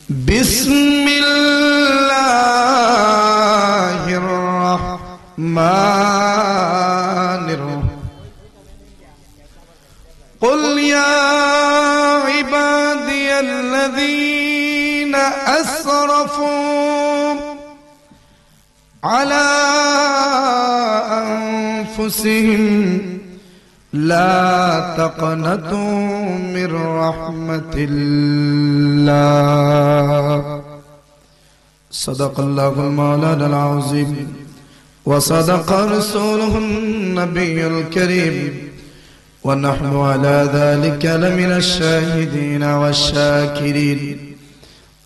बिस्मिल्लाहिर्रहमानिर्रहीम कुल या इबादियल्लज़ीना अस्रफ़ू अला अंफुसिहिम ला तक़नतू मिर रहमतिल्लाह सदक़ल्लाहुल मौलानाल अज़ीम व सदक़ रसूलुहुन नबियुल करीम व नहनु अला ज़ालिका लमिनश शाहिदीन वश्शाकिरीन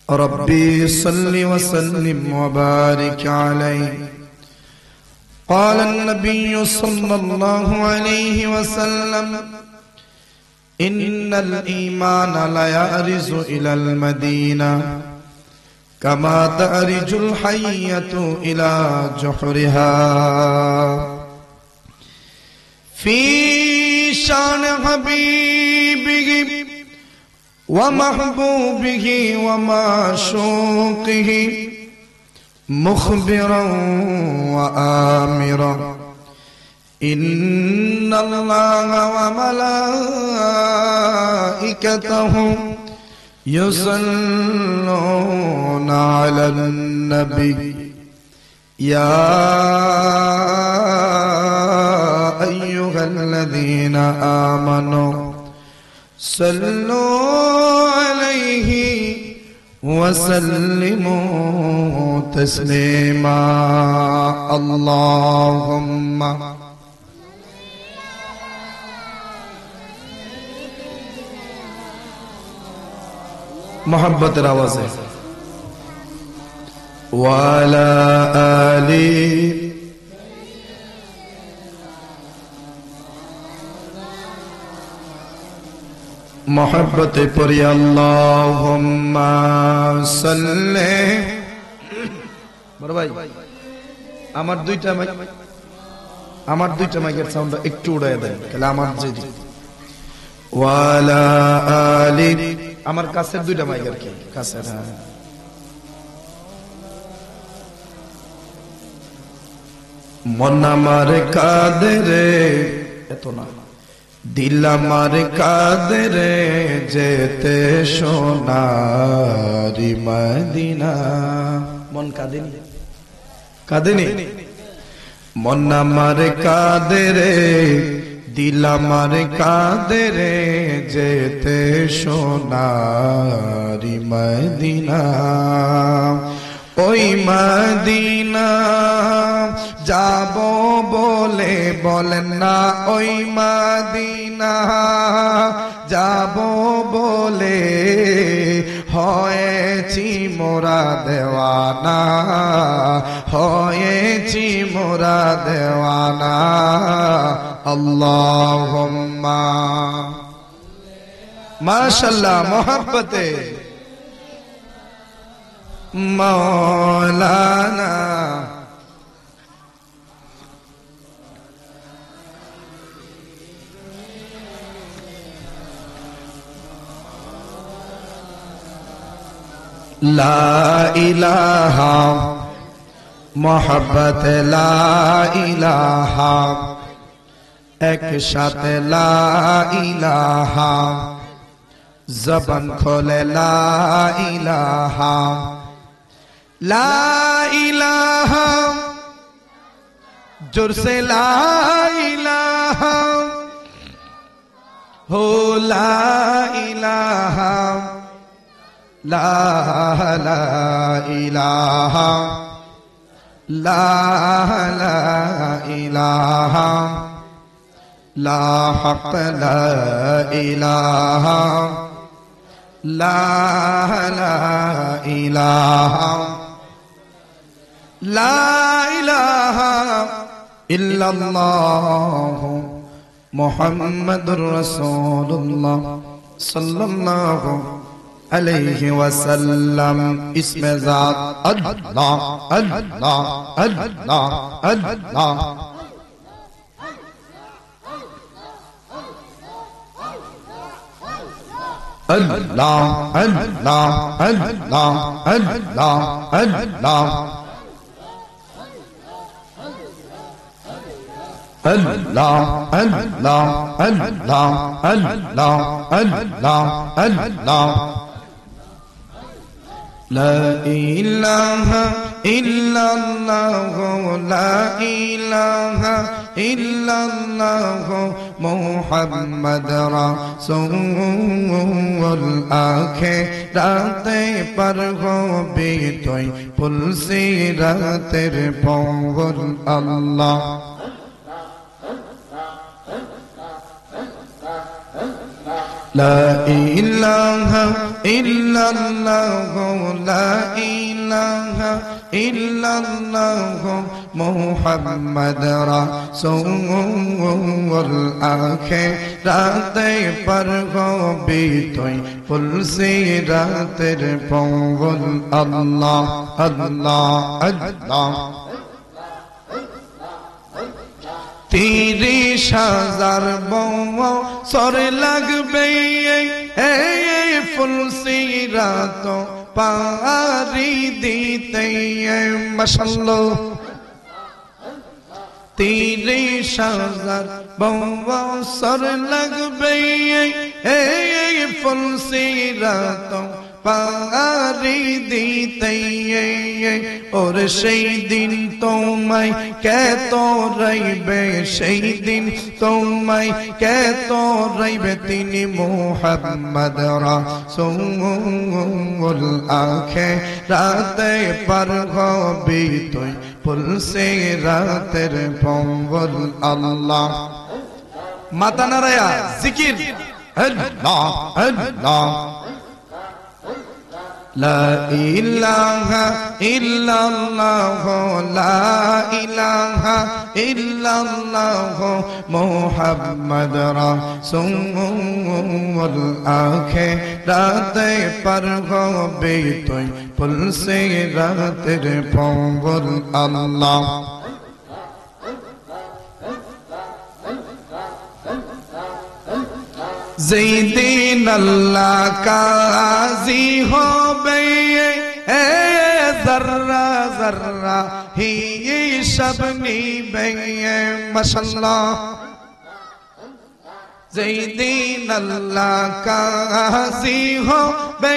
रब्बी सल्लि व सल्लिम व बारिक अलैहि قال النبي صلى الله عليه وسلم إن الإيمان لا يأرز إلى المدينة كما تأرج الحية إلى جحرها في شان حبيبه ومحبوبه ومعشوقه مخبرا وآمرا إن الله وملائكته يصلون على النبي يا أيها الذين آمنوا صلوا عليه وسلموا تسليما اللهم محبت आवाज़ वाला आली मोहब्बत पढ़ी अल्लाहुम्मा सल्ले बड़ भाई আমার দুইটা মাইকের সাউন্ডটা একটু উড়ায় দেন তাহলে আমার যদি ওয়ালা আলি আমার কাছের দুইটা মাইকের কি কাছের মন আমার কাঁদে রে এত না दिल আমার কাঁদে রে যেতে সোনারি মদিনা মন কাঁদেনি কাঁদেনি মন আমার কাঁদে রে দিল আমার কাঁদে রে যেতে সোনারি মদিনা ওই মদিনা যাব বলে বলেন না ওই মদিনা যাব বলে হয়েছি মোরা দেওয়ানা হয়েছি মোরা দেওয়ানা আল্লাহুম্মা মাশাআল্লাহ মোহাব্বতে মৌলানা ला इलाहा मोहब्बत ला इलाहा एक साथ ला इलाहा ज़बान खोले ला इलाहा ला इलाहा जोर से ला इलाहा हो ला इलाहा ला ला इलाहा ला ला इलाहा ला हक़ ला इलाहा ला ला इलाहा ला इलाहा इल्लल्लाह मुहम्मदुर रसूलुल्लाह सल्लल्लाहु अलैहि वसल्लम इसमें ज़ात अल्लाह अल्लाह अल्लाह अल्लाह Allah, Allah, Allah, Allah, Allah. Allah, Allah, Allah, Allah, Allah, Allah. La ilaha illallah, la ilaha illallah, Muhammad Rasul আখিরাতে পার হবি তুই ফুলসিরাতের পঙ্গল আল্লাহ। La ilaha illallah, la ilaha illallah, Muhammad Rasul আখিরাতে পার হবি তুই ফুলসিরাতের পঙ্গল আল্লাহ আল্লাহ আল্লাহ। 30,000 বছর লাগবে এই ফুলসিরাত পারি দিতে মাশাআল্লাহ। 30,000 বছর লাগবে এই ফুলসিরাত পারি দিতে ওর সেই দিন তোমায় কত রইবে, সেই দিন তোমায় কত রইবে তিনি মুহাম্মদ রাসূল আখিরাতে পার হবি তুই ফুলসিরাতের পঙ্গল আল্লাহ। মাথা নাড়ায়া জিকির আল্লাহ আল্লাহ। La ilaha illallah, la ilaha illallah, Muhammad Rasul আখিরাতে পার হবি তুই ফুলসিরাতের পঙ্গল আল্লাহ। যেই দিন আল্লাহ কাজী হবে জর্রা জর্রা হিসাব নিবে মাশাআল্লাহ। যেই দিন আল্লাহ কাজী হবে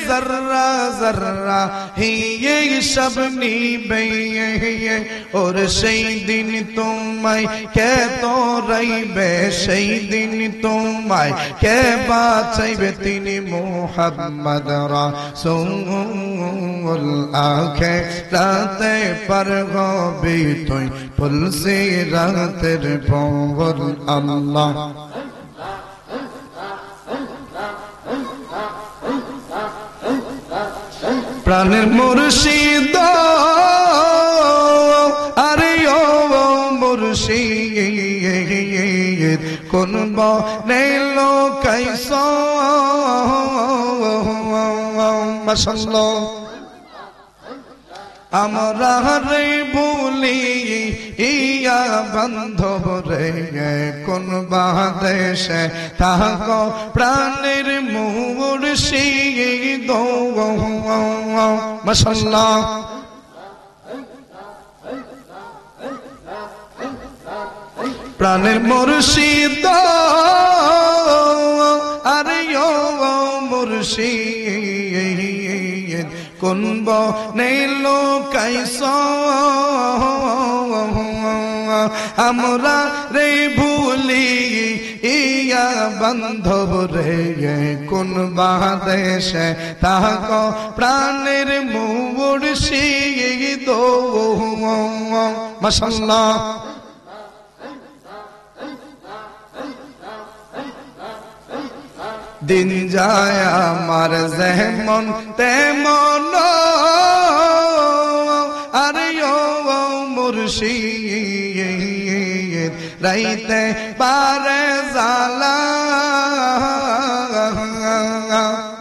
জর্রা জর্রা হিসাব নিবে ওর সেই দিন তোমায় কে তো রইবে, সেই দিন তোমায় কে বাঁচাইবে তিনি মুহাম্মদ রাসূল আখিরাতে পার হবি তুই ফুলসিরাতের পঙ্গল আল্লাহ। প্রাণের মুর্শিদ আরে ও মুর্শিদ কোন বনে লোকাইছ মাশাআল্লাহ। আমরা রে ভুলি ইয়া বান্ধব রে কোন বাদেশে থাক প্রাণের মুর্শিদ মাশাআল্লাহ। প্রাণের মুর্শিদ আরে ও মুর্শিদ কোন বনে লোকাইছ আমরা রে ভুলি ইয়া বান্ধব রে কোন বাদেশে থাক প্রাণের মুর্শিদ মাশাআল্লাহ। দিন যায় আমার যেমন তেমন আরে ও মুর্শিদ রাইতে পারে জালা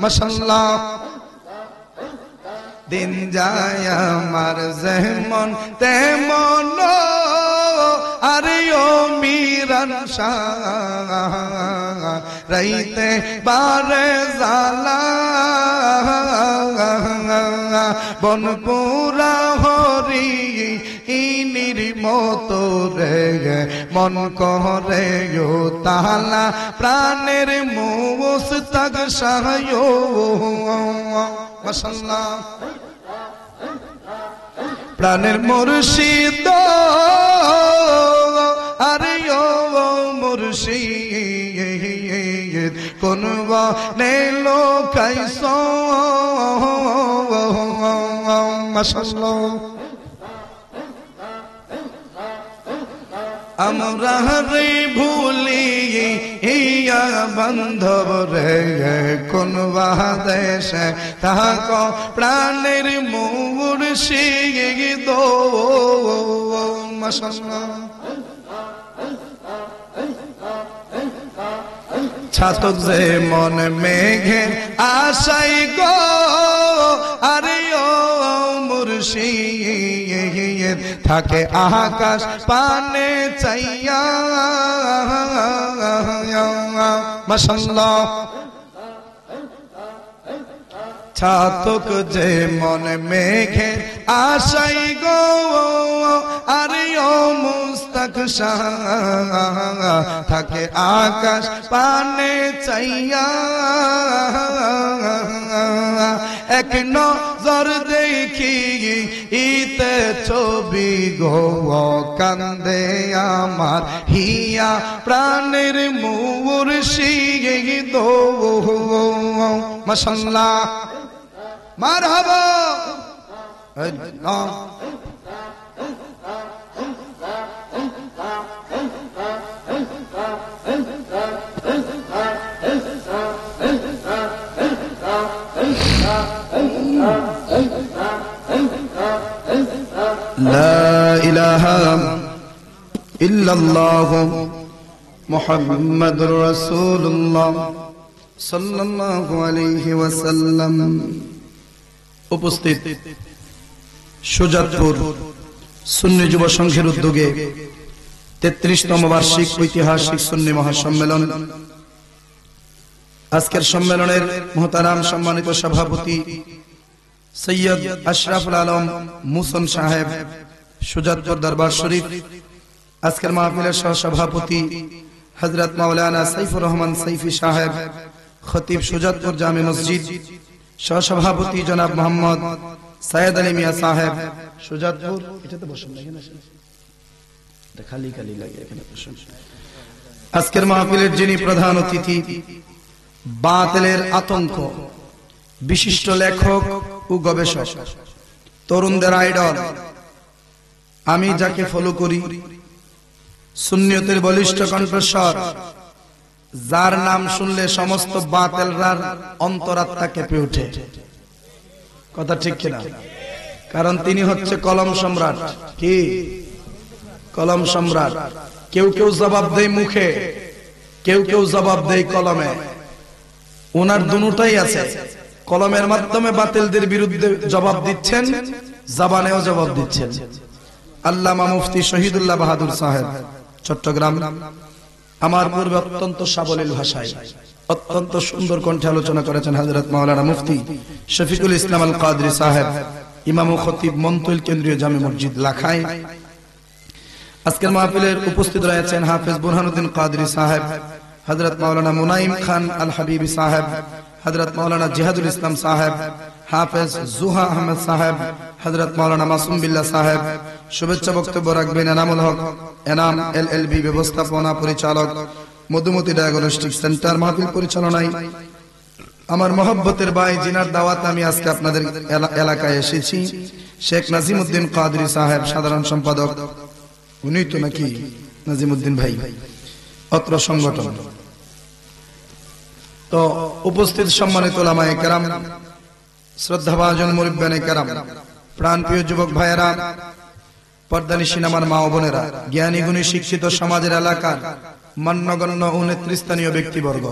মাশাআল্লাহ। দিন যায় আমার যেমন তেমন আরে ও মিরান শাহ রাইতে বারে জালা বনপুরা হরি ইনির মতো রে মন করে তালা প্রাণের মুস্তাক শাহ মাশাআল্লাহ প্রাণের মুর্শিদ আরে ও মুর্শিদ কোন বনে লোকাইছো মাশাআল্লাহ আমরা রে ভুলি ইয়া বান্ধব রে কোন বাদেশে তাক প্রাণের মুর্শিদ মাশাআল্লাহ ছাতক যে মন মেঘে আশাই গো আরে ও মুর্শিদ থাকে আকাশ পানে চাইয়া মাশাআল্লাহ ছাতক যে মন মেঘে আশাই গো আরে ও মুস্তাক শাহ থাকে আকাশ পানে চাইয়া এক নজর দেখি ইতে ছবি গো কান্দে আমার হিয়া প্রাণের মুর্শিদ মাশাআল্লাহ মারহাবা لا إله إلا الله محمد رسول الله صلى الله عليه وسلم উপস্থিত সুজাতপুর সুন্নি যুব সংঘের উদ্যোগে 33তম বার্ষিক ঐতিহাসিক সুন্নি মহাসম্মেলন আজকের সম্মেলনের মুহতারাম সম্মানিত সভাপতি সৈয়দ আশরাফুল আলম মুসন সাহেব সুজাতপুর দরবার শরীফ আজকের মাহফিলের সহসভাপতি হযরত মাওলানা সাইফুর রহমান সাইফি সাহেব খতিব সুজাতপুর জামে মসজিদ সহসভাপতি জনাব মোহাম্মদ সাইয়েদ আলী মিয়া সাহেব সুজাতপুর এটাতে বসুন লাগে না এটা খালি খালি লাগে এখানে বসুন আজকের মাহফিলের যিনি প্রধান অতিথি বাতিলের আতঙ্ক বিশিষ্ট লেখক ও গবেষক তরুণদের আইডল আমি যাকে ফলো করি সুন্নিয়তের বলিষ্ঠ কণ্ঠস্বর যার নাম শুনলে সমস্ত বাতিলরার অন্তরাত্মা কেঁপে ওঠে কথা ঠিক কিনা কারণ তিনি হচ্ছে কলম সম্রাট কি কলম সম্রাট কেউ কেউ জবাব দেয় মুখে কেউ কেউ জবাব দেয় কলমে ওনার দুটোই আছে কলমের মাধ্যমে বাতিলদের বিরুদ্ধে জবাব দিচ্ছেন জবানেও জবাব দিচ্ছেন আল্লামা মুফতি শহীদুল্লাহ বাহাদুর সাহেব চট্টগ্রাম আমার পূর্বে অত্যন্ত সাবলীল ভাষায় অত্যন্ত সুন্দর কণ্ঠে আলোচনা করেছেন হযরত মাওলানা মুফতি শফিকুল ইসলাম আল কাদরি সাহেব ইমাম ও খতিব মন্তুল কেন্দ্রীয় জামে মসজিদ লাখায় আজকের মাহফিলের উপস্থিত রয়েছেন হাফেজ বুরহানুদ্দিন কাদরি সাহেব হযরত মাওলানা মুনাইম খান আল হাবিবি সাহেব হযরত মাওলানা জিহাদুল ইসলাম সাহেব হাফেজ জুহা আহমেদ সাহেব হযরত মাওলানা মাসুম বিল্লাহ সাহেব শুভেচ্ছা বক্তব্য রাখবেন এনামুল হক এনাম এলএলবি ব্যবস্থাপনা পরিচালক মধুমতি ডায়াগনস্টিক সেন্টার মাহফিল পরিচালনায় আমার মহব্বতের ভাই জিনার দাওয়াত আমি আজকে আপনাদের এলাকায় এসেছি শেখ নাজিমউদ্দিন কাদরি সাহেব সাধারণ সম্পাদক উনি তো নাকি নাজিমউদ্দিন ভাই অত্র সংগঠন তো উপস্থিত সম্মানিত উলামায়ে কেরাম শ্রদ্ধাভাজন মুরিব্বানে কেরাম প্রাণপ্রিয় যুবক ভাইয়েরা পর্দানিশীন আমার মা ও বোনেরা জ্ঞানী গুণী শিক্ষিত সমাজের এলাকার মান্যগণ্য ও নেতৃস্থানীয় ব্যক্তিবর্গ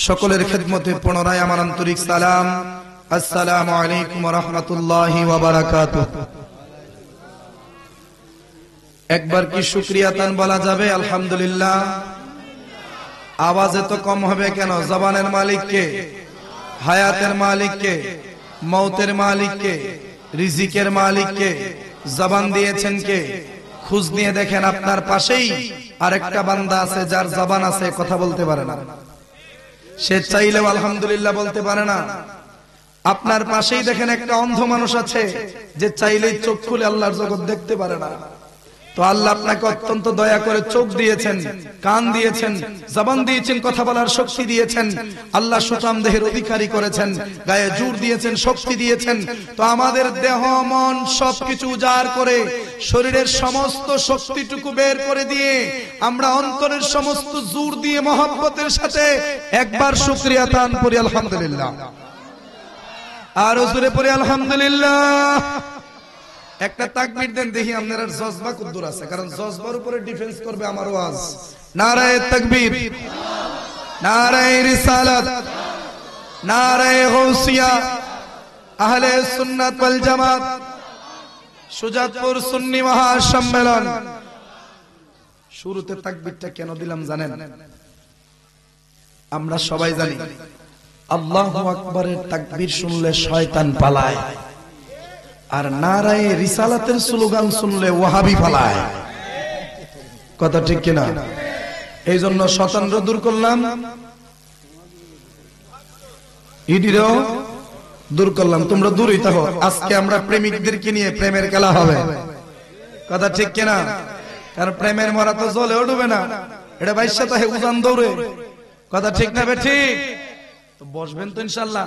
সকলের খেদমতে পুনরায় আমার আন্তরিক সালাম আসসালামু আলাইকুম ওয়া রাহমাতুল্লাহি ওয়া বারাকাতুহু একবার কি শুকরিয়া তান বলা যাবে আলহামদুলিল্লাহ? আওয়াজে তো কম হবে কেন? জবানের মালিক কে? হায়াতের মালিক কে? মৌতের মালিক কে? রিজিকের মালিক কে? জবান দিয়েছেন কে? খোঁজ নিয়ে দেখেন আপনার পাশেই আরেকটা বান্দা আছে যার জবান আছে, কথা বলতে পারে না। সে চাইলেও আলহামদুলিল্লাহ বলতে পারে না। আপনার পাশেই দেখেন একটা অন্ধ মানুষ আছে যে চাইলেই চোখ খুলে আল্লাহর জগৎ দেখতে পারে না। তো আল্লাহ আপনাকে অত্যন্ত দয়া করে চোখ দিয়েছেন, কান দিয়েছেন, জবান দিয়েছেন, কথা বলার শক্তি দিয়েছেন। আল্লাহ সুঠাম দেহের অধিকারী করেছেন, গায়ে জোর দিয়েছেন, শক্তি দিয়েছেন। তো আমাদের দেহ মন সবকিছু উজাড় করে শরীরের সমস্ত শক্তিটুকু বের করে দিয়ে আমরা অন্তরের সমস্ত জোর দিয়ে মহব্বতের সাথে একবার শুকরিয়া তান করি আলহামদুলিল্লাহ। আর জোরে পড়ি আলহামদুলিল্লাহ। একটা তাকবীর দেন দেখি আপনার জজবা কদ্দুর আছে, কারণ জজবার উপরে ডিফেন্স করবে আমার ওয়াজ। নারায়ে তাকবীর, নারায়ে রিসালাত, নারায়ে গাউসিয়া, আহলে সুন্নাত ওয়াল জামাত, সুজাতপুর সুন্নি মহাসম্মেলন। শুরুতে তাকবীরটা কেন দিলাম জানেন? আমরা সবাই জানি আল্লাহু আকবারের তাকবীর শুনলে শয়তান পালায়, আর নারায়ে রিসালাতের স্লোগান শুনলে ওয়াহাবি পালায়। কথা ঠিক কিনা? এই জন্য শয়তানরা দূর করলাম, ইডিরও দূর করলাম। তোমরা দূরই থাকো। আজকে আমরা প্রেমিকদেরকে নিয়ে প্রেমের খেলা হবে। কথা ঠিক কিনা? কারণ প্রেমের মরা তো জলে উঠবে না, এটা বাইশা তো উজান দৌড়ে। কথা ঠিক না? ঠিক তো বসবেন তো ইনশাআল্লাহ।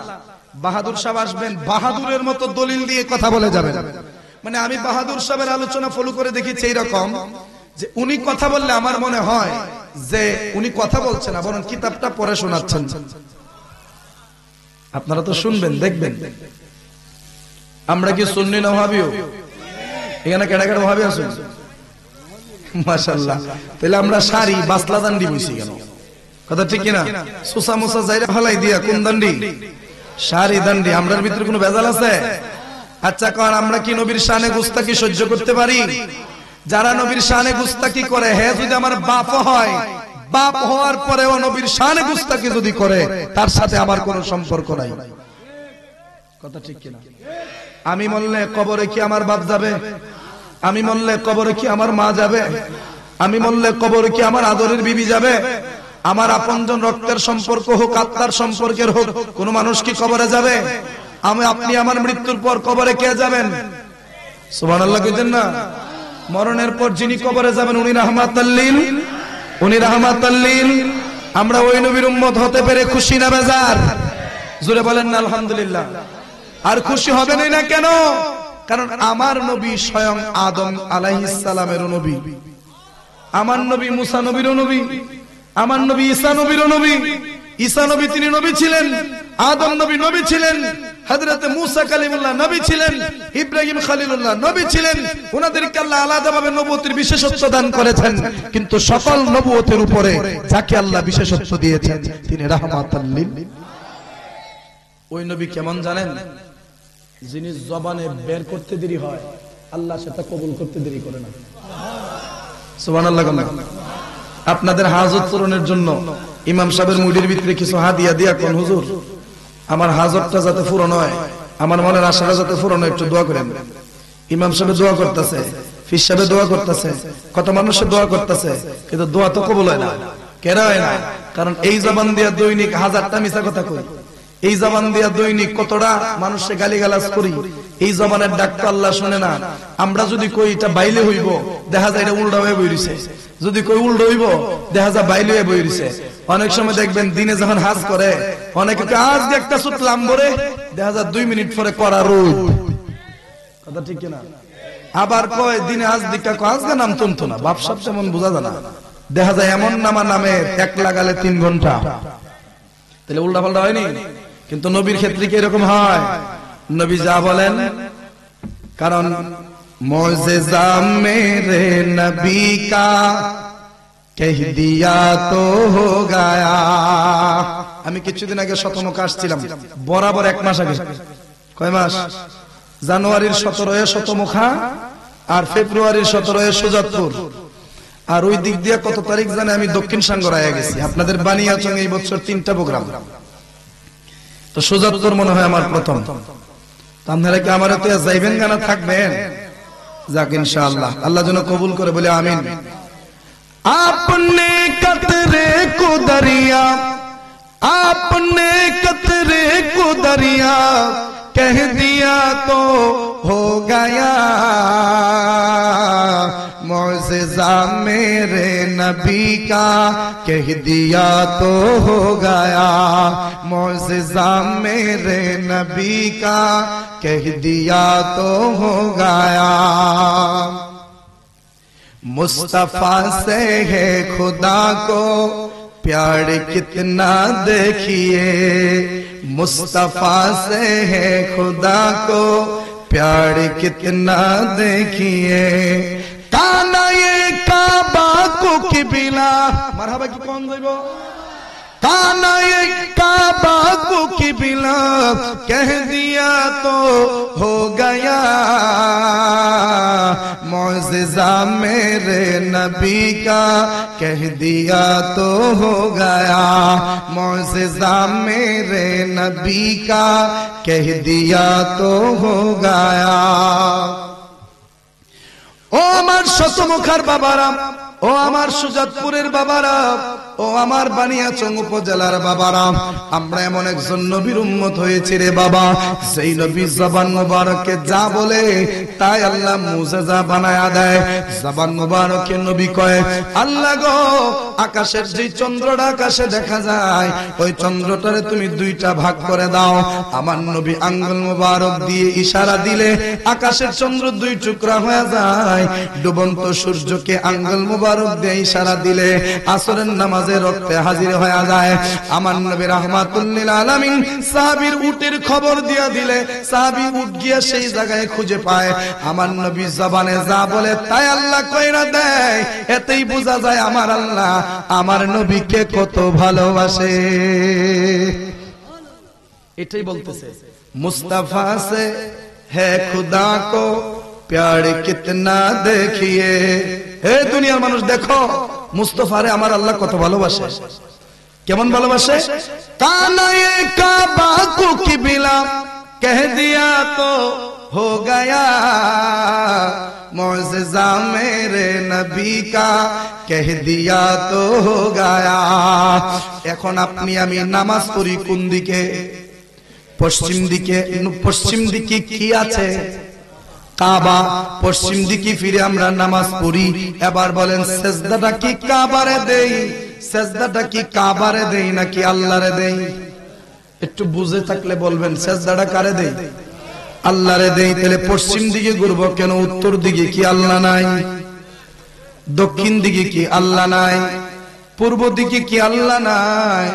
বাহাদুর সাহেব আসবেন, বাহাদুরের মতো দলিল দিয়ে কথা বলে যাবেন। মানে আমি বাহাদুর সাহেবের আলোচনা ফলো করে দেখেছি এইরকম যে উনি কথা বললে আমার মনে হয় যে উনি কথা বলছেন না, বরং কিতাবটা পড়ে শোনাচ্ছেন। আপনারা তো শুনবেন, দেখবেন। আমরা কি সুন্নি না ওয়াহাবিও? এখানে কেডা কেডা ওয়াহাবি আছেন? মাশাআল্লাহ। তাহলে আমরা শাড়ি বাসলা দান্ডি বইছি কেন? কথা ঠিক কিনা? সুসা মুসা যাইরা ফালাই দিয়া কোন দান্ডি? শাড়ি দান্ডি। আমরার ভিতরে কোনো ভেজাল আছে? আচ্ছা কারণ আমরা কি নবীর শানে গুস্তাকি সহ্য করতে পারি? যারা নবীর শানে গুস্তাকি করে, হে যদি আমার বাপ হয়, বাপ হওয়ার পরেও নবীর শানে গুস্তাকি যদি করে, তার সাথে আমার কোনো সম্পর্ক নাই। কথা ঠিক কিনা? আমি মরলে কবরে কি আমার বাপ যাবে? আমি মরলে কবরে কি আমার মা যাবে? আমি মরলে কবরে কি আমার আদরের বিবি যাবে? আমার আপনজন রক্তের সম্পর্ক হোক, আত্মার সম্পর্কের হোক, কোন মানুষ কি কবরে যাবে? আপনি আমার মৃত্যুর পর কবরে কে যাবেন? সুবহানাল্লাহ কইতেন না? মরণের পর যিনি কবরে যাবেন উনি রাহমাতাল লিল, উনি রাহমাতাল লিল। আমরা ওই নবীর উম্মত হতে পেরে খুশি না বেজার? জোরে বলেন না আলহামদুলিল্লাহ। আর খুশি হবেন না কেন? কারণ আমার নবী স্বয়ং আদম আলাইহিস সালামের নবী, আমার নবী মুসা নবীর নবী, আমার নবী ঈসা নবীর নবী। ঈসা নবী তিনি নবী ছিলেন, আদম নবী নবী ছিলেন, হযরত মুসা কালিমুল্লাহ নবী ছিলেন, ইব্রাহিম খলিলুল্লাহ নবী ছিলেন। ওনাদেরকে আল্লাহ আলাদাভাবে নবুয়তের বিশেষত্ব দান করেছেন। কিন্তু সকল নবুয়তের উপরে যাকে আল্লাহ বিশেষত্ব দিয়েছেন তিনি রাহমাতাল লিল। ওই নবী কেমন জানেন? যিনি জবানে বের করতে দেরি হয়, আল্লাহ সেটা কবুল করতে দেরি করে না। সুবহানাল্লাহ। আপনাদের হাজত পূরণের জন্য ইমাম সাহেবের মুড়ির ভিতরে কিছু হাদিয়া দিয়া কোন হুজুর আমার হাজতটা যাতে পূরণ হয়, আমার মনের আশাটা যাতে পূরণ হয়, একটু দোয়া করেন। ইমাম সাহেব দোয়া করতেছে, ফির সাহেব দোয়া করতেছে, কত মানুষের দোয়া করতেছে, কিন্তু দোয়া তো কবুল হয় না। কেন হয় না? কারণ এই জবান দিয়া দৈনিক হাজারটা মিছা কথা কই, এই জবান দিয়া দৈনিক কতটা মানুষে গালিগালাজ করি, এই জবানের ডাক তো আল্লাহ শুনে না। আমরা যদি কই এটা বাইলে হইব, দেখা যায় এটা উল্টা হয়ে বইরিছে। যদি কই উল্টো হইব, দেখা যায় বাইলে হয়ে বইরিছে। অনেক সময় দেখবেন দিনে যখন হাজ করে, অনেকে আজ একটা সুতলাম বলে দেখা যায় 2 মিনিট পরে করা রোদ। কথা ঠিক কিনা? আবার কয় দিনে হাজ দিকা কাজ না নাম তুমতো না, বাপ সব যেমন বোঝা যায় না। দেখা যায় এমন নামা নামে 1 লাগালে 3 ঘন্টা। তাহলে উল্টা পাল্টা হয়নি? কিন্তু নবীর ক্ষেত্রে কি এরকম হয়? নবী যা বলেন, কারণ মুজিজা মেরে নবী কা কহ দিয়া তো হো গায়া। আমি কিছুদিন আগে শতমুখা আসছিলাম, বরাবর 1 মাস আগে। কয় মাস? জানুয়ারির 17 শতমুখা, আর ফেব্রুয়ারির 17 সুজাতপুর। আর ওই দিক দিয়ে কত তারিখ জানে আমি দক্ষিণ সাঙ্গরায় গেছি। আপনাদের বানিয়াচং এই বছর 3টা প্রোগ্রাম, তো সুজাতপুর মনে হয় আমার প্রথম। আপনারা কি আমার হাতে যাইবেন গানা থাকবেন? যাক ইনশাআল্লাহ, আল্লাহ যেন কবুল করে, বলে আমিন। আপনে কতরে কো দরিয়া, आपने कतरे को दरिया कह दिया तो हो गया, मौज़िज़ा मेरे नबी का कह दिया तो हो गया, मौज़िज़ा मेरे नबी का कह दिया तो हो गया। मुस्तफा से है खुदा को प्यार कितना देखिए, मुस्तफा से है खुदा को प्यार कितना देखिए, काना ये काबा को किबिला, मरहबा की कौन जाइबो, काना ये काबा को किबिला कह दिया तो हो गया, मौज़िज़ा मेरे नबी का कह दिया तो हो गया, मौज़िज़ा मेरे नबी का कह दिया तो हो गया। ओ আমার শতমুখার বাবারা, ও আমার সুজাতপুরের বাবারা, ও আমার বানিয়াচং উপজেলার বাবারা, আমরা এমন একজন নবীর উম্মত হয়েছি রে বাবা, সেই নবী জবান মুবারকে যা বলে তাই আল্লাহ মুজিজা বানায়া দেয়। জবান মুবারকে নবী কয়, আল্লাহ গো, আকাশের যে চন্দ্রটা আকাশে দেখা যায়, ওই চন্দ্রটারে তুমি 2টা ভাগ করে দাও। আমার নবী আঙ্গুল মুবারক দিয়ে ইশারা দিলে আকাশের চন্দ্র 2 টুকরা হয়ে যায়। ডুবন্ত সূর্যকে আঙ্গুল মুবারক দিয়ে ইশারা দিলে আসরের নামাজে রক্তে হাজির হয়ে যায়। আমার নবী রাহমাতুল লিল আলামিন সাহাবীর উটের খবর দিয়া দিলে সাহাবী উট গিয়া সেই জায়গায় খুঁজে পায়। আমার নবী জবানে যা বলে তাই আল্লাহ কইরা দেয়। এতেই বোঝা যায় আমার আল্লাহ আমার নবীকে কত ভালোবাসে। এটাই বলতেছে, মুস্তাফা সে है खुदा को प्यार कितना देखिए। হে দুনিয়ার মানুষ দেখো, মুস্তাফারে আমার আল্লাহ কত ভালোবাসে। কেমন ভালোবাসে? কানা ये काबा को किबिला कह दिया तो हो गया, मौज़िज़ा मेरे नबी का कह दिया तो हो गया। এখন আপনি আমি নামাজ পড়ি কোন দিকে? পশ্চিম দিকে। পশ্চিম দিকে কি আছে? কাবা। পশ্চিম দিকে ফিরে আমরা নামাজ পড়ি। এবার বলেন, সেজদাটা কি কাবারে দেই? সেজদাটা কি কাবারে দেই নাকি আল্লাহরে দেই? একটু বুঝে থাকলে বলবেন, সেজদাটা কারে দেই? আল্লাহরে দেই। তাহলে পশ্চিম দিকে ঘুরবো কেন? উত্তর দিকে কি আল্লাহ নাই? দক্ষিণ দিকে কি আল্লাহ নাই? পূর্ব দিকে কি আল্লাহ নাই?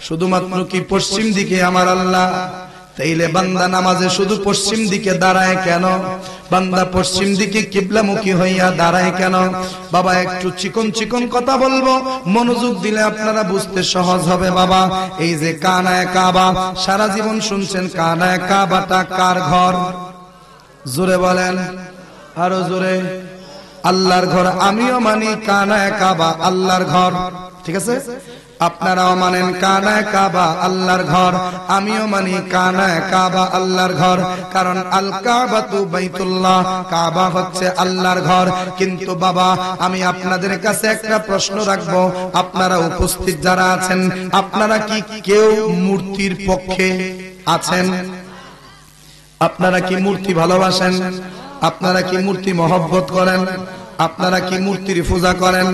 শুধুমাত্র কি পশ্চিম দিকে আমার আল্লাহ? তাইলে বান্দা নামাজে শুধু পশ্চিম দিকে দাঁড়ায় কেন? বান্দা পশ্চিম দিকে কিবলামুখী হইয়া দাঁড়ায় কেন? বাবা একটু চিকন চিকন কথা বলবো, মনোযোগ দিলে আপনারা বুঝতে সহজ হবে। বাবা এই যে কানায়ে কাবা, সারা জীবন শুনছেন কানায়ে কাবাটা কার ঘর? জোরে বলেন, আরো জোরে। আল্লাহর ঘর। আমিও মানি কানায়ে কাবা আল্লাহর ঘর, ঠিক আছে? আপনারাও মানেন কানায়ে কাবা আল্লাহর ঘর, আমিও মানি কানায়ে কাবা আল্লাহর ঘর। কারণ আল কাবাতু বাইতুল্লাহ, কাবা হচ্ছে আল্লাহর ঘর। কিন্তু বাবা আমি আপনাদের কাছে একটা প্রশ্ন রাখবো, আপনারা উপস্থিত যারা আছেন, আপনারা কি কেউ মূর্তির পক্ষে আছেন? আপনারা কি মূর্তি ভালোবাসেন? আপনারা কি মূর্তি মহব্বত করেন? আপনারা কি মূর্তির পূজা করেন?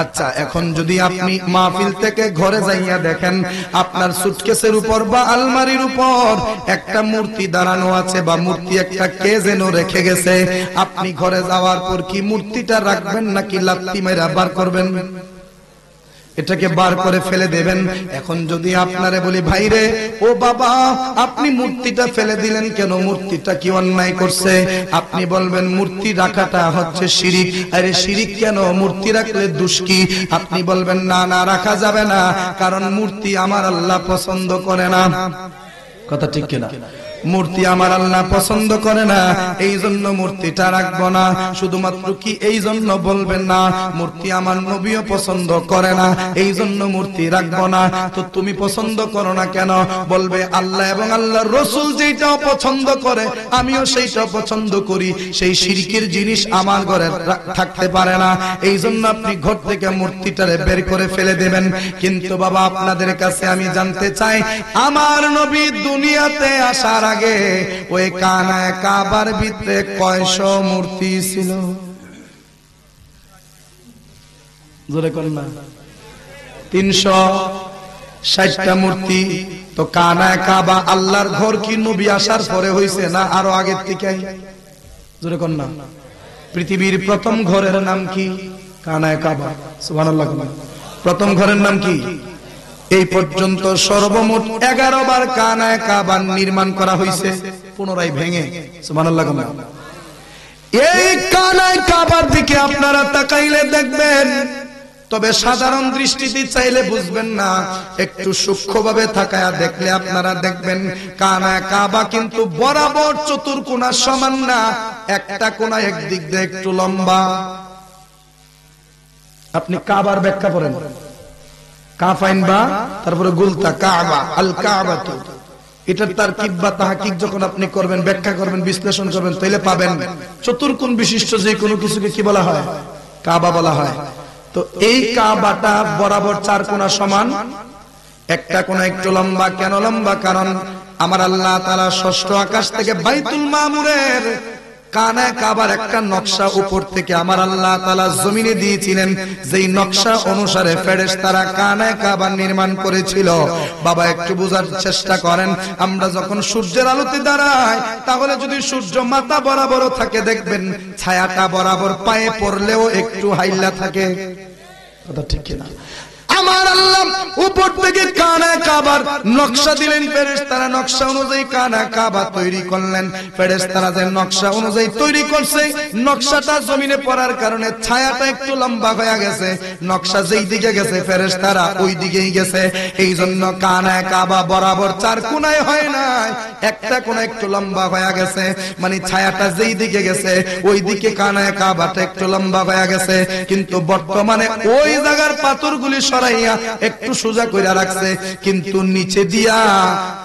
আচ্ছা, এখন যদি আপনি মাহফিল থেকে ঘরে যাইয়া দেখেন আপনার সুটকেসের উপর বা আলমারির উপর একটা মূর্তি দাঁড়ানো আছে, বা মূর্তি একটা কে যেন রেখে গেছে, আপনি ঘরে যাওয়ার পর কি মূর্তিটা রাখবেন নাকি লাত্তি মেরা বার করবেন? এটাকে বার করে ফেলে দেবেন। এখন যদি আপনারে বলি, ভাইরে ও বাবা আপনি মূর্তিটা ফেলে দিলেন কেন? মূর্তিটা কি অন্যায় করছে? আপনি বলবেন মূর্তি রাখাটা হচ্ছে শিরিক। আরে শিরিক কেন? মূর্তি রাখলে দোষ কি? আপনি বলবেন না না রাখা যাবে না, কারণ মূর্তি আমার আল্লাহ পছন্দ করে না। কথা ঠিক কিনা? মূর্তি আমার আল্লাহ পছন্দ করে না, এই জন্য মূর্তিটা রাখবো না। শুধুমাত্র কি এই জন্য বলবেন না, মূর্তি আমার নবীও পছন্দ করে না, এই জন্য মূর্তি রাখবো না। তো তুমি পছন্দ করো না কেন? বলবে আল্লাহ এবং আল্লাহর রাসূল যেটা পছন্দ করে আমিও সেইটা পছন্দ করি, সেই শিরকের জিনিস আমার ঘরে থাকতে পারে না, এই জন্য আপনি ঘর থেকে মূর্তিটারে বের করে ফেলে দেবেন। কিন্তু বাবা আপনাদের কাছে আমি জানতে চাই, আমার নবী দুনিয়াতে আসার আগে ওই কানায় কাবার ভিতরে কয়শো মূর্তি ছিল? জোরে কোন না? 360টা মূর্তি। তো কানায় কাবা আল্লাহর ঘর কি নবী আসার পরে হইছে না আরো আগের থেকে? জোরে কোন না? পৃথিবীর প্রথম ঘরের নাম কি? কানায় কাবা। সুবহানাল্লাহ। প্রথম ঘরের নাম কি? এই পর্যন্ত সর্বমোট 11 বার কানায় কাবা নির্মাণ করা হয়েছে, পুনরায় ভেঙে। সুবহানাল্লাহ। এই কানায় কাবার দিকে আপনারা তাকাইলে দেখবেন, তবে সাধারণ দৃষ্টিতে চাইলে বুঝবেন না, একটু সূক্ষ্মভাবে তাকায়া দেখলে আপনারা দেখবেন কানায় কাবা কিন্তু বরাবর চতুর্কোণা সমান না, একটা কোণা একদিক দিয়ে একটু লম্বা। আপনি কাবার ব্যাখ্যা করেন, কাফাইন বা তারপরে গুলতা কাবা, আল কাবা। তো এটার তারকিব বা তাহকিক যখন আপনি করবেন, ব্যাখ্যা করবেন, বিশ্লেষণ করবেন, তাইলে পাবেন চতুর্কোণ বিশিষ্ট যে কোনো কিছুকে কি বলা হয়? কাবা বলা হয়। তো এই কাবাটা বরাবর 4 কোণা সমান, একটা কোণা একটু লম্বা। কেন লম্বা? কারণ আমার আল্লাহ তাআলা ষষ্ঠ আকাশ থেকে বাইতুল মামুরের কানায় কাবার একটা নকশা উপর থেকে আমার আল্লাহ তাআলা জমিনে দিয়েছিলেন, যেই নকশা অনুসারে ফেরেশতারা কানায় কাবা নির্মাণ করেছিল। বাবা একটু বোঝার চেষ্টা করেন, আমরা যখন সূর্যের আলোতে দাঁড়াই, তাহলে যদি সূর্য মাথা বরাবর থাকে দেখবেন ছায়াটা বরাবর পায়ে পড়লেও একটু হাইলা থাকে। কথা ঠিক কিনা? আমার আল্লাহ উপর থেকে কানায় কাবার নকশা দিলেন, ফেরেশতারা নকশা অনুযায়ী কানায় কাবা তৈরি করলেন। ফেরেশতারা যে নকশা অনুযায়ী তৈরি করছে, নকশাটা জমিনে পড়ার কারণে ছায়াটা একটু লম্বা হয়ে গেছে। নকশা যেই দিকে গেছে ফেরেশতারা ওই দিকেই গেছে, এই জন্য কানায় কাবা বরাবর 4 কোণায় হয় নাই, একটা কোণা একটু লম্বা হয়ে গেছে। মানে ছায়াটা যেই দিকে গেছে ওই দিকে কানায় কাবাটা একটু লম্বা হয়ে গেছে। কিন্তু বর্তমানে ওই জায়গার পাথরগুলি সরাইয়া একটু সোজা কইরা রাখছে, কিন্তু নিচে দিয়া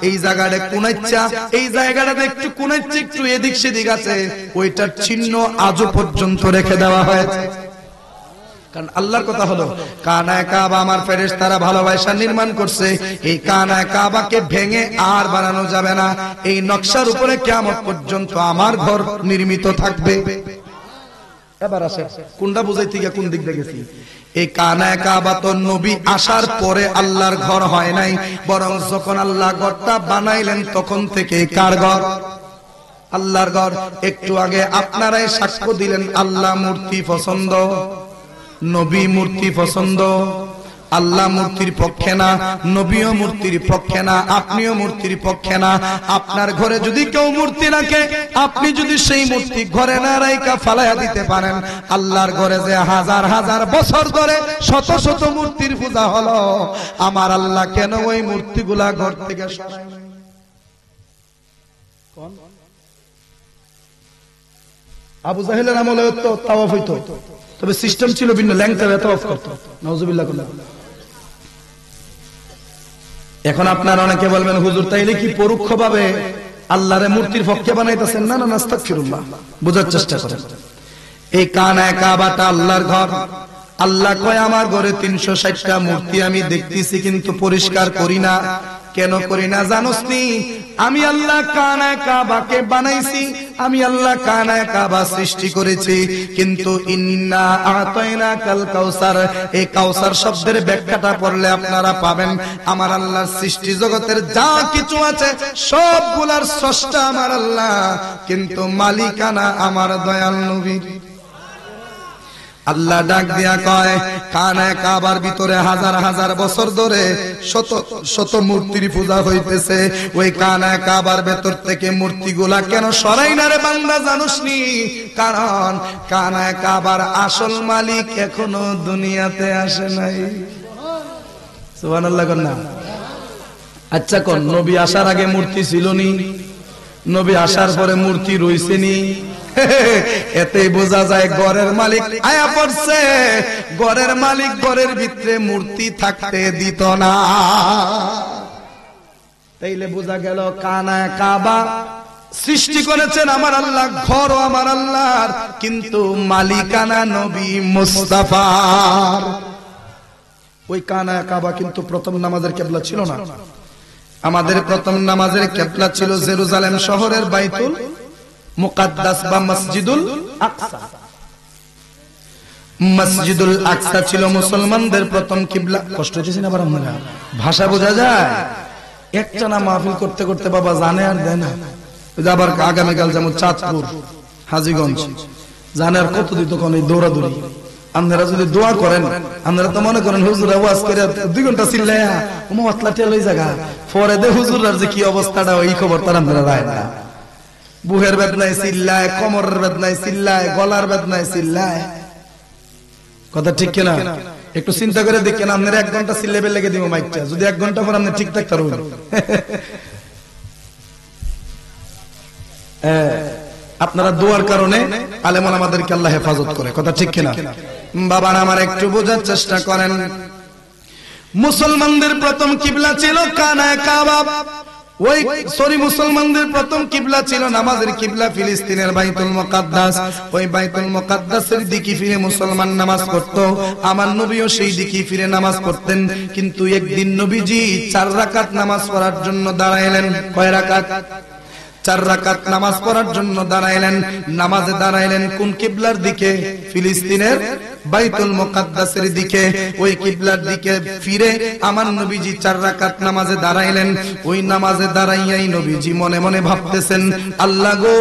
এই জায়গাটা কোনাইচ্ছা, এই জায়গাটাতে একটু কোনাইচ্ছে, একটু এদিক সেদিক আছে, ওইটার চিহ্ন আজও পর্যন্ত রেখে দেওয়া হয়েছে। কারণ আল্লাহর কথা হলো কানায় কাবা আমার ফেরেশতারা ভালোবাসা নির্মাণ করছে, এই কানায় কাবাকে ভেঙে আর বানানো যাবে না। এই নকশার উপরে কিয়ামত পর্যন্ত আমার ঘর নির্মিত থাকবে। এবার আসে কোনটা বুঝাইতে গিয়া কোন দিক দিয়ে গেছি? এই কানায় কাবা তো নবী আসার পরে আল্লাহর ঘর হয় নাই, বরং যখন আল্লাহ ঘরটা বানাইলেন তখন থেকে কার ঘর? আল্লাহর ঘর। একটু আগে আপনারাই সাক্ষ্য দিলেন আল্লাহ মূর্তি পছন্দ, নবী মূর্তি পছন্দ। আল্লাহ মূর্তির পক্ষে না, নবীও মূর্তির পক্ষে না, আপনিও মূর্তির পক্ষে না। আপনার ঘরে যদি কেউ মূর্তি রাখে, আপনি যদি সেই মূর্তি ঘরে না রাইকা ফালাইয়া দিতে পারেন, আল্লাহর ঘরে যে হাজার হাজার বছর ধরে শত শত মূর্তির পূজা হলো, আমার আল্লাহ কেন ওই মূর্তিগুলা ঘর থেকে সরায় নাই? আবু জাহেলের আমলে তো তাওয়াফ হইতো, তবে সিস্টেম ছিল ভিন্ন, ল্যাংটা তাওয়াফ করতো। নাউজুবিল্লাহ। এখন আপনারা অনেকে বলবেন হুজুর তাইলে কি পরোক্ষভাবে আল্লাহরে মূর্তির পক্ষে বানাইতেছেন? না না, আস্তাগফিরুল্লাহ। বোঝার চেষ্টা করেন, এই কানায় কাবাটা আল্লাহর ঘর। আল্লাহ কয় আমার ঘরে 360টা মূর্তি আমি দেখতেছি কিন্তু পরিষ্কার করি না। কেন করি না জানোস নি? আমি আল্লাহ কানায় কাবাকে বানাইছি, আমি আল্লাহ কানায় কাবা সৃষ্টি করেছি, কিন্তু ইন্না আতাইনাকাল কাউসার, এই কাউসার শব্দের ব্যাখ্যাটা পড়লে আপনারা পাবেন আমার আল্লাহর সৃষ্টি জগতের যা কিছু আছে সবগুলার স্রষ্টা আমার আল্লাহ, কিন্তু মালিকানা আমার দয়াল নবীর। আল্লাহ ডাক দিয়া কয় কানায় কাবার ভিতরে হাজার হাজার বছর ধরে শত শত মূর্তির পূজা হইতেছে, ওই কানায় কাবার ভেতর থেকে মূর্তিগুলা কেন সরাই না রে বান্দা জানোস নি? কারণ কানায় কাবার আসল মালিক এখনো দুনিয়াতে আসে নাই। সুবহানাল্লাহ। না আচ্ছা কোন নবী আসার আগে মূর্তি ছিল নি? নবী আসার পরে মূর্তি রইছেনি এতে বোঝা যায় ঘরের মালিক আয়া পড়ছে। ঘরের মালিক ঘরের ভিতরে মূর্তি থাকতে দিত না। তাইলে বোঝা গেল কানা কাবা সৃষ্টি করেছেন আমার আল্লাহ, ঘরও আমার আল্লাহর, কিন্তু মালিকানা নবী মুস্তাফার। ওই কানা কাবা কিন্তু প্রথম নামাজের কিবলা ছিল না। আমাদের প্রথম নামাজের কিবলা ছিল জেরুজালেম শহরের বাইতুল মুকাদ্দাস বা মসজিদুল আকসা। মসজিদুল আকসা ছিল মুসলমানদের প্রথম কিবলা। কষ্ট হচ্ছে না আপনারা? ভাষা বোঝা যায়? একটা না মাহফিল করতে করতে বাবা জানে আর দেয় না। আবার আগামীকাল যেমন চাঁদপুর, হাজীগঞ্জ, জানে আর কত দিত কোন দৌড়াদৌড়ি। আপনারা যদি দোয়া করেন, আপনারা তো মনে করেন হুজুর ওয়াজ করে 2 ঘন্টা চিল্লায়া মাতলা টেল ওই জায়গা, পরে দে হুজুরের যে কি অবস্থাটা ওই খবর তার আপনারা রায় না। বুহের বেদনায় চিল্লায়, কোমরের বেদনায় চিল্লায়, গলার বেদনায় চিল্লায়। কথা ঠিক কিনা? একটু চিন্তা করে দেখেন, আপনারা 1 ঘন্টা চিল্লাবে লেগে দিব মাইকটা, যদি 1 ঘন্টা পর আপনি ঠিক থাকতে পারবেন। আপনারা দোয়ার কারণে আলেমান আমাদেরকে আল্লাহ হেফাজত করে। কথা ঠিক কিনা? বাবা আমার একটু বোঝার চেষ্টা করেন। মুসলমানদের প্রথম কিবলা ছিল কানা কাবা। মুসলমানদের প্রথম কিবলা ছিল নামাজের কিবলা ফিলিস্তিনের বাইতুল মুকাদ্দাস। ওই বাইতুল মুকাদ্দাসের দিকে ফিরে মুসলমান নামাজ পড়তো। আমার নবীও সেই দিকে ফিরে নামাজ পড়তেন। কিন্তু একদিন নবীজি 4 রাকাত নামাজ পড়ার জন্য দাঁড়াইলেন। কয় রাকাত? 4 রাকাত নামাজ পড়ার জন্য দাঁড়াইলেন। নামাজে দাঁড়াইলেন কোন কিবলার দিকে? ফিলিস্তিনের বাইতুল মুকাদ্দাসের দিকে। ওই কিবলার দিকে ফিরে আমার নবীজি 4 রাকাত নামাজে দাঁড়াইলেন। ওই নামাজে দাঁড়াইয়াই নবীজি মনে মনে ভাবতেছেন, আল্লাহ গো,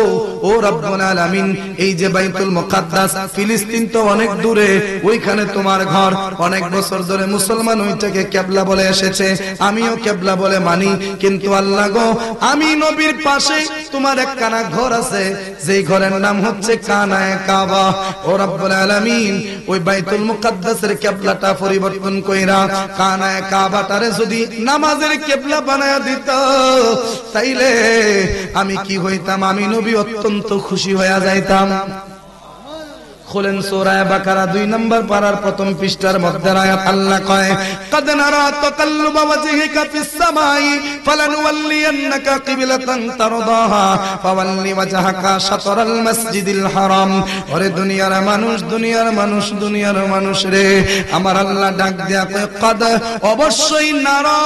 ও রব্বুল আলামিন, এই যে বাইতুল মুকাদ্দাস, ফিলিস্তিন তো অনেক দূরে, ওইখানে তোমার ঘর। অনেক বছর ধরে মুসলমান ওইটাকে কিবলা বলে এসেছে, আমিও কিবলা বলে মানি। কিন্তু আল্লাহ গো, আমি নবীর পাশে তোমার একখানা ঘর আছে, যেই ঘরের নাম হচ্ছে কানায়ে কাবা। ও রব্বুল আলামিন, ওই বাইতুল মুকাদ্দাসের কিবলাটা পরিবর্তন কইরা কানায়ে কাবাটারে যদি নামাজের কিবলা বানায়া দিত, তাইলে আমি কি হইতাম? আমি নবী অত্যন্ত খুশি হয়ে যাইতাম। খোলেন সূরা বাকারা 2 নম্বর পারার প্রথম পৃষ্ঠার মধ্যে আয়াত। আল্লাহ কয়, কাদ নারা তাকাল্লুবা ওয়াজহিকা ফিস সামাই ফালানুওয়াল্লিয়ান্নাকা কিবলাতান তারদাহা ফাওয়াল্লি ওয়াজহাকা শাতরাল মাসজিদিল হারাম। ওরে দুনিয়ার মানুষ, দুনিয়ার মানুষ, দুনিয়ার মানুষ রে, আমার আল্লাহ ডাক দেয়া কয়, কাদ, অবশ্যই নারা,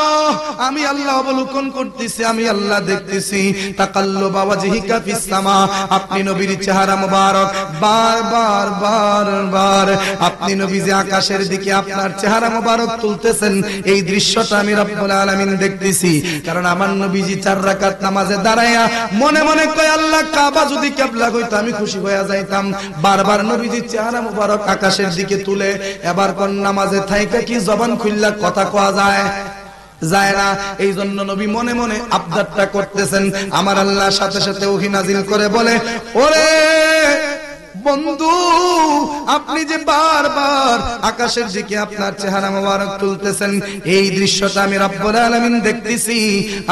আমি আল্লাহ অবলোকন করতেছি, আমি আল্লাহ দেখতেছি, তাকাল্লুবা ওয়াজহিকা ফিস সামা, আপনি নবীর চেহারা মোবারক বারবার বারবার আপনি নবীজি আকাশের দিকে আপনার চেহারা মোবারক তুলতেছেন, এই দৃশ্যটা আমি রব্বুল আলামিন দেখতেছি। কারণ আমার নবীজি 4 রাকাত নামাজে দাঁড়ায়া মনে মনে কয়, আল্লাহ, কাবা যদি কিবলা হইতো আমি খুশি হয়ে যাইতাম। বারবার নবীজি চেহারা মোবারক আকাশের দিকে তুলে, এবার কোন নামাজে থাইকা কি জবান খুললা কথা কোয়া যায়? যায় না। এই জন্য নবী মনে মনে আবদারটা করতেছেন। আমার আল্লাহ সাথে সাথে ওহী নাজিল করে বলে, ওরে বন্ধু, আপনি যে বারবার আকাশের দিকে আপনার চেহারা মোবারক তুলতেছেন, এই দৃশ্যটা আমি রব্বুল আলামিন দেখতেছি।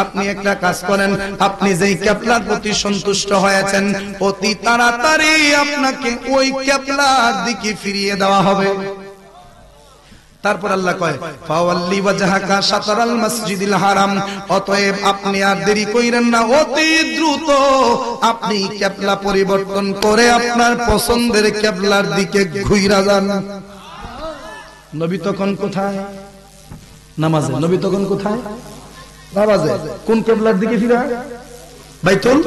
আপনি একটা কাজ করেন, আপনি যেই কিবলার প্রতি সন্তুষ্ট হয়েছেন, অতি তাড়াতাড়ি আপনাকে ওই কিবলার দিকে ফিরিয়ে দেওয়া হবে। তারপর আল্লাহ কয়, ফাওয়াল্লি ওয়াজহাকা শাতরাল মাসজিদিল হারাম, অতএব আপনি আর দেরি কইরেন না, অতি দ্রুত আপনি কিবলা পরিবর্তন করে আপনার পছন্দের কিবলার দিকে ঘুইরা যান। নবী তখন কোথায়? নামাজে। নবী তখন কোথায়? নামাজে। কোন কিবলার দিকে ফিরা? বাইতুল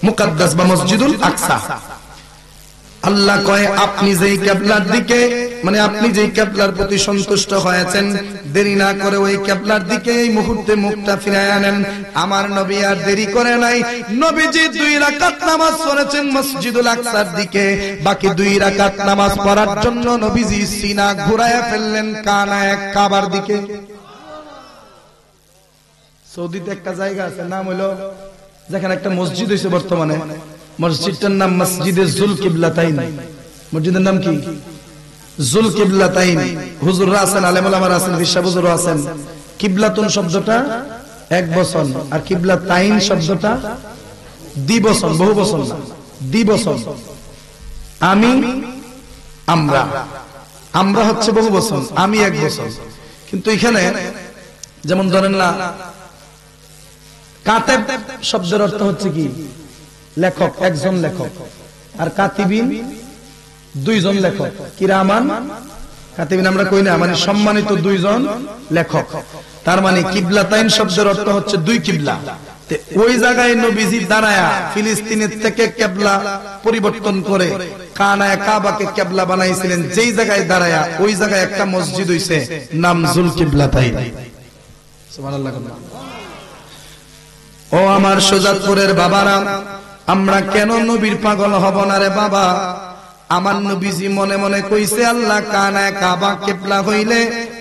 মুকাদ্দাস বা মসজিদুল আকসা। আল্লাহ কয়, আপনি যেই কিবলার দিকে, মানে আপনি যেই কিবলার প্রতি সন্তুষ্ট হয়েছেন, দেরি না করে ওই কিবলার দিকে এই মুহূর্তে মুখটা ফিরায় আনেন। আমার নবী আর দেরি করে নাই। নবীজি 2 রাকাত নামাজ পড়েছেন মসজিদুল আকসার দিকে, বাকি 2 রাকাত নামাজ পড়ার জন্য নবীজি সিনা ঘুরায়া ফেললেন কানায়ে কাবার দিকে। সৌদিতে একটা জায়গা আছে, নাম হলো, যেখানে একটা মসজিদ হয়েছে বর্তমানে, মসজিদটার নাম মসজিদে জুল কিবলাতাইন। মসজিদের নাম কি? জুল কিবলাতাইন। হুজুররা আছেন, আলেম ওলামারা আছেন, ঋষা হুজুর আছেন। কিবলাতুন শব্দটা 1 বছর, আর কিবলাতাইন শব্দটা দ্বিবচন, বহু বচন না, দ্বিবচন। আমি, আমরা, আমরা হচ্ছে বহু বচন, আমি এক বচন। কিন্তু এখানে যেমন ধরেন না, কাতেব শব্দের অর্থ হচ্ছে কি? লেখক, একজন লেখক। আর কাতিবিন দুইজন লেখক। কিরামান কাতিবিন আমরা কই না, মানে সম্মানিত দুইজন লেখক। তার মানে কিবলাতাইন শব্দের অর্থ হচ্ছে দুই কিবলা। ওই জায়গায় নবীজি দাঁড়ায়া ফিলিস্তিনের থেকে কিবলা পরিবর্তন করে কানায়ে কাবাকে কিবলা বানাইছিলেন। যেই জায়গায় দাঁড়ায়া ওই জায়গায় একটা মসজিদ হইছে, নাম জুল কিবলাতাইন। সুবহানাল্লাহ। ও আমার সুজাতপুরের বাবারা, আমরা কেন নবীর পাগল হব না রে বাবা? আমার নবীজি মনে মনে কইছে, আল্লাহ কানায়ে কাবা কিবলা হইলে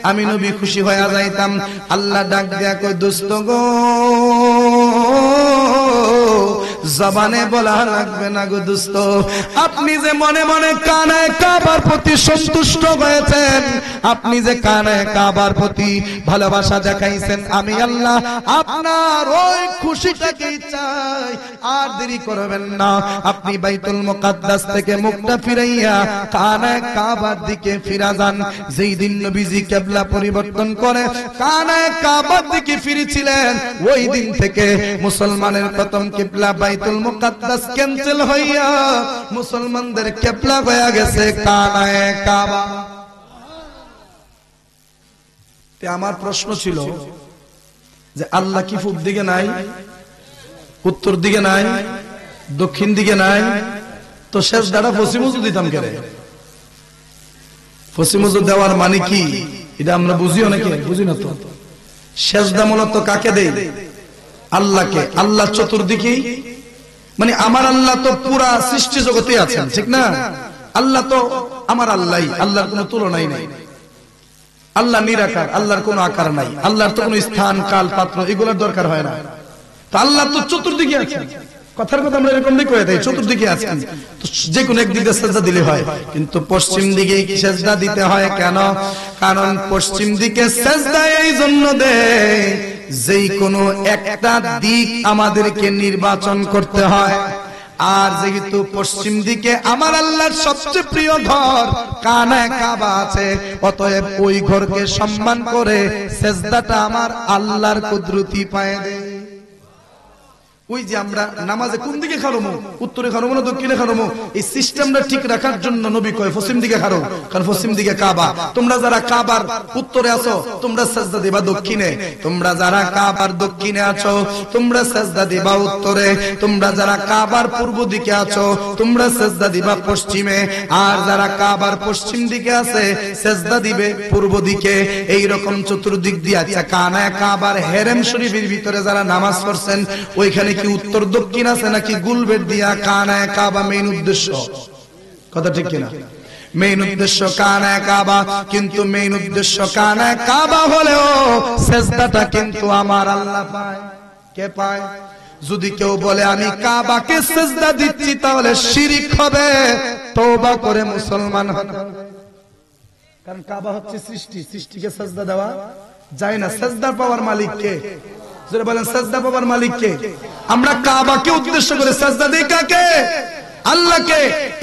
আমি নবী খুশি হয়ে যাইতাম। আল্লাহ ডাক দেয়া কই, দোস্ত গো, জবানে বলা লাগবে না গো দোস্ত, আপনি যে মনে মনে কানায়ে কাবার প্রতি সন্তুষ্ট হয়েছেন, আপনি যে কানায়ে কাবার প্রতি ভালোবাসা দেখাইছেন, আমি আল্লাহ আপনার ওই খুশিটাকেই চাই। আর দেরি করবেন না, আপনি বাইতুল মুকাদ্দাস থেকে মুখটা ফিরাইয়া কানায়ে কাবার দিকে ফিরা যান। যেই দিন নবীজি কিবলা পরিবর্তন করে কানায়ে কাবার দিকে ফিরেছিলেন, ওই দিন থেকে মুসলমানের প্রথম কিবলা বাইতুল মুকাদ্দাস ক্যান্সেল হইয়া মুসলমানদের কিবলা হয়ে গেছে কানায়ে কাবা। তে আমার প্রশ্ন ছিল যে আল্লাহ কি পূব দিকে নাই, উত্তর দিকে নাই, দক্ষিণ দিকে নাই? তো সেজদাটা পশ্চিমুজু দিতাম কেন? পশ্চিমুজু দেওয়ার মানে কি এটা আমরা বুঝি, অনেকে বুঝি না। তো সেজদা মূলত কাকে দেই? আল্লাহকে। আল্লাহ চতুর্দিকেই, মানে আমার আল্লাহ তো পুরা সৃষ্টি জগতে আছেন, ঠিক না? আল্লাহ তো আমার আল্লাহই, আল্লাহর কোনো তুলনাই নাই। আল্লাহ নিরাকার, আল্লাহর কোনো আকার নাই, আল্লাহর তো কোনো স্থান কাল পাত্র এগুলোর দরকার হয় না। তো আল্লাহ তো চতুর্দিকে আছেন। কথার কথা আমরা এরকম দিয়ে কয়ে দেই, চতুর্দিকে আছেন, তো যে কোনো একদিকে সেজদা দিলে হয়। কিন্তু পশ্চিম দিকে সেজদা দিতে হয় কেন? কারণ পশ্চিম দিকে সেজদা এই জন্য দেয়, যেই কোনো একটা দিক আমাদেরকে নির্বাচন করতে হয়। আর যেহেতু পশ্চিম দিকে আমার আল্লাহর সবচেয়ে প্রিয় ঘর কানায়ে কাবা আছে, অতএব ওই ঘরকে সম্মান করে সেজদাটা আমার আল্লাহর কুদরতি পায়ে দেয়। ওই যে আমরা নামাজে কোন দিকে খারমু, উত্তরে খারমু না দক্ষিণে খারমু, এই সিস্টেমটা ঠিক রাখার জন্য নবী কয় পশ্চিম দিকে খারো, কারণ পশ্চিম দিকে কাবা। তোমরা যারা কাবার উত্তরে আছো তোমরা সেজদা দিবা দক্ষিণে, তোমরা যারা কাবার দক্ষিণে আছো তোমরা সেজদা দিবা উত্তরে, তোমরা যারা কাবার পূর্ব দিকে আছো তোমরা সেজদা দিবা পশ্চিমে, আর যারা কাবার পশ্চিম দিকে আছে সেজদা দিবে পূর্ব দিকে। এই রকম চতুর্দিক দিয়ে আছে। কানায়ে কাবার হেরেম শরীফের ভিতরে যারা নামাজ পড়ছেন, ওইখানে কি উত্তর দক্ষিণ আছে নাকি গুলবেট দিয়া? কানায়ে কাবা মেইন উদ্দেশ্য। কথা ঠিক কিনা? মেইন উদ্দেশ্য কানায়ে কাবা, কিন্তু মেইন উদ্দেশ্য কানায়ে কাবা হলেও সেজদাটা কিন্তু আমার আল্লাহ পায়। কে পায়? যদি কেউ বলে আমি কাবাকে সেজদা দিচ্ছি তাহলে শিরক হবে, তওবা করে মুসলমান হতে হবে। কারণ কাবা হচ্ছে সৃষ্টি, সৃষ্টিকে সেজদা দেওয়া যায় না। সেজদা পাওয়ার মালিক কে? যারা বলেন সেজদা পাওয়ার মালিক কে? আমরা কাবাকে উদ্দেশ্য করে সেজদা দেই কাকে? আল্লাহকে।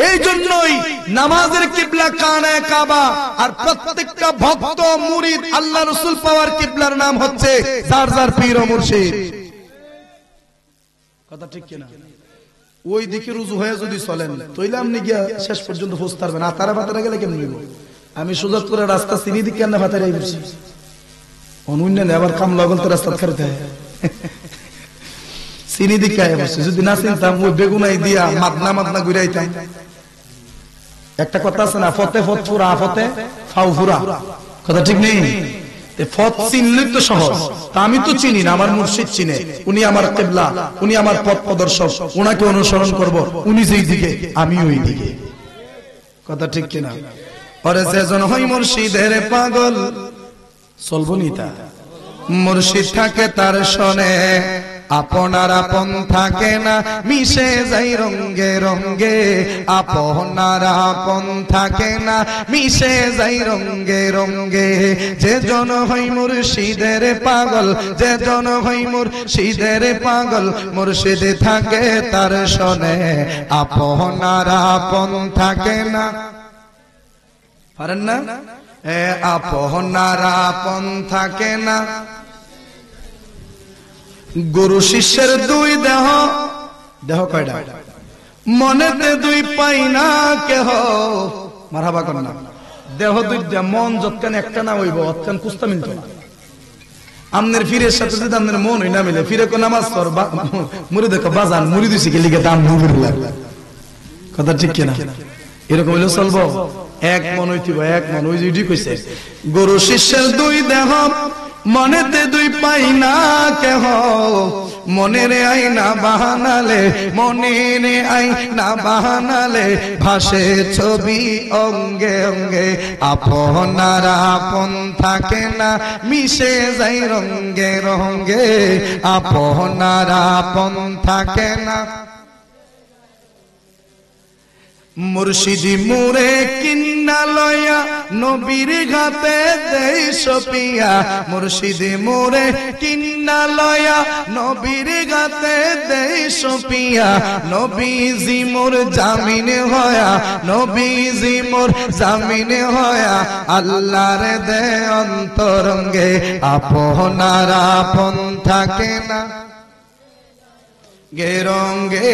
এই জন্যই নামাজের কিবলা কানায়ে কাবা, আর প্রত্যেকটা ভক্ত মুরিদ আল্লাহ রাসূল পাওয়ার কিবলার নাম হচ্ছে যার যার পীর ও মুর্শিদ। কথা ঠিক কিনা? ওই দিকে রুজু হয়ে যদি চলেন তাইলে আপনি গিয়া শেষ পর্যন্ত পৌঁছতে পারবেন। আতারা বাতারা গেলে কেমন হইব? আমি সুজাত করে রাস্তা চিনি দিকে কেন বাতারাই বসছি, অন্য আবার কাম লগল তো রাস্তা খেতে চিনি দিকে বসছে। যদি না চিনতাম ওই বেগুনাই দিয়া মাদনা মাদনা ঘুরাইতাম। একটা কথা আছে না, ফতে ফত ফুরা ফতে ফাউ ফুরা। কথা ঠিক নেই? পথ চিনলে তো সহজ, তা আমি তো চিনি না, আমার মুর্শিদ চিনে, উনি আমার কিবলা, উনি আমার পথ প্রদর্শক, উনাকে অনুসরণ করব, উনি যেই দিকে আমি ওই দিকে। কথা ঠিক কিনা? পরে সেজন হই মুর্শিদের পাগল, চলবো নি তা মুর্শিদ থাকে তার শনে, আপনার আপন থাকে না মিশে যাই রঙ্গে রঙ্গে, আপনার আপন থাকে না মিশে যাই রঙ্গে রঙ্গে। যে জন হই মুর্শিদের পাগল, যে জন হই মুর্শিদের পাগল, মুর্শিদে থাকে তার শোনে, আপনার আপন থাকে না। পারেন না? আপনার আপন থাকে না। গুরু শিষ্যের দুই দেহ, দেহ কয়টা? মনেতে দুই পাই না কেহ। মারহাবা কর না। দেহ দুইটা, মন যতক্ষণ একটা না হইব অতক্ষণ কুস্তা মিলত না। আমনের ফিরের সাথে যদি আমনের মন হই না মিলে, ফিরে কো নামাজ পড়, মুড়ি দেখো বাজান, মুড়ি দিছি কি লিগে দাম মুড়ি লাগে। কথা ঠিক কিনা? এরকম হইলে চলবো? এক মন হইতিব, এক মন। ওই যে কইছে গুরু শিষ্যের দুই দেহ, মনেতে দুই পাই না কেহ। মনের আই না বাহানালে, মনের আই না বাহানালে, ভাসে ছবি অঙ্গে অঙ্গে। আপনার আপন থাকে না মিশে যাই রঙ্গে রঙ্গে, আপনার আপন থাকে না। মুর্শিদি মুরে কিন্না লয়া নবীর ঘাতে দেই সপিয়া, মুর্শিদি মুরে কিন্না লয়া নবীর ঘাতে দেই সপিয়া। নবীজি মোর জামিনে হয়া, নবীজি মোর জামিনে হয়া, আল্লাহর দে অন্তরঙ্গে, আপনার আপন থাকে না গে রঙ্গে,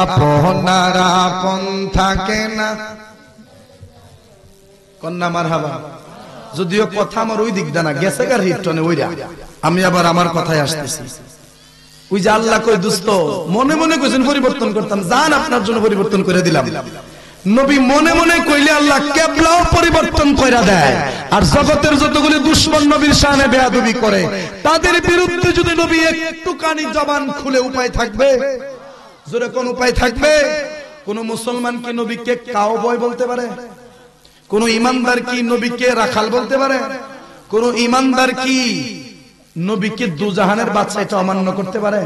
আপনার আপন থাকে না। কন্যা মারহাবা। যদিও কথা আমার ওই দিক দানা গেছে কার হিটনে ওইরা, আমি আবার আমার কথায় আসতেছি। ওই যে আল্লাহ কই দুস্ত মনে মনে কইছেন পরিবর্তন করতাম, জান আপনার জন্য পরিবর্তন করে দিলাম। নবী মনে মনে কইলে আল্লাহ কেবলাও পরিবর্তন কইরা দেয়। আর জগতের যতগুলি দুশমন নবীর শানে বেয়াদবি করে, তাদের বিরুদ্ধে যদি নবী একটুখানি জবান খুলে উপায় থাকবে? জোরে কোন উপায় থাকবে? কোন মুসলমান কি নবীকে কাউবয় বলতে পারে? কোন ইমানদার কি নবীকে রাখাল বলতে পারে? কোন ইমানদার কি নবীকে দুজাহানের বাদশা এটা অমান্য করতে পারে?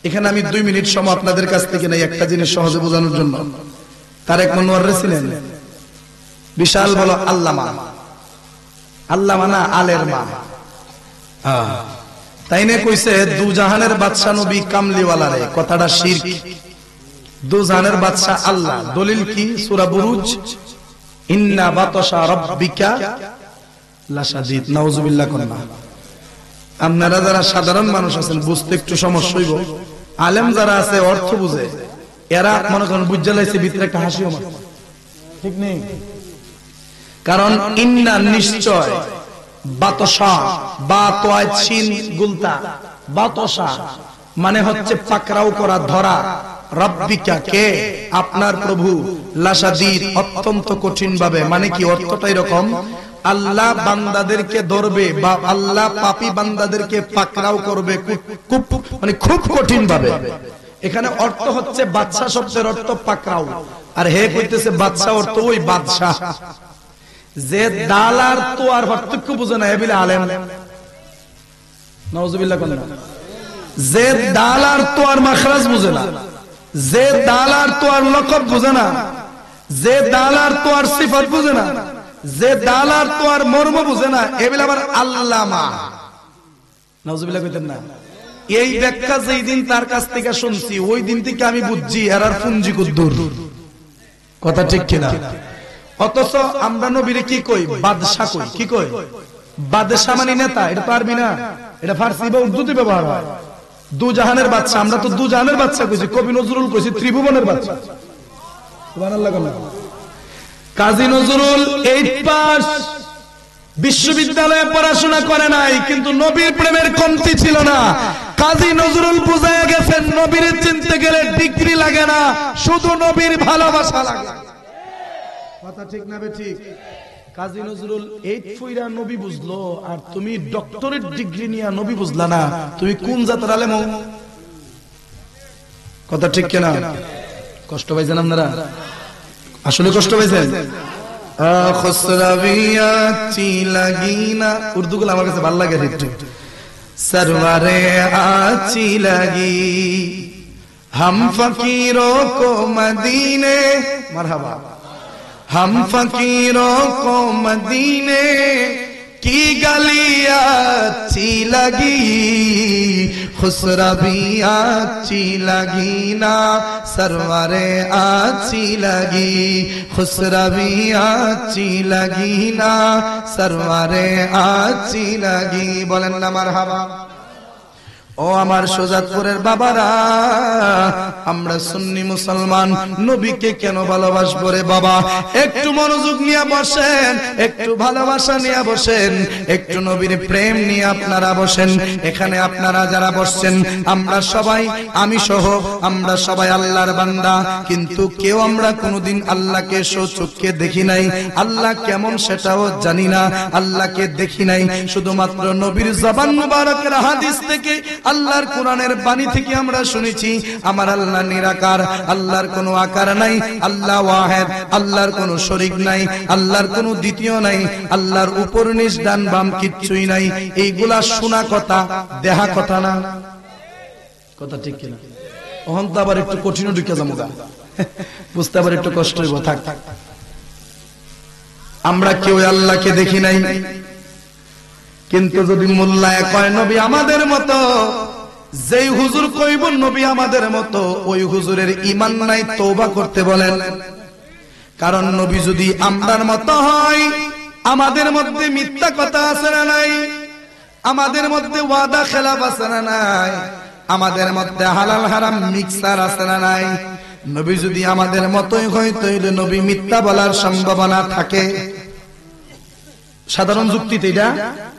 এখানে আমি 2 মিনিট সময় আপনাদের কাছ থেকে নেই একটা জিনিস সহজে বোঝানোর জন্য। তারেক মনোয়ার ছিলেন বিশাল বড় আল্লামা, আল্লামা না আলের মা। তাই না কইছে দুজাহানের বাদশা নবী কামলিওয়ালা রে, কথাটা শিরক। দুজাহানের বাদশা আল্লাহ। দলিল কি? সূরা বুরুজ, ইন্না বাতাশা রাব্বিকা লাশাদীদ। নাউজুবিল্লাহ কন্না। আপনারা যারা সাধারণ মানুষ আছেন বুঝতে একটু সমস্যা হইব, আলেম যারা আছে অর্থ বুঝে, এরা মনে করেন বুঝা লাইছে ভিতরে একটা হাসিও মারে, ঠিক নেই? কারণ ইন্না নিশ্চয়, বাতশা, বাতওয়ায় চিন গুলতা, বাতশা মানে হচ্ছে পাকড়াও করা, ধরা, রব্বিকা কে? আপনার প্রভু, লাশাদীদ অত্যন্ত কঠিন ভাবে। মানে কি অর্থটা এরকম, আল্লাহ বান্দাদেরকে ধরবে বা আল্লাহ পাপী বান্দাদেরকে পাকড়াও করবে মানে খুব কঠিন ভাবে। এখানে অর্থ হচ্ছে বাদশা শব্দের অর্থ পাকড়াও, আর হে কইতেছে বাদশা অর্থ ওই বাদশা। যে দালার তো আর পার্থক্য বুঝে না এবিলে আলেম। নাউজুবিল্লাহ কোন? যে দালার তো আর মাখরাজ বুঝে না, যে দালার তো আর লকব বুঝে না, যে দালার তো আর সিফাত বুঝে না, যে দালার তো আর মর্ম বুঝে না, এবিলে আবার আল্লামা। নাউজুবিল্লাহ কইতেন না? এই ব্যাখ্যা যেই দিন তার কাছ থেকে শুনছি ওই দিন থেকে আমি বুঝছি এরার পুঞ্জি কুদ্দুর। কথা ঠিক কিনা? অথচ আমরা নবীরে কি কই? বাদশা কই। কি কই? বাদশা মানে নেতা। এটা তো আরবি না, এটা ফার্সি বা উর্দুতে ব্যবহার হয়। দুজাহানের বাদশা, আমরা তো দুজাহানের বাদশা কইছি। কবি নজরুল কইছি ত্রিভুবনের বাদশা। সুবহানাল্লাহ। কাজী নজরুল 8 পাস, বিশ্ববিদ্যালয়ে পড়াশোনা করে নাই, কিন্তু নবীর প্রেমের কমতি ছিল না। কাজী নজরুল বুঝায় গেছেন নবীর চিনতে গেলে ডিগ্রি লাগে না, শুধু নবীর ভালোবাসা লাগে। কথা ঠিক না বে ঠিক? কাজী নজরুল 8 ফুইরা নবী বুঝলো, আর তুমি ডক্টরেট ডিগ্রি নিয়ে নবী বুঝলা না, তুমি কোন জাতের আলেম? কথা ঠিক কিনা? কষ্ট পাইছেন আপনারা? আসলে কষ্ট পাইছেন? উর্দু গুলো আমার কাছে ভালো লাগে একটু। सरवरे आची लगी हम फकीरों को मदीने मरहबा हम फकीरों को मदीने की गलियां अच्छी लगी खुसरबी अच्छी लगी ना सरवरे अच्छी लगी खुसरबी अच्छी लगी ना सरवरे अच्छी लगी बोलें ना मरहबा ও আমার সুজাতপুরের বাবারা আমরা সুন্নি মুসলমান নবীকে কেন ভালোবাসবো রে বাবা একটু মনোযোগ নিয়ে বসেন একটু ভালোবাসা নিয়ে বসেন একটু নবীর প্রেম নিয়ে আপনারা বসেন এখানে আপনারা যারা বসছেন আমরা সবাই আমি সহ আমরা সবাই আল্লাহর বান্দা কিন্তু কেউ আমরা কোনোদিন আল্লাহকে চোখে দেখি নাই আল্লাহ কেমন সেটাও জানি না আল্লাহকে দেখি নাই শুধুমাত্র নবীর জবান মুবারকের হাদিস থেকে আল্লাহর কোরআনের বাণী থেকে আমরা শুনেছি আমার আল্লাহ নিরাকার আল্লাহর কোনো আকার নাই আল্লাহ ওয়াহিদ আল্লাহর কোনো শরীক নাই আল্লাহর কোনো দ্বিতীয় নাই আল্লাহর উপর নিচ ডান বাম কিচ্ছুই নাই এইগুলা শোনা কথা দেখা কথা না কথা ঠিক কিনা ওহন তো আবার একটু কঠিন ঢুকে যাবো বুঝতে আবার একটু কষ্ট হইব থাক আমরা কেউ আল্লাহকে দেখি নাই কিন্তু যদি মোল্লায় কয় নবী আমাদের মতো যেই হুজুর কইব নবী আমাদের মতো ওই হুজুরের ঈমান নাই তওবা করতে বলেন কারণ নবী যদি আমরার মতো হয় আমাদের মধ্যে মিথ্যা কথা আছে না নাই আমাদের মধ্যে ওয়াদা খেলাফ আছে না নাই আমাদের মধ্যে হালাল হারাম মিক্সার আছে না নাই নবী যদি আমাদের মতোই হয় তাহলে নবী মিথ্যা বলার সম্ভাবনা থাকে সাধারণ যুক্তিতে এটা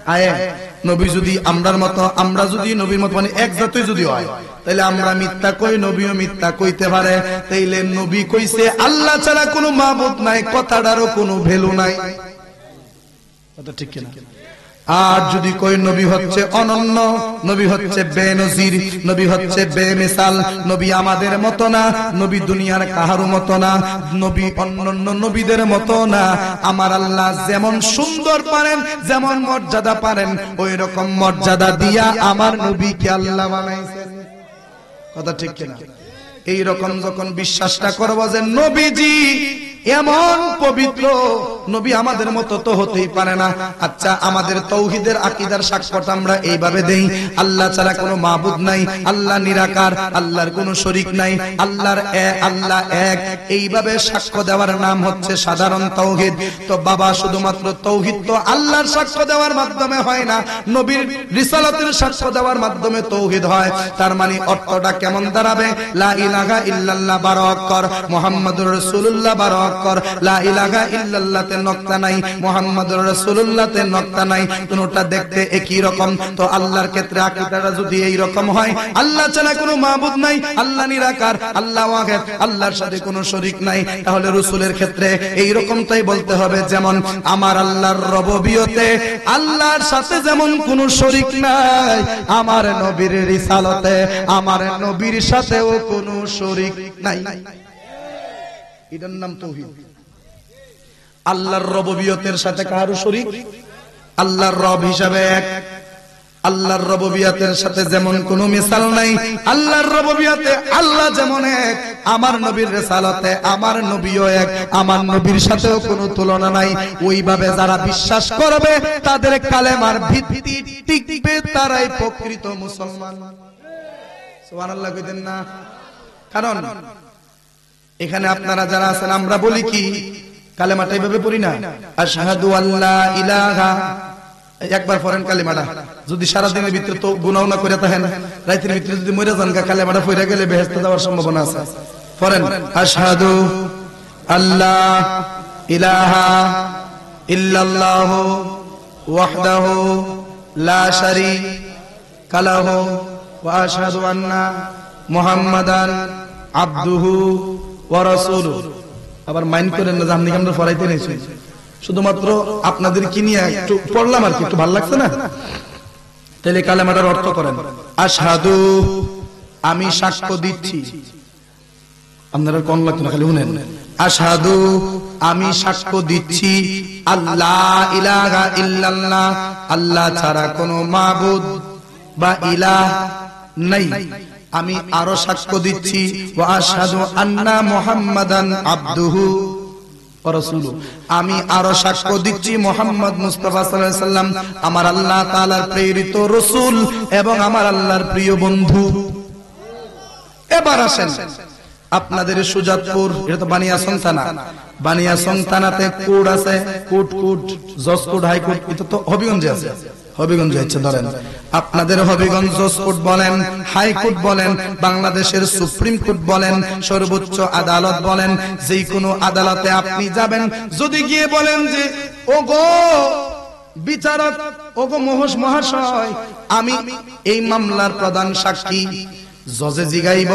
আয়ে নবী যদি আমরার মতো আমরা যদি নবীর মতো মানে এক জাতই যদি হয় তাহলে আমরা মিথ্যা কই নবীও মিথ্যা কইতে পারে তাইলে নবী কইছে আল্লাহ ছাড়া কোনো মাবুদ নাই কথাটারও কোনো ভ্যালু নাই কথা ঠিক কিনা আর যদি কই নবী হচ্ছে অনন্য নবী হচ্ছে বেনজির নবী হচ্ছে বেমিসাল নবী আমাদের মতো না নবী দুনিয়ার কাহারও মতো না নবী অন্যান্য নবীদের মতো না আমার আল্লাহ যেমন সুন্দর পারেন যেমন মর্যাদা পারেন ওই রকম মর্যাদা দিয়া আমার নবীকে আল্লাহ বানাইছেন কথা ঠিক কিনা এই রকম যখন বিশ্বাসটা করব যে নবীজি এমন পবিত্র নবী আমাদের মতো তো হতেই পারে না আচ্ছা আমাদের তাওহীদের আকীদার সাক্ষ্যটা আমরা এইভাবে দেই আল্লাহ ছাড়া কোনো মাবুদ নাই আল্লাহ নিরাকার আল্লাহর কোনো শরীক নাই আল্লাহর আল্লাহ এক এইভাবে সাক্ষ্য দেওয়ার নাম হচ্ছে সাধারণ তাওহীদ তো বাবা শুধুমাত্র তাওহীদ তো আল্লাহর সাক্ষ্য দেওয়ার মাধ্যমে হয় না নবীর রিসালাতের সাক্ষ্য দেওয়ার মাধ্যমে তাওহীদ হয় তার মানে অর্থটা কেমন দাঁড়াবে লা ইলাহা ইল্লাল্লাহ 12 অক্ষর মুহাম্মাদুর রাসূলুল্লাহ 12 অক্ষর লা ইলাহা ইল্লাল্লাহ তে নক্তা নাই মুহাম্মাদুর রাসূলুল্লাহ তে নক্তা নাই দুটোটা দেখতে একই রকম তো আল্লাহর ক্ষেত্রে আকীদাটা যদি এই রকম হয় আল্লাহ ছাড়া কোনো মাবুদ নাই আল্লাহ নিরাকার আল্লাহ ওয়াহিদ আল্লাহর সাথে কোনো শরীক নাই তাহলে রাসূলের ক্ষেত্রে এই রকমটাই বলতে হবে যেমন আমার আল্লাহর রুবুবিয়তে আল্লাহর সাথে যেমন কোনো শরীক নাই আমার নবীর রিসালাতে আমার নবীর সাথেও কোনো শরীক নাই এটার নাম তাওহীদ আল্লাহর রুবুবিয়তের সাথে কারো শরীক আল্লাহর রব হিসাবে এক আল্লাহর রুবুবিয়তের সাথে যেমন কোনো মিসাল নাই আল্লাহর রুবুবিয়তে আল্লাহ যেমন এক আমার নবীর রিসালাতে আমার নবীও এক আমার নবীর সাথেও কোনো তুলনা নাই ওইভাবে যারা বিশ্বাস করবে তাদের কালেমার ভিত্তি টিকবে তারাই প্রকৃত মুসলমান সুবহানাল্লাহ কইতেন না কারণ এখানে আপনারা যারা আছেন আমরা বলি কি কালেমাটা এইভাবে পড়ি না আশহাদু আল্লা ইলাহা একবার পড়েন কালেমাটা যদি সারা দিনের ভিতরে তো গুনাহ না করে থাকেন রাতের ভিতরে যদি মরে যান কালেমাটা পড়ে গেলে বেহেশতে যাওয়ার সম্ভাবনা আছে পড়েন আশহাদু আল্লা ইলাহা ইল্লাল্লাহু ওয়াহদাহু লা শারীকা লাহু ওয়া আশহাদু আন্না মুহাম্মাদান আবদুহু ওয়া রাসূলুহু আবার মাইন্ড করেন না জাননি আমরা পড়াইতে নেছি শুধুমাত্র আপনাদের কি নিয়ে একটু পড়লাম আর কি একটু ভালো লাগছে না তাহলে কালেমাটার অর্থ করেন আশহাদু আমি সাক্ষ্য দিচ্ছি আপনারা কোন লাগতো না খালি শুনেন আশহাদু আমি সাক্ষ্য দিচ্ছি আল্লাহ ইলাহা ইল্লাল্লাহ আল্লাহ ছাড়া কোনো মাবুদ বা ইলাহ নাই। আমি আরো সাক্ষ্য দিচ্ছি ওয়া আশহাদু আন্না মুহাম্মাদান আবদুহু ওয়া রাসূলুহু, আমি আরো সাক্ষ্য দিচ্ছি মুহাম্মদ মুস্তাফা সাল্লাল্লাহু আলাইহি সাল্লাম আমার আল্লাহ তাআলার প্রেরিত রাসূল এবং আমার আল্লাহর প্রিয় বন্ধু। এবার আসেন আপনাদের সুজাতপুর, এটা তো বানিয়াচং থানা, বানিয়াচং থানাতে কোর্ট আছে, কোর্ট জজ কোর্ট, হাই কোর্ট, এটা তো হবিগঞ্জে আছে, হবিগঞ্জে আছে। ধরেন আপনাদের হবিগঞ্জ জজ কোর্ট বলেন, হাই কোর্ট বলেন, বাংলাদেশের সুপ্রিম কোর্ট বলেন, সর্বোচ্চ আদালত বলেন, যে কোনো আদালতে আপনি যাবেন, যদি গিয়ে বলেন যে ওগো বিচারক, ওগো মহাশয়, আমি এই মামলার প্রধান সাক্ষী, জজে জিগাইব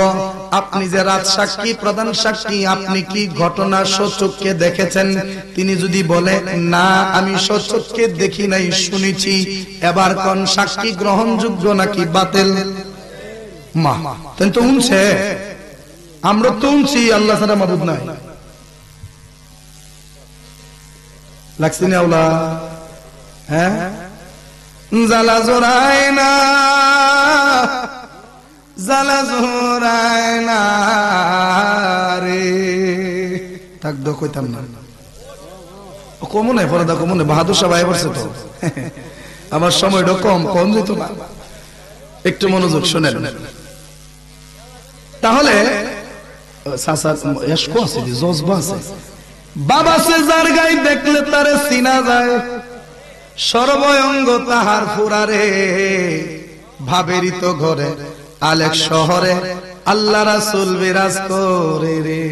আপনি যে রাজ সাক্ষী, প্রধান সাক্ষী, আপনি কি ঘটনা সচক্ষে দেখেছেন? তিনি যদি বলে না আমি সচক্ষে দেখি নাই, শুনেছি, এবার কোন সাক্ষী গ্রহণযোগ্য নাকি বাতিল? মা তেন তো উনছে, আমরা তো উনছি, আল্লাহ ছাড়া মাবুদ নাই। লাগছে না আওলা? হ্যাঁ, জালা জোড়ায় না, জালা জোড়ায় না রে, তাক দো কইতাম না, কমনে পড়া কমনে বাহাদুর সবাই বলছে তো, আমার সময়টা কম যেত না, একটু মনোযোগ শোনেন। তাহলে বাবা সে যার গায়ে দেখলে তারে চিনা যায়, সর্বঙ্গ তাহার ফুরারে, ভাবেরই তো ঘরে আলেক শহরে আল্লাহ রাসূল বিরাজ করে রে।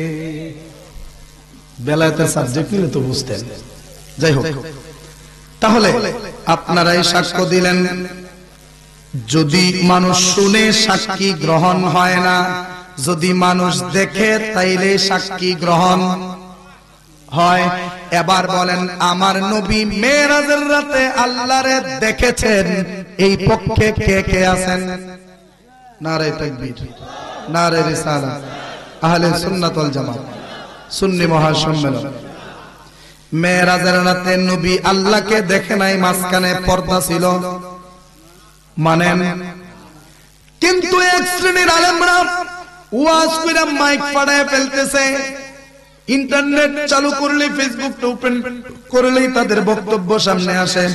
বেলায়েতের সাবজেক্ট নিলে তো বুঝতেন। যাই হোক, তাহলে আপনারাই সাক্ষ্য দিলেন, যদি মানুষ শুনে সাক্ষী গ্রহণ হয় না, যদি মানুষ দেখে তাইলে সাক্ষী গ্রহণ হয়। এবার বলেন আমার নবী মেরাজের রাতে আল্লাহরে দেখেছেন, এই পক্ষে কে কে আছেন? নারে তাকবীর, নারে রিসালাত, আহলে সুন্নাত ওয়াল জামাত, সুন্নি মহাসম্মেলন। মেরাজের রাতে নবী আল্লাহকে দেখে নাই, মাঝখানে পর্দা ছিল মানেন, কিন্তু এক শ্রেণীর আলেমরা ওয়াজ কইরা মাইক ফাড়ায় ফেলতেছে, ইন্টারনেট চালু করলে, ফেসবুক ওপেন করলেই তাদের বক্তব্য সামনে আসে।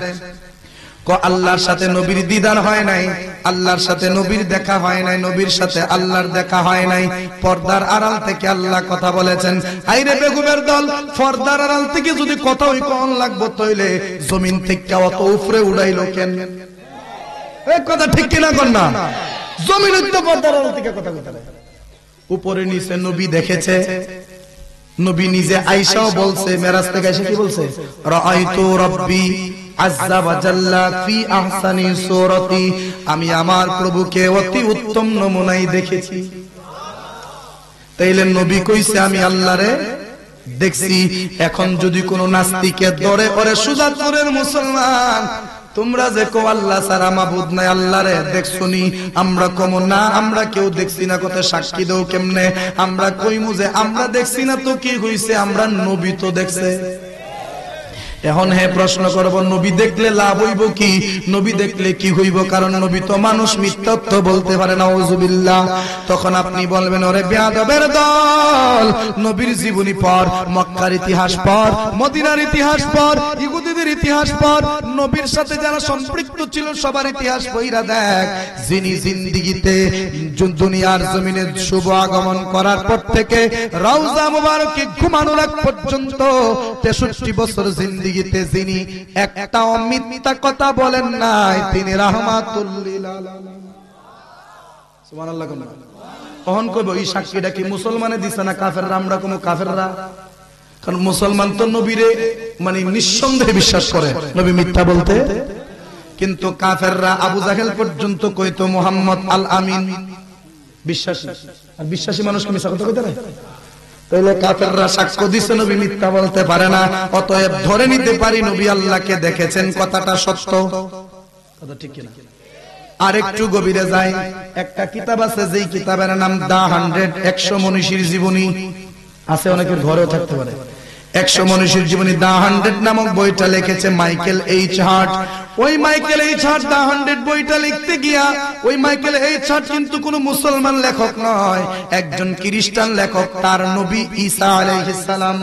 আল্লাহর সাথে নবীর দিদার হয় নাই, আল্লাহর সাথে নবীর দেখা হয় নাই, নবীর সাথে আল্লাহর দেখা হয় নাই, পর্দার আড়াল থেকে আল্লাহ কথা বলেছেন। আইরে বেগুমের দল, পর্দার আড়াল থেকে যদি কথা ওই কোন লাগবো, তাইলে জমিন থেকে অত উপরে উড়াইলো কেন? এই কথা ঠিক কিনা কোন না? জমিন তো পর্দার আড়াল থেকে কথা কইতে উপরে নিচে নবী দেখেছে। নবী নিজে আয়েশাও বলছে, মেরাজ থেকে এসে কি বলছে? রাআইতু রাব্বি আযজা ওয়া জাল্লা ফি আহসানি সূরাতি, আমি আমার প্রভুকে অতি উত্তম নমুনায় দেখেছি। তাইলে নবী কইছে আমি আল্লাহরে দেখছি। এখন যদি কোন নাস্তিকে ধরে, ওরে সুজাতপুরের মুসলমান, তোমরা যে কো আল্লাহ ছাড়া মাবুদ নাই, আল্লাহরে দেখছনি? আমরা কম না, আমরা কেউ দেখছি না, কত সাক্ষী দাও কেমনে? আমরা কইমু যে আমরা দেখছি না, তো কি হইছে, আমরা নবী তো দেখছে। এখন হে প্রশ্ন করব, নবী দেখলে লাভ হইব কি? নবী দেখলে কি হইব? কারণ নবী তো মানুষ, মিথ্যাত্ব বলতে পারে না, নাউযুবিল্লাহ। তখন আপনি বলবেন ওরে বেয়াদবের দল, নবীর জীবনী পড়, মক্কার ইতিহাস পড়, মদিনার ইতিহাস পড়, ইহুদিদের ইতিহাস পড়, নবীর সাথে যারা সম্পৃক্ত ছিল সবার ইতিহাস পড়া দেখ। যিনি জিন্দেগিতে দুনিয়ার জমিনে শুভ আগমন করার পর থেকে রওজা মুবারকে ঘুমানোর আগ পর্যন্ত 63 বছর জিন্দেগিতে যিনি একটাও মিথ্যা কথা বলেন নাই, তিনি রাহমাতুল লিল আলামিন। সুবহানাল্লাহ। কখন কইব এই সাক্ষীটা কি মুসলমানে দিছে না কাফেররা? আমরা কোন কাফেররা? কারণ মুসলমান তো নবীরে মানে নিঃসন্দেহে বিশ্বাস করে নবী মিথ্যা বলতে, কিন্তু কাফেররা আবু জাহেল পর্যন্ত কইতো মুহাম্মদ আল আমিন, বিশ্বাসী। আর বিশ্বাসী মানুষ কি মিথ্যা কথা কইতে পারে? তাহলে কাফেররা সাক্ষ্য দিছে নবী মিথ্যা বলতে পারে না। অতএব ধরে নিতে পারি নবী আল্লাহকে দেখেছেন, কথাটা সত্য। কথা ঠিক কিনা? আর একটু গভীরে যাই, একটা কিতাব আছে, যেই কিতাবের নাম দা 100 মনীষীর জীবনী আছে, অনেকের ঘরেও থাকতে পারে। 100 মনীষীর জীবনী দ্য 100 নামক বইটা লিখেছে মাইকেল এইচ হার্ট। ওই মাইকেল এইচ হার্ট দ্য 100 বইটা লিখতে গিয়া ওই মাইকেল এইচ হার্ট কিন্তু কোনো মুসলমান লেখক নয়, একজন খ্রিস্টান লেখক, তার নবী ঈসা আলাইহিস সালাম।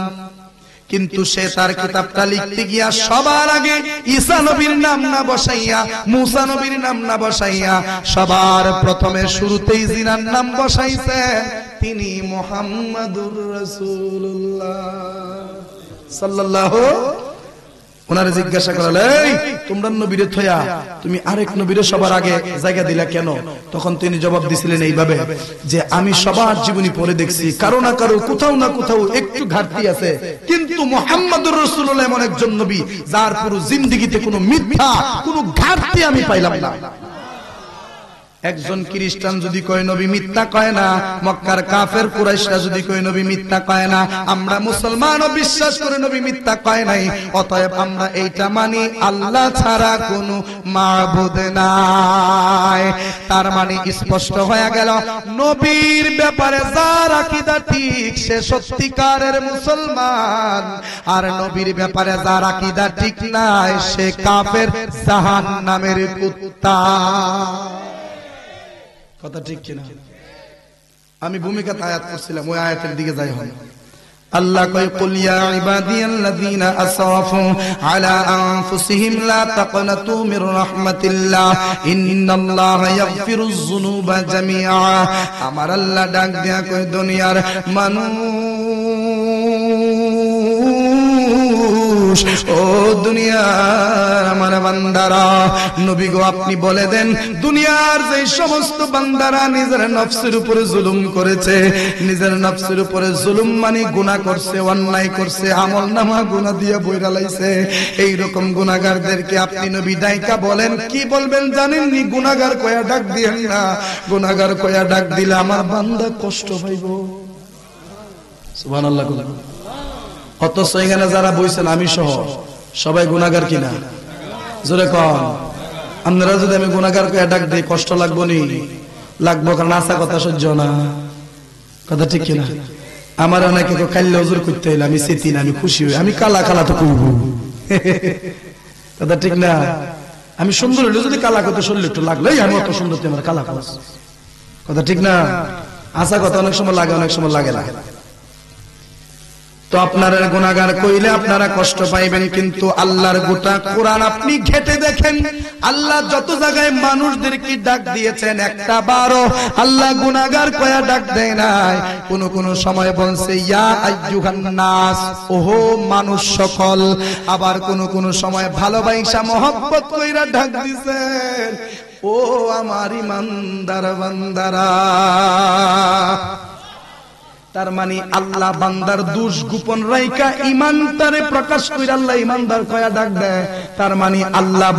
কিন্তু সে তার কিতাবটা লিখতে গিয়া সবার আগে ঈসা নবীর নাম না বসাইয়া, মুসা নবীর নাম না বসাইয়া সবার প্রথমে শুরুতেই জিনার নাম বসাইছেন, তিনি মুহাম্মাদুর রাসূলুল্লাহ সাল্লাল্লাহু। ওনারে জিজ্ঞাসা করল, এই তোমরা নবীরে থয়া তুমি আরেক নবীরে সবার আগে জায়গা দিলা কেন? তখন তিনি জবাব দিছিলেন এইভাবে যে আমি সবার জীবনী পড়ে দেখছি, কারো না কারো কোথাও না কোথাও একটু ঘাটতি আছে, কিন্তু মুহাম্মাদুর রাসূলুল্লাহ এমন একজন নবী যার পুরো জিন্দেগিতে কোনো মিথ্যা, কোনো ঘাটতি আমি পাইলাম না। একজন খ্রিস্টান যদি কয় নবী মিথ্যা কয় না, মক্কার কাফের কুরাইশরা যদি কয় নবী মিথ্যা কয় না, আমরা মুসলমানও বিশ্বাস করে নবী মিথ্যা কয় নাই। অতএব আমরা এইটা মানি আল্লাহ ছাড়া কোনো মাবুদ নাই। তার মানে স্পষ্ট হয়ে গেল নবীর ব্যাপারে যার আকীদা ঠিক সে সত্যিকারের মুসলমান, আর নবীর ব্যাপারে যার আকীদা ঠিক নাই সে কাফের, জাহান্নামের কুত্তা। কথা ঠিক কিনা? আমি ভূমিকাতে আয়াত করছিলাম, ওই আয়াতের দিকে যাই হয়। আল্লাহ কয় কুল ইয়া ইবাদিয়াল্লাযীনা আসরাফু আলা আনফুসিহিম লা তাকনাতু মির রাহমাতিল্লাহ ইন্নাল্লাহা ইয়াগফিরুয যুনুবা জামিআ। আমার আল্লাহ ডাক দেয়া কয় দুনিয়ার মানুষ, ও দুনিয়ার আমার বান্দারা, নবী গো আপনি বলে দেন দুনিয়ার যে সমস্ত বান্দারা নিজের নফসের উপরে জুলুম করেছে, নিজের নফসের উপরে জুলুম মানে গুনাহ করছে, অন্যায় করছে, আমলনামা গুনাহ দিয়ে বইরা লাইছে, এই রকম গুনাহগারদেরকে আপনি নবী ডাইকা বলেন, কি বলবেন জানেন নি? গুনাহগার কয়া ডাক দিয়েন না, গুনাহগার কয়া ডাক দিলে আমার বান্দা কষ্ট পাইব। সুবহানাল্লাহ। অথচ এখানে যারা বইছেন আমি সহ সবাই গুনাহগার কিনা? জোরে কন। আপনারা যদি আমি গুনাহগার কয়ে ডাক দিই কষ্ট লাগবো নি? লাগবো, কারণ আসা কথা সহ্য না। কথা ঠিক কিনা? আমার অনেকে কাল্লে হুজুর করতে হইলে আমি চেতি না, আমি খুশি হই, আমি কালা কালা তো করব। কথা ঠিক না? আমি সুন্দর হইলে যদি কালা করতে শরীর একটু লাগলো, আমি অত সুন্দর আমার কালা করছ। কথা ঠিক না? আসা কথা অনেক সময় লাগে, অনেক সময় লাগে না। তো আপনারা গুনাহগার কইলে আপনারা কষ্ট পাইবেন, কিন্তু আল্লাহর গোটা কোরআন আপনি ঘেটে দেখেন, আল্লাহ যত জায়গায় মানুষদেরকে ডাক দিয়েছেন একটা বারো আল্লাহ গুনাহগার কয়া ডাক দেয় নাই। কোন কোন সময় বলছে ইয়া আইয়ুহান নাস, ওহো মানুষ সকল। আবার কোন কোন সময় ভালোবাসা মহব্বত কইরা ডাক দিয়েছেন, ও আমার ইমানদার বান্দারা। তার মানে আল্লাহ বান্দার দোষ গোপন রাইকা ইমানদারে প্রকাশ করে আল্লাহ ইমানদার কয়া ডাক দেয়। তার মানে আল্লাহ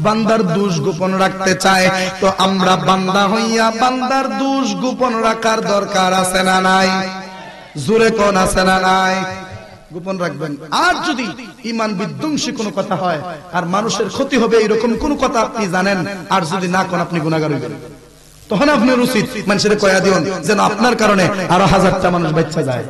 বান্দার দোষ গোপন রাখতে চায়। তো আমরা বান্দা হইয়া বান্দার দোষ গোপন রাখার দরকার আছে না নাই? জোরে কোন আছে না নাই? গোপন রাখবেন। আর যদি ঈমান বিধ্বংসী কোনো কথা হয় আর মানুষের ক্ষতি হবে এরকম কোন কথা আপনি জানেন, আর যদি না কোন আপনি গুনাহগার হইবেন, তখন আপনার উচিত মানুষের কয়া দিন যেন আপনার কারণে আরো হাজারটা মানুষ বাচ্চা যায়।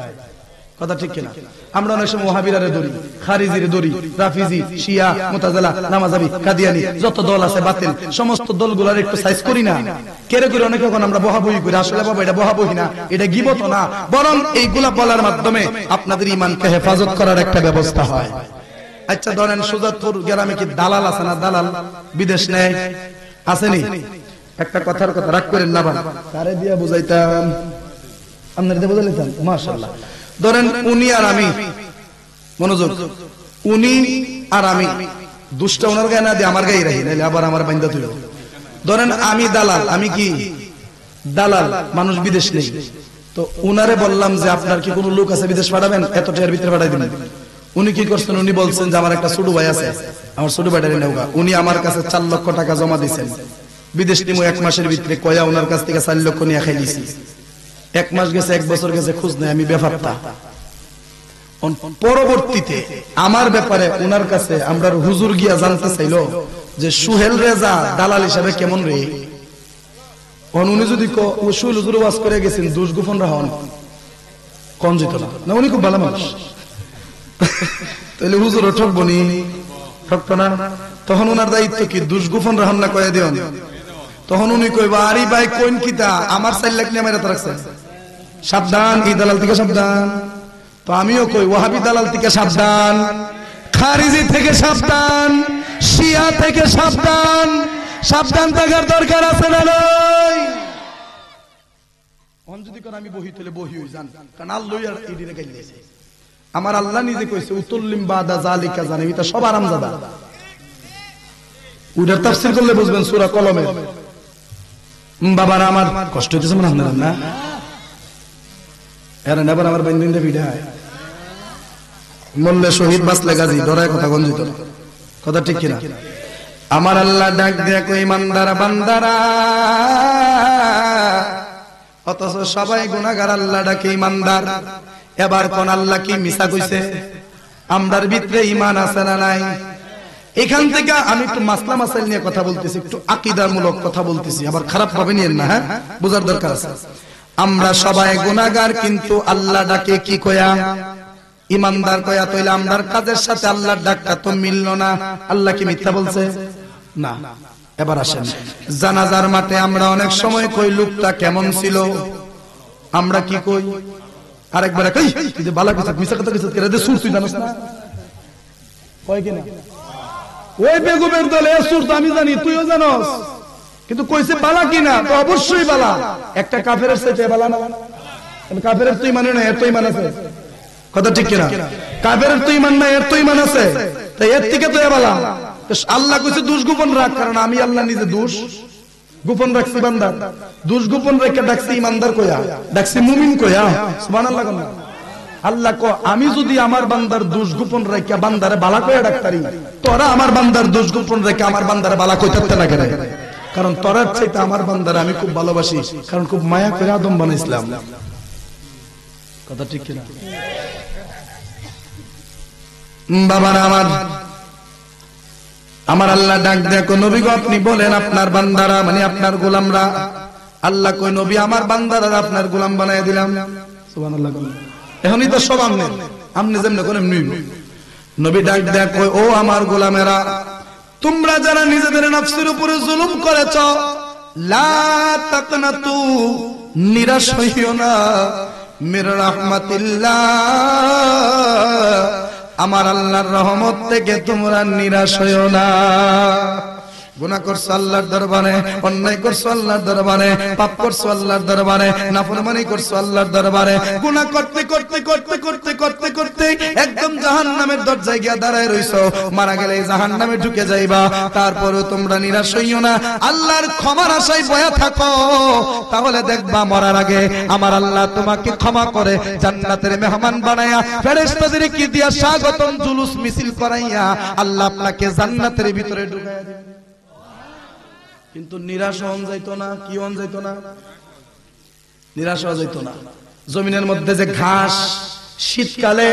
কথা ঠিক কিনা? আমরা অনেক সময় ওয়াহাবিরারে দড়ি, খারিজিরে দড়ি, রাফিজি, শিয়া, মুতাজিলা, নামাজাবি, কাদিয়ানি, যত দল আছে বাতিল, সমস্ত দলগুলোর একটু সাইজ করি না। কেরে করে অনেক এখন আমরা বহাবহি করি, আসলে বাবা এটা বহাবহি না, এটা গীবত না, বরং এইগুলা বলার মাধ্যমে আপনাদের ঈমানকে হেফাজত করার একটা ব্যবস্থা হয়। আচ্ছা ধরেন সুজাতপুর গ্রামে কি দালাল আছে না? দালাল বিদেশ নেয়, আসেনি? একটা কথার কথা রাগ করেন না, কারে দিয়া বুঝাইতাম, আপনারা দিয়ে বুঝাইতাম। মাশাআল্লাহ। ধরেন উনি আর আমি, মনোযোগ, উনি আর আমি, দুষ্টা ওনার গায়ে না দিয়ে আমার গায়ে রাখি, নাইলে আবার আমার বাইন্দা তুই। ধরেন আমি দালাল, আমি কি দালাল, মানুষ বিদেশ নেই, তো উনারে বললাম যে আপনার কি কোনো লোক আছে বিদেশ পাঠাবেন, এত টাকার ভিতরে পাঠাই দিবেন। উনি কি করছেন? উনি বলছেন যে আমার একটা ছোট ভাই আছে, আমার ছোট ভাইটারে নেওগা। উনি আমার কাছে 4 লক্ষ টাকা জমা দিয়েছেন, বিদেশ নিমু 1 মাসের ভিতরে, কয়া ওনার কাছ থেকে 4 লক্ষ নিয়ে খাই দিছি। 1 মাস গেছে, 1 বছর গেছে, খোঁজ নেই, আমি বেফারতা। পরবর্তীতে আমার ব্যাপারে ওনার কাছে আমরা হুজুর গিয়া জানতে চাইলো যে সুহেল রেজা দালাল হিসাবে কেমন রে। উনি যদি সুহেল হুজুর ওয়াজ করে গেছেন, দোষ গোপন রাহন কোন যেত না, উনি খুব ভালো মানুষ, তাহলে হুজুরও ঠকবো নি, ঠকতো না? তখন ওনার দায়িত্ব কি? দুষ্গোপন রাহান্না কয়ে দিও। তখন উনি কইবা আরে ভাই কোন কিতা আমার 4 লাখ নিয়ে মেরে রাখছে, সাবধান, এই দালাল থেকে সাবধান। তো আমিও কই ওয়াহাবি দালাল থেকে সাবধান, খারিজি থেকে সাবধান, শিয়া থেকে সাবধান। সাবধান থাকার দরকার আছে না নাই? যদি কোন আমি বহি তুলে বহি হই জান, কারণ আল্লাহ আর ইডিরে গাইলেছে। আমার আল্লাহ নিজে কইছে উতুল্লিম বাদা জালিকা জানে, এটা সব আরামজাদা। ওটার তাফসীর করলে বুঝবেন সূরা কলমে। বাবারা আমার কষ্ট হইতেছে মনে হয় না? এরা নেবার আমার বাইন্দিনটা ভিড়ায় মরলে শহীদ বাঁচলে গাজী, ডরায় কথা গঞ্জিত, কথা ঠিক কিনা? আমার আল্লাহ ডাক দিয়া কই ইমানদার বান্দারা, অথচ সবাই গুনাহগার, আল্লাহ ডাকে ইমানদার। এবার কোন আল্লাহ কি মিছা কইছে? আমরার ভিতরে ঈমান আছে না নাই? এখান থেকে আমি একটু মাসলা মাসাইল নিয়ে কথা বলতেছি, একটু আকীদামূলক কথা বলতেছি, আবার খারাপ ভাবে নিয়েন না, হ্যাঁ বোঝার দরকার আছে। আমরা সবাই গুনাহগার, কিন্তু আল্লাহ ডাকে কি কয়া? ইমানদার কয়া। তাইলে আমরার কাজের সাথে আল্লাহর ডাকটা তো মিলল না। আল্লাহ কি মিথ্যা বলছে? না। এবার আসেন, জানাজার মাঠে আমরা অনেক সময় কই লোকটা কেমন ছিল, আমরা কি কই? আরেকবার কই তুই যে বালা কথা মিছা কথা কইছিস, কেরে দে সুর, তুই জানিস না কয় কিনা? ওই বেগমের দলে সুর তো আমি জানি, তুইও জানোস, কিন্তু কইছে বালা কিনা? তো অবশ্যই বালা। একটা কাফেরের সাথে বালা না? কাফেরের তো ঈমান না, এর তো ঈমান আছে, কথা ঠিক কিনা? কাফেরের তো ঈমান না, এর তো ঈমান আছে, তাই এর থেকে তো বালা। আল্লাহ কইছে দোষ গোপন রাখ, কারণ আমি আল্লাহ নিজে দোষ গোপন রাখছি বান্দার। দোষ গোপন রেখে ডাকছি ইমানদার কয়া, ডাকছি মুমিন কয়া। সুবহানাল্লাহ। আল্লাহ কো আমি যদি আমার বান্দার দোষ গোপন রেখে বান্দারে বালা কয়া ডাকতারি, তোরা আমার বান্দার দোষ গোপন রেখে আমার বান্দারে বালা কইতে না কেন? কারণ তোরার চাইতে আমার বান্দারে আমি খুব ভালোবাসি, কারণ খুব মায়া করে আদম বানাইছিলাম, কথা ঠিক কিনা? বাবারা আমার আল্লাহ ডাক দেখো, নবী গো আপনি বলেন আপনার বান্দারা মানে আপনার গোলামরা। আল্লাহ কই নবী আমার বান্দারা আপনার গোলাম বানায় দিলাম। সুবহানাল্লাহ। এখনই তো সব আমনে যেমন করেন নবী ডাক দেখো, ও আমার গোলামেরা, তোমরা যারা নিজেদের নফসের উপরে জুলুম করেছ, লা তাকনাতু, নিরাশ হইও না, মির রাহমাতিল্লাহ, আমার আল্লাহর রহমত থেকে তোমরা নিরাশ হইও না। গুনাহ করছো আল্লাহর দরবারে, অন্যায় করছো আল্লাহর দরবারে, পাপ করছো আল্লাহর দরবারে, নাফরমানি করছো আল্লাহর দরবারে। গুনাহ করতে করতে করতে করতে করতে করতে একদম জাহান্নামের দরজায় গিয়া দাঁড়ায় রইছো, মারা গেলে জাহান্নামে ঢুকে যাইবা। তারপরেও তোমরা নিরাশ হইও না, আল্লাহর ক্ষমার আশায় বয়া থাকো, তাহলে দেখবা মরার আগে আমার আল্লাহ তোমাকে ক্ষমা করে জান্নাতের মেহমান বানায়া, ফেরেশতাদের কি দিয়া স্বাগতম জুলুস মিছিল করাইয়া আল্লাহ আপনাকে জান্নাতের ভিতরে ঢুকাইয়া দিবেন। কিন্তু নিরাশ হন যাইতো না, কি হন যাইতো না? নিরাশ হওয়া যাইতো না। জমিনের মধ্যে যে ঘাস, শীতকালে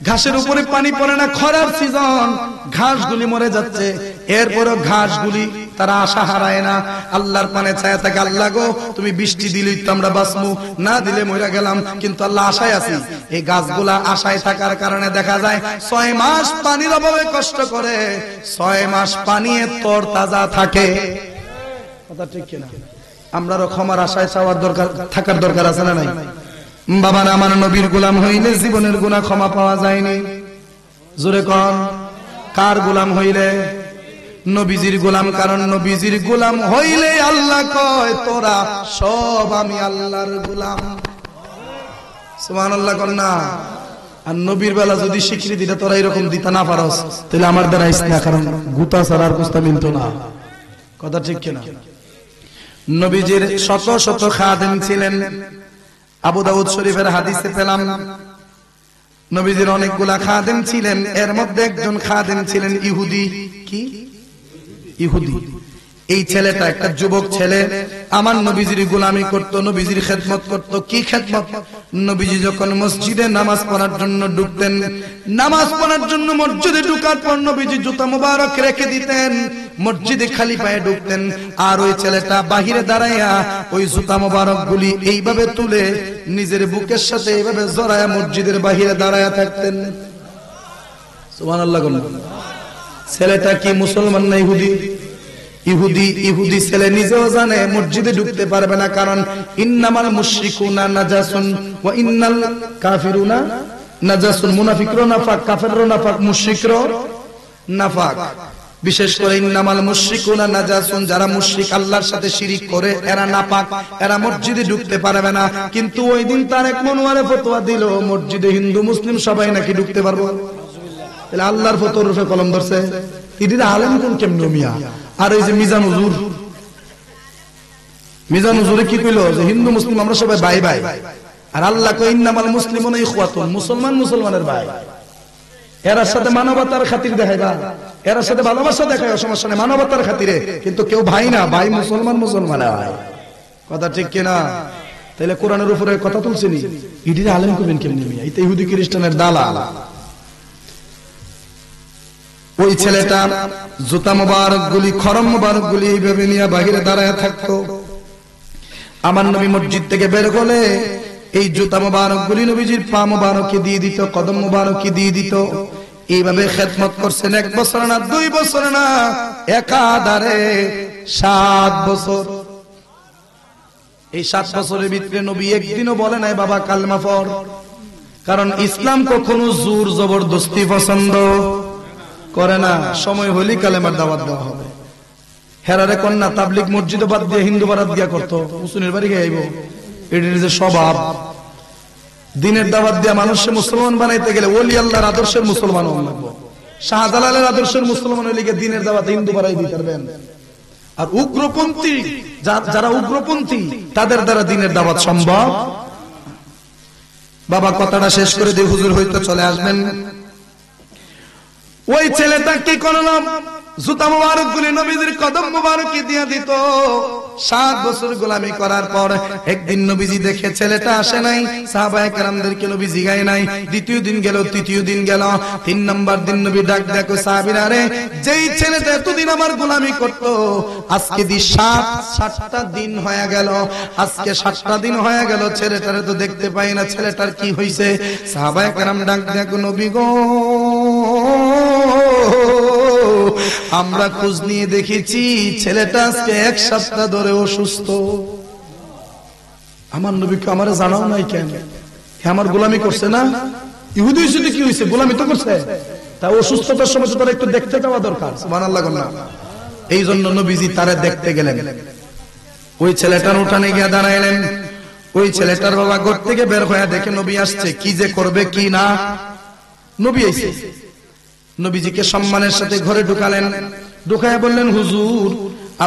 ঘাসের উপরে পানি পড়ে না, খরার সিজন, ঘাসগুলি মরে যাচ্ছে, এরপরও ঘাসগুলি তারা আশা হারায় না, আল্লাহর পানে ছায়া থাকে। আল্লাহ গো তুমি বৃষ্টি দিলেই তো আমরা বাঁচবো, না দিলে মরে গেলাম, কিন্তু আল্লাহ আশায় আছি। এই গাছগুলা আশায় থাকার কারণে দেখা যায় 6 মাস পানির অভাবে কষ্ট করে, 6 মাস পানি তর তাজা থাকে, কথা ঠিক কিনা? আমরাও ক্ষমার আশায় চাওয়ার দরকার, থাকার দরকার আছে না নাই? বাবারা আমার নবীর গোলাম হইলে জীবনের গুনাহ ক্ষমা পাওয়া যায়নি। জোরে কোন, কার গোলাম হইলে? নবীজির গোলাম। কারণ নবীজির গোলাম হইলে আল্লাহ কয় তোরা সব আমি আল্লাহর গোলাম। সুবহানাল্লাহ কোন না? আর নবীর বেলা যদি স্বীকৃতিটা তোরা এরকম দিতে না পারস, তাহলে আমার দ্বারা আইস না, কারণ গুতা ছাড়া আর কুস্তা মিলতো না, কথা ঠিক কিনা? নবীজির শত শত খাদেম ছিলেন। আবু দাউদ শরীফের হাদিসে পেলাম নবীজির অনেকগুলা খাদেম ছিলেন, এর মধ্যে একজন খাদেম ছিলেন ইহুদি। কি ইহুদি? এই ছেলেটা একটা যুবক ছেলে, আমার নবীজির গোলামি করত, নবীজির খেদমত করত। কি খেদমত? নবীজি যখন মসজিদে নামাজ পড়ার জন্য ঢুকতেন, নামাজ পড়ার জন্য মসজিদে ঢুকার পর নবীজি জুতা মুবারক রেখে দিতেন, মসজিদে খালি পায়ে ঢুকতেন, আর ওই ছেলেটা বাহিরে দাঁড়াইয়া ওই জুতা মুবারক গুলি এইভাবে তুলে নিজের বুকের সাথে এইভাবে জড়ায়া মসজিদের বাহিরে দাঁড়ায়া থাকতেন। সুবহানাল্লাহ। ছেলেটা কি মুসলমান না ইহুদি? ইহুদি ছেলে নিজেও জানে মসজিদে ঢুকতে পারবে না, কারণ ইন্নামাল মুশরিকুনা নাজাসুন ওয়া ইন্নাল কাফিরুনা নাজাসুন। মুনাফিকরা নাফাক, কাফেররা নাফাক, মুশরিকরা নাফাক। বিশেষ করে ইন্নামাল মুশরিকুনা নাজাসুন, যারা মুশরিক আল্লাহর সাথে শিরিক করে এরা নাপাক, এরা মসজিদে ঢুকতে পারবে না। কিন্তু ওই দিন তারেক মনোয়ারে ফতোয়া দিল মসজিদে হিন্দু মুসলিম সবাই নাকি ঢুকতে পারবো। তাহলে আল্লাহর ফতোয়ার রূপে কলম ধরছে। এটির আলেম কোন কেমনে মিয়া? আর এই যে মিজান হুজুরে কি কইলো যে হিন্দু মুসলিম আমরা সবাই ভাই ভাই, আর আল্লাহ কই ইন্নামাল মুসলিমুনা ইখওয়াতুন, মুসলমান মুসলমানের ভাই। এর সাথে মানবতার খাতির দেখাইবা, এর সাথে ভালোবাসা দেখায়, সমস্যা নেই, মানবতার খাতিরে। কিন্তু কেউ ভাই না, ভাই মুসলমান ভাই। কথা ঠিক কিনা? তাহলে কোরআনের উপরে কথা তুলছিনি, এটির আলেম কইবেন কেমনে মিয়া? এটা ইহুদি খ্রিস্টানের দালাল। ওই ছেলেটা জুতা মোবারক গুলি, খরম মোবারক গুলি এইভাবে নিয়ে বাহিরে দাঁড়ায় থাকতো। আমার নবী মসজিদ থেকে বের হলে এই জুতা মোবারক গুলি নবীজির পা মোবারকে দিয়ে দিত, কদম মোবারকে দিয়ে দিত। এইভাবে খেদমত করছেন 1 বছর না 2 বছর না, একাধারে 7 বছর। এই 7 বছরের ভিতরে নবী একদিনও বলে নাই বাবা কালেমা পড়, কারণ ইসলাম কখনো জোর জবরদস্তি পছন্দ করে না। সময় হলেই কালেমার দাওয়াত দেওয়া হবে। হেরারে কন্যা তাবলিগ মসজিদে বাদ দিয়ে হিন্দু বারাত দিয়া করতো, মুসলিমের বাড়ি গিয়ে আইব। এটির যে স্বভাব, দিনের দাওয়াত দিয়া মানুষকে মুসলমান বানাইতে গেলে ওলি আল্লাহর আদর্শের মুসলমান হওয়া লাগবে। শাহজালালের আদর্শের মুসলমান হইলে দিনের দাওয়াতে হিন্দু বাড়াই দিতে পারবেন। আর উগ্রপন্থী যারা উগ্রপন্থী তাদের দ্বারা দিনের দাওয়াত সম্ভব। বাবা কথাটা শেষ করে দিয়ে হুজুর হয়তো চলে আসবেন। ওই ছেলেটা কি করলো? জুতা মুবারক গুলি নবীজির কদম মুবারকে দিয়ে দিত। 7 বছর গোলামি করার পর একদিন নবীজি দেখে ছেলেটা আসে নাই, সাহাবায়ে কেরামদেরকে নবী জিগায় নাই। দ্বিতীয় দিন গেল, তৃতীয় দিন গেল, 3 নম্বর দিন নবী ডাক দেখো সাহাবীরা, রে যেই ছেলেটা এতদিন আমার গোলামি করত, আজকে 7টা দিন হয়ে গেল, আজকে 7টা দিন হয়ে গেল, ছেলেটারে তো দেখতে পাই না, ছেলেটার কি হইছে? সাহাবায়ে কেরাম ডাক দেখো, নবী গো আমরা খোঁজ নিয়ে দেখেছি ছেলেটা আজকে 1 সপ্তাহ ধরে অসুস্থ। আমার নবীকে আমার জানাও নাই কেন? আমার গোলামি করছে না? ইহুদি হিসেবে কি হয়েছে? গোলামি তো করছে। তা অসুস্থতার সময় তো তারা একটু দেখতে যাওয়া দরকার। সুবহানাল্লাহ। এই জন্য নবীজি তারা দেখতে গেলেন। ওই ছেলেটার উঠানে গিয়ে দাঁড়াইলেন। ওই ছেলেটার বাবা ঘর থেকে বের হয়ে দেখে নবী আসছে, কি যে করবে কি না। নবী আইছে, নবীজিকে সম্মানের সাথে ঘরে ঢুকালেন। ঢুকায় বললেন, হুজুর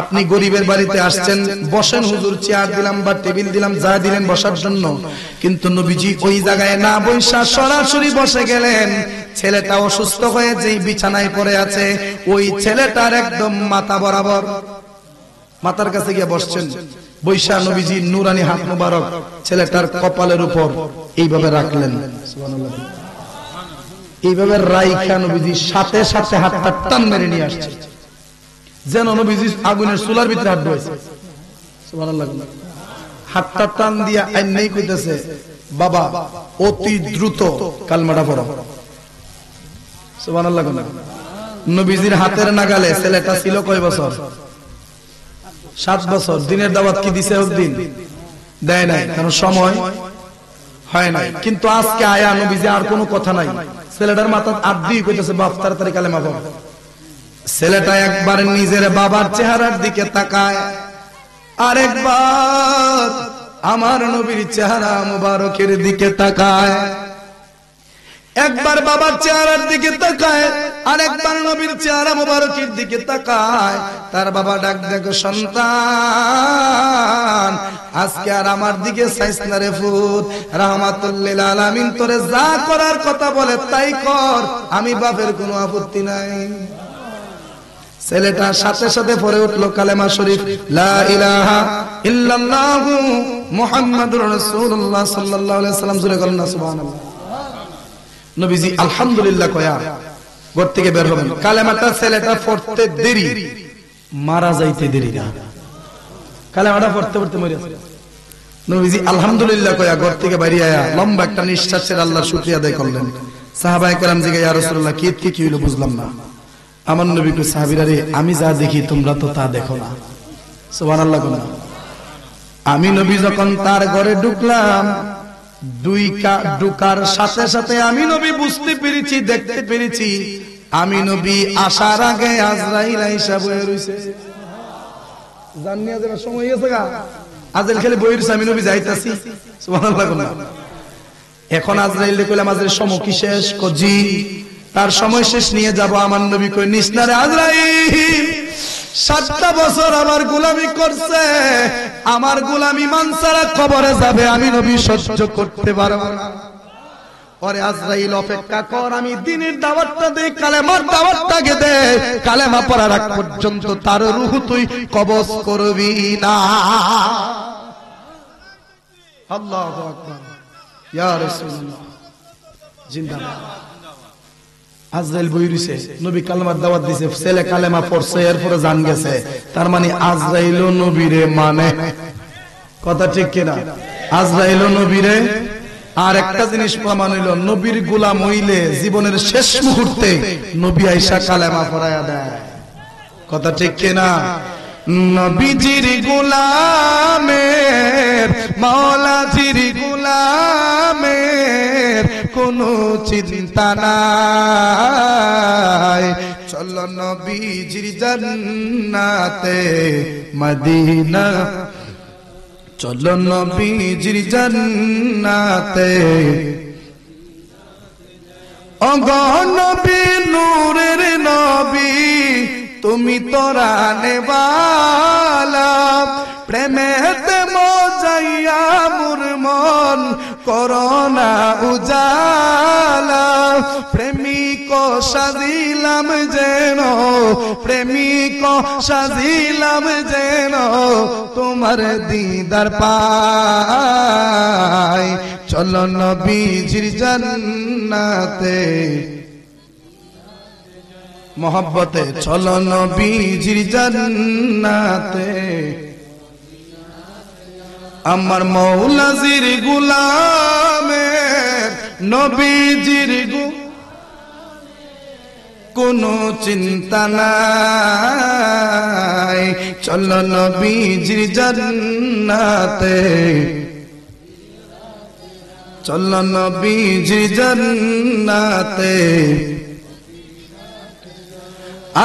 আপনি গরিবের বাড়িতে আসছেন, বসেন হুজুর, চেয়ার দিলাম বা টেবিল দিলাম, যা দিলেন বসার জন্য। কিন্তু নবীজি ওই জায়গায় না বসা সরাসরি বসে গেলেন। ছেলেটা অসুস্থ হয়ে যেই বিছানায় পড়ে আছে, ওই ছেলেটার একদম মাথা বরাবর মাথার কাছে গিয়ে বসছেন। বৈশা নবীজি নুরানি হাত মুবারক ছেলেটার কপালের উপর এইভাবে রাখলেন। সুবহানাল্লাহ। এইভাবে রাইখা নবীজি সাথে সাথে হাতটা টান মেরে নিয়ে আসছে, যেন নবীজি আগুনের চুলার ভিতরে হাত দিয়েছে। সুবহানাল্লাহ। হাতটা টান দিয়া আইনাই কইতেছে, বাবা অতি দ্রুত কালমাটা পড়ো। সুবহানাল্লাহ। নবীজির হাতের নাগালে ছেলেটা ছিল কয় বছর? 7 বছর। দিনের দাওয়াত কি দিছে? একদিন দেয় নাই, কারণ সময় হয় নাই। কিন্তু আজকে আয়া নবীজি আর কোনো কথা নাই, ছেলেটার মাথা আদ্দি কইতেছে, বাপ তাড়াতাড়ি কালেমা পড়। ছেলেটা একবার নিজের বাবার চেহারার দিকে তাকায়, আরেকবার আমার নবীর চেহারা মুবারকের দিকে তাকায়। একবার বাবার চেহারার দিকে তাকায়, আরেকবার নবীর চেহারা মুবারকের দিকে তাকায়। তার বাবা ডাক দেখো, সন্তান আজকে আর আমার দিকে চাইছ না রে ফুত, রাহমাতুল লিল আলামিন তোরে যা করার কথা বলে তাই কর, আমি বাপের কোনো আপত্তি নাই। ছেলেটা সাথে সাথে পড়ে উঠলো কালেমা শরীফ, লা ইলাহা ইল্লাল্লাহু মুহাম্মাদুর রাসূলুল্লাহ সাল্লাল্লাহু আলাইহি সাল্লাম। জোরে বলেন না সুবহানাল্লাহ। নবীজি আলহামদুলিল্লাহ কয়া ঘর থেকে বের হবেন। কালেমাটা ছেলেটা পড়তে দেরি, মারা যাইতে দেরি না। কালেমাটা পড়তে পড়তে মরে যাচ্ছে। নবীজি আলহামদুলিল্লাহ কয়া ঘর থেকে বাইরে আয়া লম্বা একটা নিঃশ্বাসের আল্লাহর শুকরিয়া আদায় করলেন। সাহাবায়ে কেরাম জিজ্ঞাসা, ইয়া রাসূলুল্লাহ কি হলো বুঝলাম না। আমার নবী কই, সাহাবীরা রে, আমি যা দেখি তোমরা তো তা দেখো না। সুবহানাল্লাহ। আমি নবী যখন তার ঘরে ঢুকলাম, ঢুকার সাথে সাথে আমি নবী বুঝতে পেরেছি, দেখতে পেরেছি, আমি নবী আসার আগে আজরাইল আইসা বয়ে রইছে। জানিয়া যাবে সময় হয়েছে গা, আজরাইল খালি বয়ে রইছে, আমি নবী যাইতাছি। সুবহানাল্লাহ। এখন আজরাইল কইলাম, আজরাইল সময় কি শেষ? জি, তার সময় শেষ, নিয়ে যাব। আমার নবী কই, নিস না রে আজরাইল, 7টা বছর আমার গোলামি করছে, আমার গোলামি মানসারা কবরে যাবে, আমি নবী সহ্য করতে পারবো না। পরে আজরাইল, অপেক্ষা কর, আমি দ্বীনের দাওয়াতটা দেই, কালেমার দাওয়াতটাকে দে, কালেমা পড়ার আগ পর্যন্ত তার রূহ তুই কবজ করবি না। আল্লাহু আকবার, ইয়া রাসূলুল্লাহ জিন্দাবাদ। আজরাইল বইরিছে, নবী কালেমার দাওয়াত দিছে, ছেলে কালেমা পড়ছে, এরপরে জান গেছে, তার মানে আজরাইলও নবীরে মানে। কথা ঠিক কিনা? আজরাইলও নবীরে। আর একটা জিনিস প্রমাণ হইল, নবীর গোলাম হইলে জীবনের শেষ মুহূর্তে নবী আয়েশা কালেমা পড়ায়া দেয়। কথা ঠিক কিনা? নবীজির গোলামের, মাওলাজির গোলামের কোনো চিন্তা নাই, চলো নবীজির জান্নাতে মদিনা, চলো নবীজির জান্নাতে। ওগো নবী, নূরের নবী, তুমি তোরা নেবালা, প্রেমেতে মজাইয়া মোর মন করোনা উজালা, প্রেমিক সাজিলাম যেন, প্রেমিক সাজিলাম যেন, তোমার দিদার পাই, চলো নবীজির জান্নাতে মোহব্বতে, চলো নবীজির জান্নাতে। আমার মৌলাজির গোলামের, নবীজির কোনো চিন্তা নাই, চলো নবীজির জান্নাতে, চলো নবীজির জান্নাতে।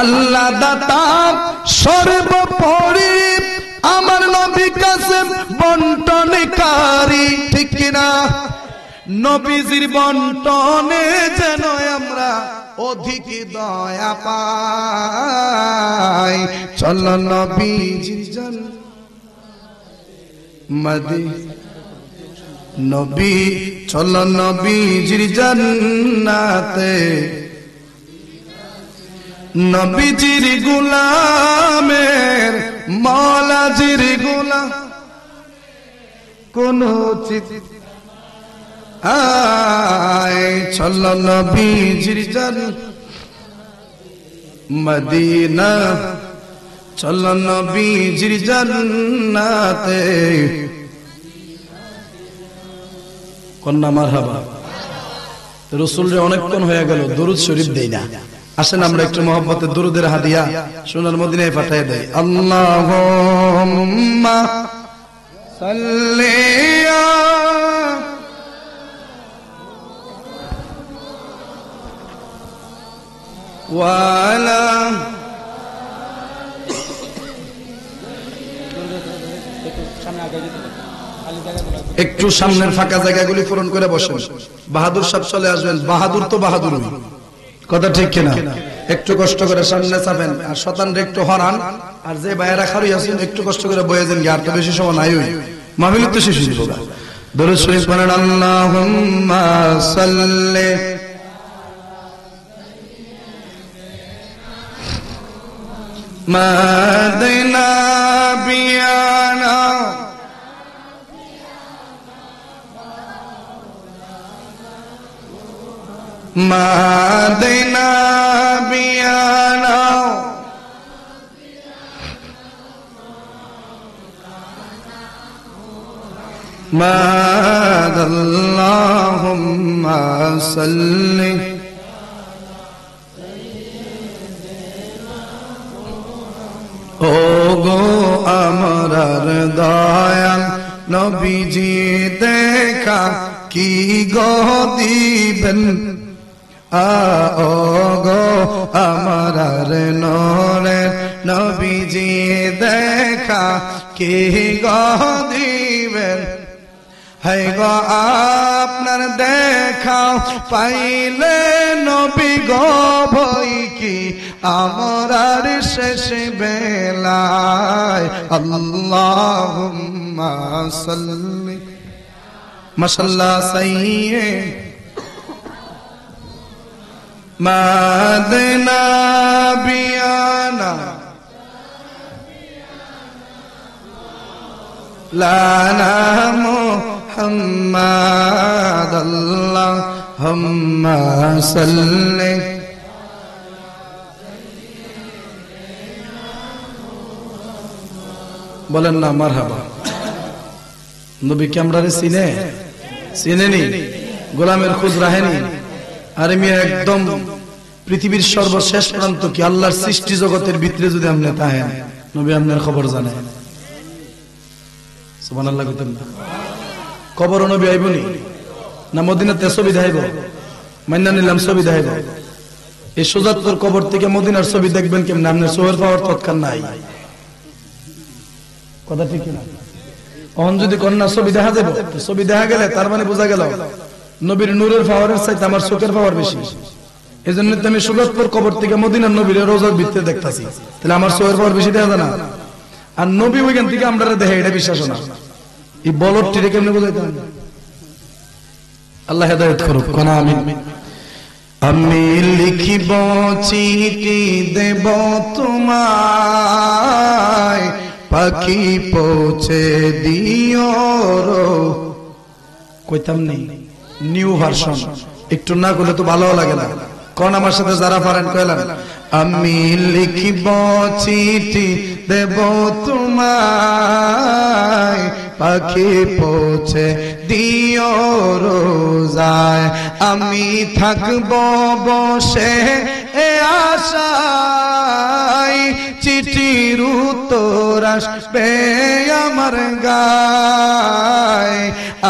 আল্লাহ দাতা সর্বোপরি, আমার নবী কাছে বন্টনকারী, ঠিক কিনা? নবীজির বন্টনে যেন আমরা অধিক দয়া পাই, চলো নবীজির জান্নাতে, নবী, চলো নবীজির জান্নাতে। নবীজির গোলামের, মাওলাজির গোলাম কোন আয়, চলো নবীজির মদিনা, চলো নবীজির জান্নাতে। কন্যা মারহাবা। রাসূলের অনেকক্ষণ হয়ে গেল, দরুদ শরীফ দেই না। আসেন আমরা একটু মহব্বতের দরুদের হাদিয়া সোনার মদিনায় পাঠিয়ে দেই। আল্লাহুম্মা সাল্লি ওয়ালা একটু সামনের ফাঁকা জায়গাগুলি পূরণ করে বসেন। বাহাদুর সব চলে আসবেন, বাহাদুর তো বাহাদুর, কথা ঠিক কিনা? একটু কষ্ট করে সামনে চাপেন, আর শতানরে একটু হরান, আর যে বাইরে খাড়ি আছেন একটু কষ্ট করে বয়ে যান, আর তো বেশি সময় নাই, ওই মাহফিল তো শেষ হয়ে যাবে। দরুদ শরীফ পড়েন। আল্লাহুম্মা সাল্লি মাদিনা বিয়ানা মাদিনা বিয়ানা মাদ আল্লাহুম্মা সাল্লি ও গো আমরার দয়াল নবীজি দেখা কি গো দিবেন ও গো আমরার নূরের নবীজি দেখা কি গো দিবেন হায় গো আপনার দেখা পাইলে নবী গো ভয় কি আমরার শেষ বেলায় আল্লাহুম্মা সাল্লি মাশাআল্লাহ সাইয়্যে মাদনা বিয়ানা লানা মুহাম্মাদ আল্লাহুম্মা সাল্লি বলেন না মারহাবা নবী কি আমরারে চিনেনি গোলামের খোঁজ রাখেনি আরে মিয়া একদম পৃথিবীর সর্বশেষ প্রান্ত কি আল্লাহর সৃষ্টি জগতের ভিতরে যদি আপনি তাহেন নবী আপনার খবর জানেন সুবহানাল্লাহ কইতেন কবর নবী আইবনি না মদিনাতে ছবি দেখাইব মাইনা নিলাম ছবি দেখাইব এই সুজাতপুর কবর থেকে মদিনার ছবি দেখবেন কেমন আপনার সোহের পাওয়ার তৎকাল নাই কথা ঠিক না অহন যদি কন্যা ছবি দেখা যাবে ছবি দেখা গেলে তার মানে বোঝা গেল নবীর নূরের পাওয়ারের চাইতে আমার চোখের পাওয়ার বেশি এজন্য তো আমি সুজাতপুর কবর থেকে মদিনার নবীর রোজার ভিতরে দেখতাছি তাহলে আমার চোখের পাওয়ার বেশি দেখা যায় না আর নবী ওইখান থেকে আমরা দেখে এটা বিশ্বাস না এই বলদটিরে কেমনে বোঝাইতাম আল্লাহ হেদায়েত করুক কোন আমিন আমি লিখিব চিঠি দেব তোমায় পাখি পৌঁছে দিও রো কইতাম নেই নিউ ভার্সন একটু না করলে তো ভালো লাগে না কোন আমার সাথে যারা পারেন কইলেন আমি লিখিব চিঠি দেব তোমায় পাখি পৌঁছে দিও রোজায় আমি থাকব বসে এ আশায় চিঠির উত্তর আসবে আমার গায়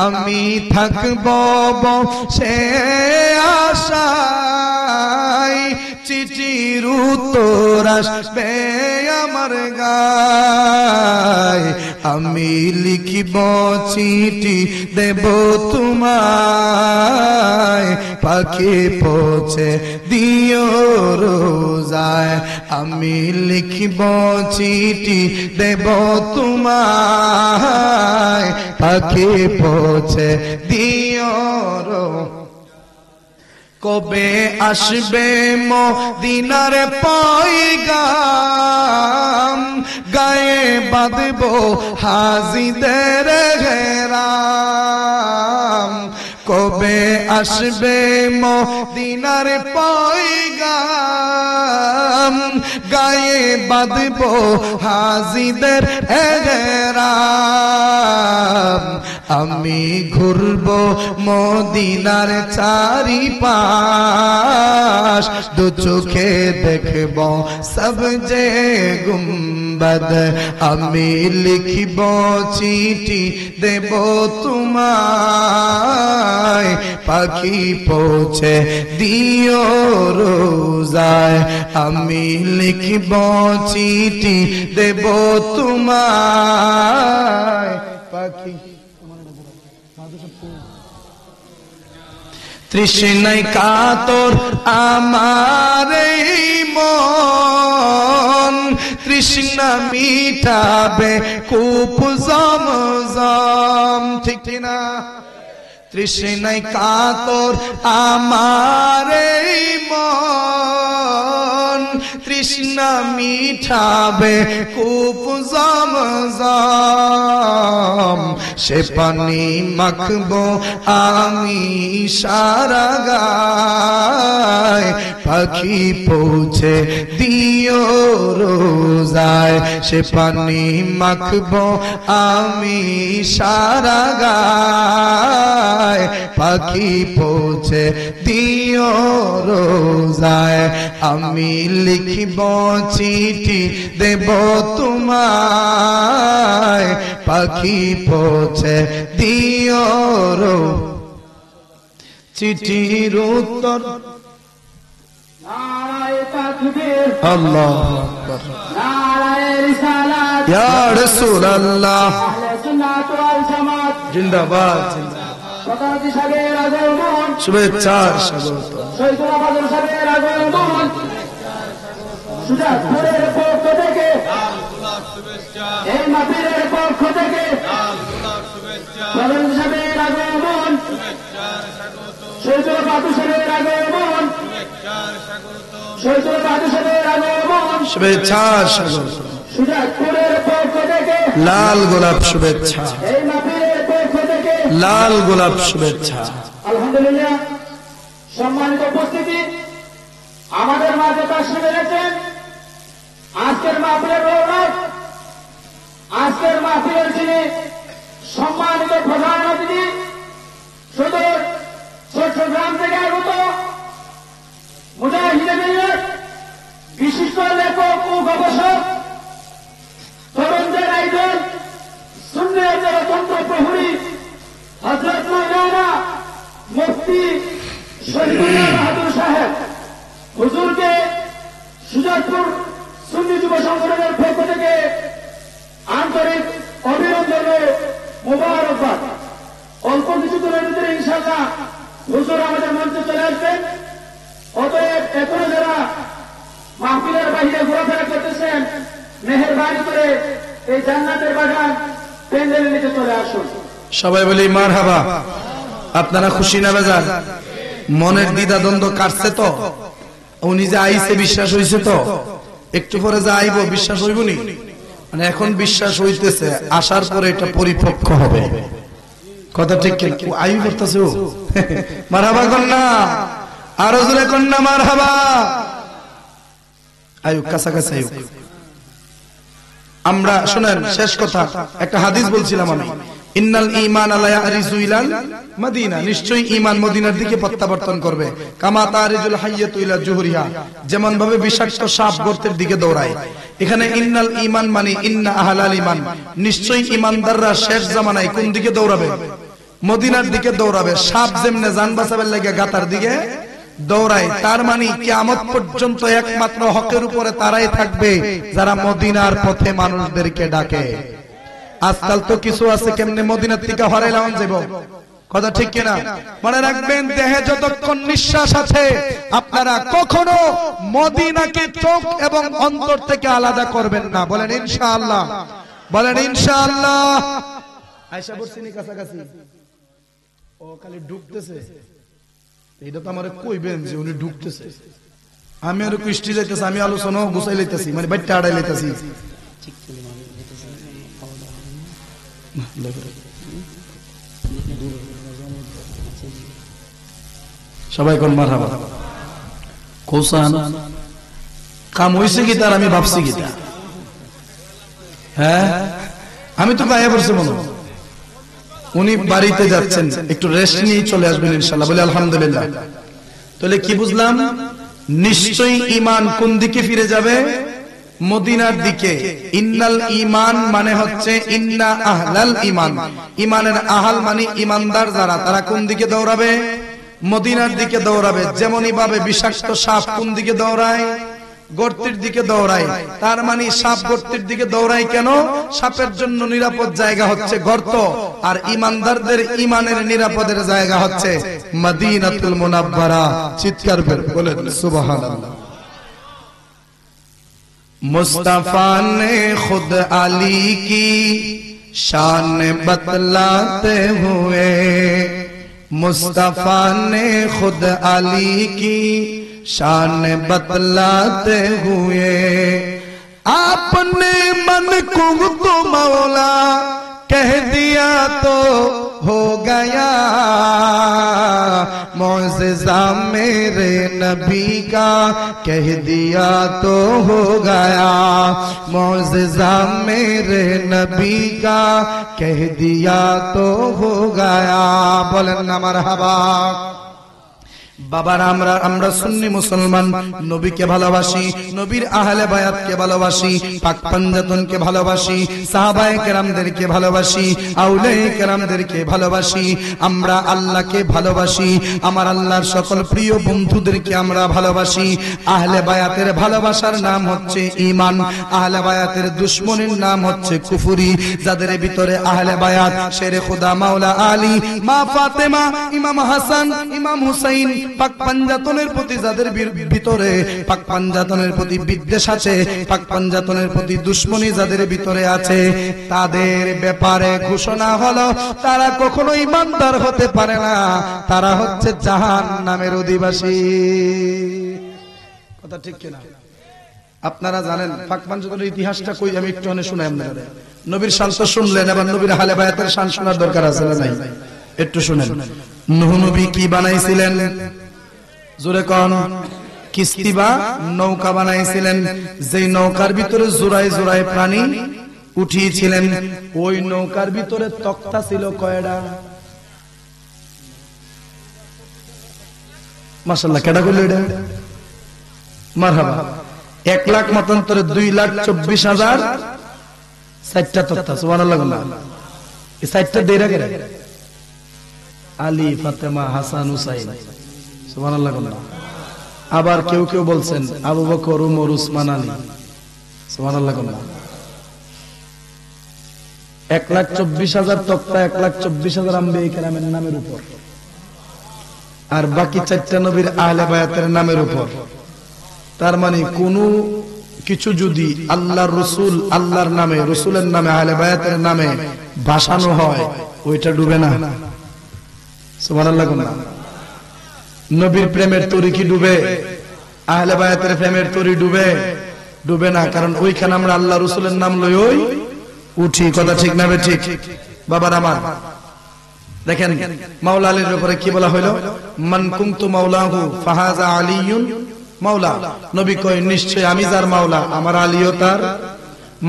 আমি থাকব বসে আশায় চিঠির উত্তর আসবে আমার গায় আমি লিখিব চিঠি দেব তোমায় পাখি পৌঁছে দিও রোজায় আমি লিখিব চিঠি দেব তোমায় পাখি পৌঁছে দিও রোজায় কবে আসবে মদিনার পয়গাম গায়ে বাঁধব হাজিদের ঘেরাম কবে আসবে মদিনার পয়গাম গায়ে বাঁধব হাজিদের ঘেরাম আমি ঘুরব মদিনার চারিপাশ দু চোখে দেখব সব যে গুম্বদ আমি লিখিব চিঠি দেব তোমায় পাখি পৌঁছে দিও রোজায় আমি লিখিব চিঠি দেব তোমায় পাখি তৃষ্ণায় কাতর আমার মন তৃষ্ণা মিটাবে কূপ জমজম ঠিক না তৃষ্ণায় কাতর আমার মন তৃষ্ণা মিটাবে কূপ জমজম গম সে পানি মাখবো আমি সারা গায় পাখি পৌঁছে দিও রোজায় সে পানি মাখবো আমি সারা গায় পাখি পৌঁছে দিও রোজায় আমি লিখিব চিঠি দেব তোমায় পাখি পৌঁছে দিও রো চিঠির উত্তর আল্লাহু আকবার ইয়া রাসূলুল্লাহ জিন্দাবাদ শুভেচ্ছা স্বাগত সুজাতপুরের পক্ষ থেকে এই মাহফিলের পক্ষ থেকে প্রধান সাহেবের আগমন শহীদুল বাদু সাহেবের আগমন শহীদুল বাদু সাহেবের আগমন শুভেচ্ছা স্বাগত সুজাতপুরের পক্ষ থেকে লাল গোলাপ শুভেচ্ছা এই মাহফিলের পক্ষ থেকে লাল গোলাপ শুভেচ্ছা আলহামদুলিল্লাহ সম্মানিত উপস্থিতি আমাদের মাঝে তাশরীফ এনেছেন আজকের মাহফিলের রৌনক আজকের মাহফিলের যিনি সম্মানিত প্রধান অতিথি সুদূর চট্টগ্রাম থেকে আগত মুজাহিদে মিল্লাত বিশিষ্ট লেখক ও গবেষক তরুণদের আইডল সুন্নিয়তের তন্ত্র প্রহরী হযরত মাওলানা মুফতি শরীফুল্লাহ বাহাদুর সাহেব হুজুরকে সুজাতপুর সুন্নি যুব সংগঠনের পক্ষ থেকে আন্তরিক অভিনন্দন ও মোবারকবাদ। অল্প কিছুদিনের ভিতরে ইনশাআল্লাহ হুজুর আমাদের মঞ্চে চলে আসবেন। অতএব এখনো যারা মাহফিলের বাইরে ঘোরাফেরা করতেছেন মেহেরবানি করে এই জান্নাতের বাগান প্যান্ডেলের নিচে চলে আসুন। সবাই বলি মারহাবা। আপনারা খুশি না বেজার? মনের দ্বিধা দ্বন্দ্ব কাটছে তো? উনি যে আইছে বিশ্বাস হইছে তো? একটু পরে যে আইব বিশ্বাস হইবনি? মানে এখন বিশ্বাস হইতেছে, আসার পরে এটা পরিপক্ক হবে। কথা ঠিক কি? আইব করতেছে ও মারহাবা কন্যা, আরো জোরে কন্যা মারহাবা। আয়ুক কাছাকাছি আয়ুক। আমরা শুনেন শেষ কথা, একটা হাদিস বলছিলাম আমি, ইন্নাল ঈমান লা ইয়ারিজু ইলাল মদিনা, নিশ্চয়ই ঈমান মদিনার দিকে প্রত্যাবর্তন করবে। কামা তারিজুল হাইয়াতু ইলা জুহরিহা, যেমন ভাবে বিষাক্ত সাপ গর্তের দিকে দৌড়ায়। এখানে ইন্নাল ঈমান মানে ইন্না আহলাল ঈমান, নিশ্চয়ই ঈমানদাররা শেষ জামানায় কোন দিকে দৌড়াবে? মদিনার দিকে দৌড়াবে। সাপ যেমনে জান বাঁচাবার লাগে গাতার দিকে দৌড়ায়, তার মানে কিয়ামত পর্যন্ত একমাত্র হকের উপরে তারাই থাকবে যারা মদিনার পথে মানুষদেরকে ডাকে। আজকাল তো কিছু আছে কেমনে মদিনার থেকে হরাইলাম যাব, কথা ঠিক কিনা? মনে রাখবেন, দেহে যতক্ষণ নিঃশ্বাস আছে আপনারা কখনো মদিনাকে চোখ এবং অন্তর থেকে আলাদা করবেন না। বলেন ইনশাআল্লাহ, বলেন ইনশাআল্লাহ। আয়েশা বর্ষিনী কাছাকাছি ও খালি ঢুকতেছে, এটা তো আমার কইবেন যে উনি ঢুকতেছে। আমি আর কৃষ্টি যাইতেছি, আমি আলোচনা গুছাই লইতেছি, মানে বাইটা আড়াই লইতেছি। সবাই কোন মারহাবা। কৌসান কাম হইছে কি তার? আমি ভাবছি কি তা? হ্যাঁ, আমি তো গায়ে পড়ছি মনে। উনি বাড়িতে যাচ্ছেন, একটু রেস্ট নিয়ে চলে আসবেন ইনশাআল্লাহ। বলে আলহামদুলিল্লাহ। তাহলে কি বুঝলাম? নিশ্চয়ই ঈমান কোন দিকে ফিরে যাবে? মদিনার দিকে। ইন্নাল ঈমান মানে হচ্ছে ইন্না আহলাল ঈমান, ঈমানের আহল মানে ঈমানদার যারা, তারা কোন দিকে দৌড়াবে? মদিনার দিকে দৌড়াবে। যেমনই ভাবে বিষাক্ত সাপ কোন দিকে দৌড়ায়? গর্তের দিকে দৌড়ায়। তার মানে সাপ গর্তের দিকে দৌড়ায় কেন? সাপের জন্য নিরাপদ জায়গা হচ্ছে গর্ত, আর ঈমানদারদের ঈমানের নিরাপদের জায়গা হচ্ছে মদিনাতুল মুনাওয়ারা। চিৎকার করে বলেন সুবহানাল্লাহ। मुस्तफा ने खुद अली की शान बतलाते हुए, मुस्तफा ने खुद अली की शान बतलाते हुए, आपने मन को तो मौला कह दिया तो हो गया मौजिज़ा मेरे नबी का कह दिया तो हो गया मौजिज़ा मेरे नबी का कह दिया तो हो गया बोलें ना मरहबा বাবারা আমরা সুন্নি মুসলমান নবীকে ভালোবাসি নবীর আহলে বায়াতকে ভালোবাসি পাক পাঞ্জাতনকে ভালোবাসি সাহাবায়ে কেরামদেরকে ভালোবাসি আউলিয়ায়ে কেরামদেরকে ভালোবাসি আমরা আল্লাহকে ভালোবাসি আমার আল্লাহর সকল প্রিয় বন্ধুদেরকে আমরা ভালোবাসি আহলে বায়াতের ভালোবাসার নাম হচ্ছে ঈমান আহলে বায়াতের দুশমনের নাম হচ্ছে কুফরি যাদের ভিতরে আহলে বায়াত শেরে খোদা মাওলা আলী মা ফাতেমা ইমাম হাসান ইমাম হুসাইন পাক পাঞ্জাতনের প্রতি যাদের ভিতরে পাক পাঞ্জাতনের প্রতি বিদ্বেষ আছে পাক পাঞ্জাতনের প্রতি দুশমনি যাদের ভিতরে আছে তাদের ব্যাপারে ঘোষণা হলো তারা কখনো ঈমানদার হতে পারে না তারা হচ্ছে জাহান্নামের অধিবাসী কথা ঠিক কিনা আপনারা জানেন পাক পাঞ্জাতনের ইতিহাসটা কই আমি একটু শুনাই আপনাদের নবীর শান তো শুনলেন এবার নবীর আহলে বায়াতের শান শোনার দরকার আছে না নাই একটু শুনেন নূহ নবী কি বানাইছিলেন জোরে কোন কিস্তি বা নৌকা বানাইছিলেন যেই নৌকার ভিতরে জোড়ায় জোড়ায় প্রাণী উঠিয়েছিলেন ওই নৌকার ভিতরে তক্তা ছিল কয়টা মাশাআল্লাহ কেডা কইলো এটা মারহাবা 1 লাখ মতান্তরে 2,24,000 60টা তক্তা সুবহানাল্লাহ এই 60টা দেরা করে আলী ফাতেমা হাসান হুসাইন সুবহানাল্লাহ আবার কেউ কেউ বলছেন আবু বকর ওমর উসমান আলী সুবহানাল্লাহ 1,24,000 তক্তা 1,24,000 আম্বিয়া কেরামের নামের উপর আর বাকি 4টা নবীর আহলে বায়াতের নামের উপর তার মানে কোন কিছু যদি আল্লাহর রাসূল আল্লাহর নামে রাসূলের নামে আহলে বায়াতের নামে ভাসানো হয় ওইটা ডুবে না সুবহানাল্লাহ নবীর প্রেমের তরি কি ডুবে আহলে বায়াতের প্রেমের তরি ডুবে ডুবে না কারণ ওইখানে আমরা আল্লাহ রাসূলের নাম লই ওই উঠি কথা ঠিক না ঠিক বাবার আমার দেখেন মাওলা আলীর ব্যাপারে কি বলা হলো মান কুনতু মাওলাহু ফাহাযা আলিয়ুন মাওলা নবী কয় নিশ্চয় আমি যার মাওলা আমার আলীও তার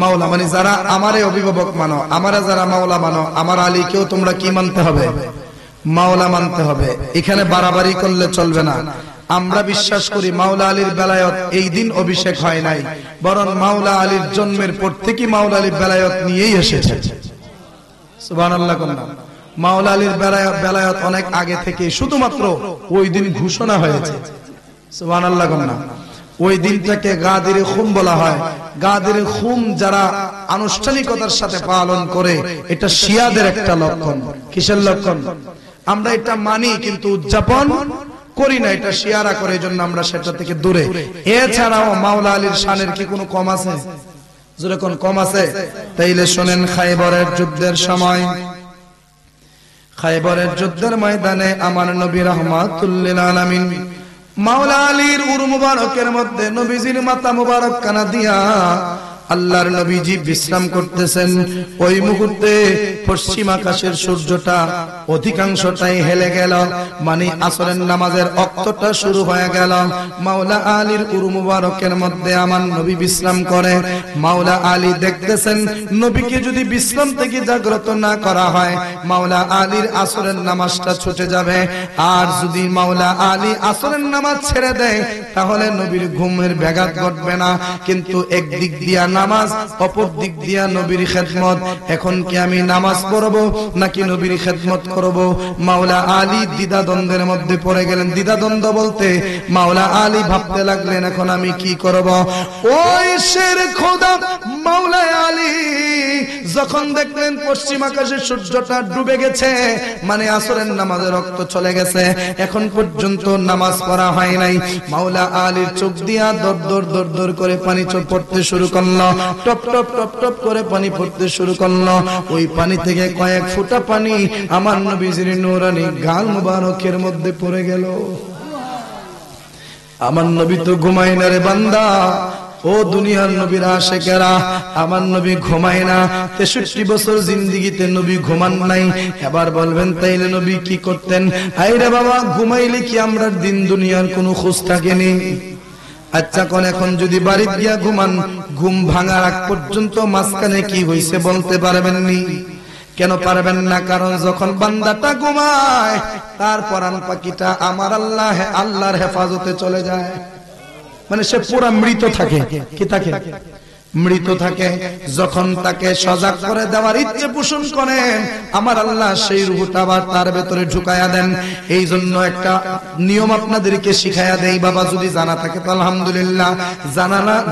মাওলা মানে যারা আমারে অভিভাবক মানো আমারে যারা মাওলা মানো আমার আলীকেও তোমরা কি মানতে হবে মাওলা মানতে হবে এখানে বাড়াবাড়ি করলে চলবে না আমরা বিশ্বাস করি মাওলা আলীর বেলায়েত এই দিন অভিষেক হয় নাই বরং মাওলা আলীর জন্মের পর থেকে মাওলা আলীর বেলায়েত নিয়েই এসেছে সুবহানাল্লাহ মাওলা আলীর বেলায়েত অনেক আগে থেকে শুধুমাত্র ওই দিন ঘোষণা হয়েছে সুবহানাল্লাহ ওই দিনটাকে গাদির খুম বলা হয় গাদির খুম যারা আনুষ্ঠানিকতার সাথে পালন করে এটা শিয়াদের একটা লক্ষণ কিসের লক্ষণ আমরা এটা মানি কিন্তু উদযাপন করি না এটা শিয়ারা করে এজন্য আমরা সেটা থেকে দূরে এছাড়াও মাওলা আলীর শানের কি কোনো কম আছে জোরে কোন কম আছে তাইলে শুনেন খায়বরের যুদ্ধের সময় খায়বরের যুদ্ধের ময়দানে আমার নবী রাহমাতুল লিল আলামিন মাওলা আলীর উর মুবারকের মধ্যে নবীজির মাথা মুবারক কানা দিয়া আল্লাহর নবীজি বিশ্রাম করতেছেন ওই মুহূর্তে পশ্চিম আকাশের সূর্যটা অধিকাংশটাই হেলে গেল মানে আসরের নামাজের ওয়াক্তটা শুরু হয়ে গেল মাওলা আলীর উরু মুবারকের মধ্যে আমার নবী বিশ্রাম করে মাওলা আলী দেখতেছেন নবীকে যদি বিশ্রাম থেকে জাগ্রত না করা হয় মাওলা আলীর আসরের নামাজটা ছুটে যাবে আর যদি মাওলা আলী আসরের নামাজ ছেড়ে দেয় তাহলে নবীর ঘুমের ব্যাঘাত ঘটবে না কিন্তু একদিক দিয়া নামাজ অপর দিক দিয়া নবীর খেদমত এখন কি আমি নামাজ পড়ব নাকি নবীর খেদমত করব মাওলা আলী দ্বিধাদ্বন্দ্বের মধ্যে পড়ে গেলেন দ্বিধাদ্বন্দ্ব বলতে মাওলা আলী ভাবতে লাগলেন এখন আমি কি করব ওই শের খোদা মাওলা আলী যখন দেখলেন পশ্চিম আকাশে সূর্যটা ডুবে গেছে মানে আসরের নামাজের রক্ত চলে গেছে এখন পর্যন্ত নামাজ পড়া হয় নাই মাওলা আলীর চোখ দিয়া দর দর দর দর করে পানি পড়তে শুরু করলো টপ টপ টপ টপ করে পানি পড়তে শুরু করলো ওই পানি থেকে কয়েক ফোঁটা পানি আমার নবীজির নূরানী গাল মুবারকের মধ্যে পড়ে গেল আমার নবী তো ঘুমায় না রে বান্দা ও দুনিয়ার নবীর আশিকেরা, আমার নবী ঘুমায় না, 63 বছর জিন্দেগিতে নবী ঘুমান নাই। এবার বলবেন তাইলে নবী কি করতেন? আইরে বাবা, ঘুমাইলে কি আমরা দিন দুনিয়ার কোনো খোঁজ থাকেনি? আচ্ছা কোন এখন যদি বাড়ি গিয়া ঘুমান, ঘুম ভাঙার আগ পর্যন্ত মাঝখানে কি হইছে বলতে পারবেন নি? কেন পারবেন না? কারণ যখন বান্দাটা ঘুমায় তার পরাণ পাখিটা আমার আল্লাহর হেফাজতে চলে যায়। মানে সে পুরা মৃত থাকে। কি থাকে? মৃত থাকে। যখন তাকে সজাগ করে দেওয়ার ইচ্ছে পোষণ করেন, আমার আল্লাহ সেই রূহটা আবার তার ভেতরে ঢুকায়া দেন। এই জন্য একটা নিয়ম আপনাদেরকে শিখায়া দেই বাবা, যদি জানা থাকে তো আলহামদুলিল্লাহ,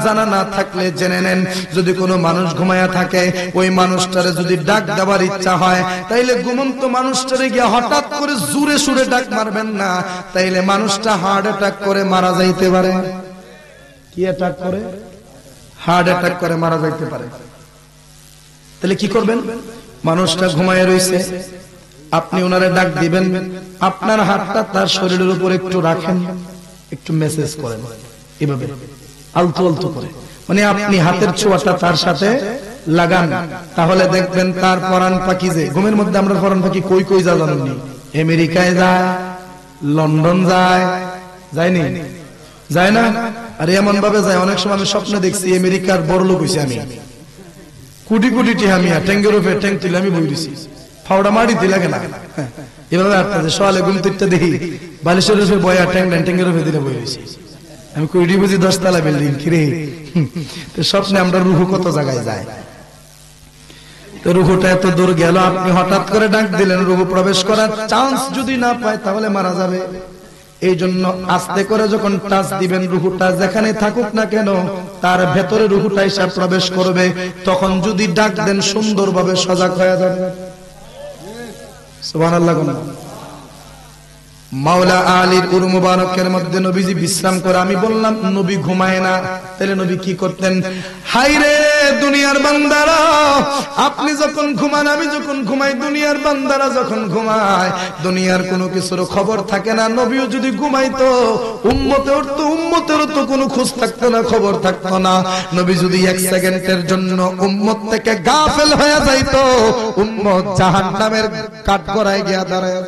জানা না থাকলে জেনে নেন। যদি কোনো মানুষ ঘুমায়া থাকে, ওই মানুষটারে যদি ডাক দেওয়ার ইচ্ছা হয়, তাইলে ঘুমন্ত মানুষটারে গিয়ে হঠাৎ করে জোরে সুরে ডাক মারবেন না, তাইলে মানুষটা হার্ট অ্যাটাক করে মারা যাইতে পারে। কি অ্যাটাক করে? হার্ট অ্যাটাক করে মারা যাইতে পারে। তাহলে কি করবেন? মানুষটা ঘুমায় রয়েছে, আপনি ওনারে ডাক দিবেন, আপনার হাতটা তার শরীরের উপর একটু রাখেন, একটু মেসেজ করেন এভাবে আলতো আলতো করে, মানে আপনি হাতের ছোঁয়াটা তার সাথে লাগান। তাহলে দেখবেন তার পরাণ পাখি, যে ঘুমের মধ্যে আমরা পরাণ পাখি কই কই যা জানেননি, আমেরিকায় যায়, লন্ডন যায়, যায়নি? যায় না? আর এমন ভাবে যায়, অনেক সময় আমি স্বপ্নে দেখছি আমেরিকার বড় লোক হইছি আমি, কোটি কোটি টিহা মিয়া ট্যাঙ্গের উপরে ট্যাঙ্ক তুলে আমি বই দিছি, ফাউডা মারি দিলে লাগে না এভাবে আপনাদের সকালে ঘুম থেকে দেখি বালিশের উপরে বয়া ট্যাঙ্গের উপরে দিলে বই দিছি আমি, কোটি বুঝি 10 তলা বিল্ডিং কিরে। তো স্বপ্নে আমরা রুহ কত জায়গায় যায়। তো রুহটা এত দূর গেল, আপনি হঠাৎ করে ডাক দিলেন, রুহ প্রবেশ করার চান্স যদি না পায় তাহলে মারা যাবে। এই জন্য আস্তে করে যখন টাচ দিবেন, রুহুটা যেখানে থাকুক না কেন তার ভেতরে রুহুটা এসে প্রবেশ করবে। তখন যদি ডাক দেন সুন্দরভাবে সজাগ হয়ে যাবে। সুবহানাল্লাহ। মাওলা আলীর উরু মুবারকের মধ্যে নবীজি বিশ্রাম করে। আমি বললাম নবী ঘুমায় না, তাহলে নবী কি করতেন? হায়রে দুনিয়ার বান্দারা, আপনি যখন ঘুমান, আমি যখন ঘুমাই, দুনিয়ার বান্দারা যখন ঘুমায়, দুনিয়ার কোনো কিছুর খবর থাকে না। নবীও যদি ঘুমাইতো, উম্মতের তো কোনো খোঁজ থাকতো না, খবর থাকতো না। নবী যদি 1 সেকেন্ডের জন্য উম্মত থেকে গাফেল হয়ে যাইতো, উম্মত জাহান্নামের কাঠগড়ায় গিয়া দাঁড়ায়।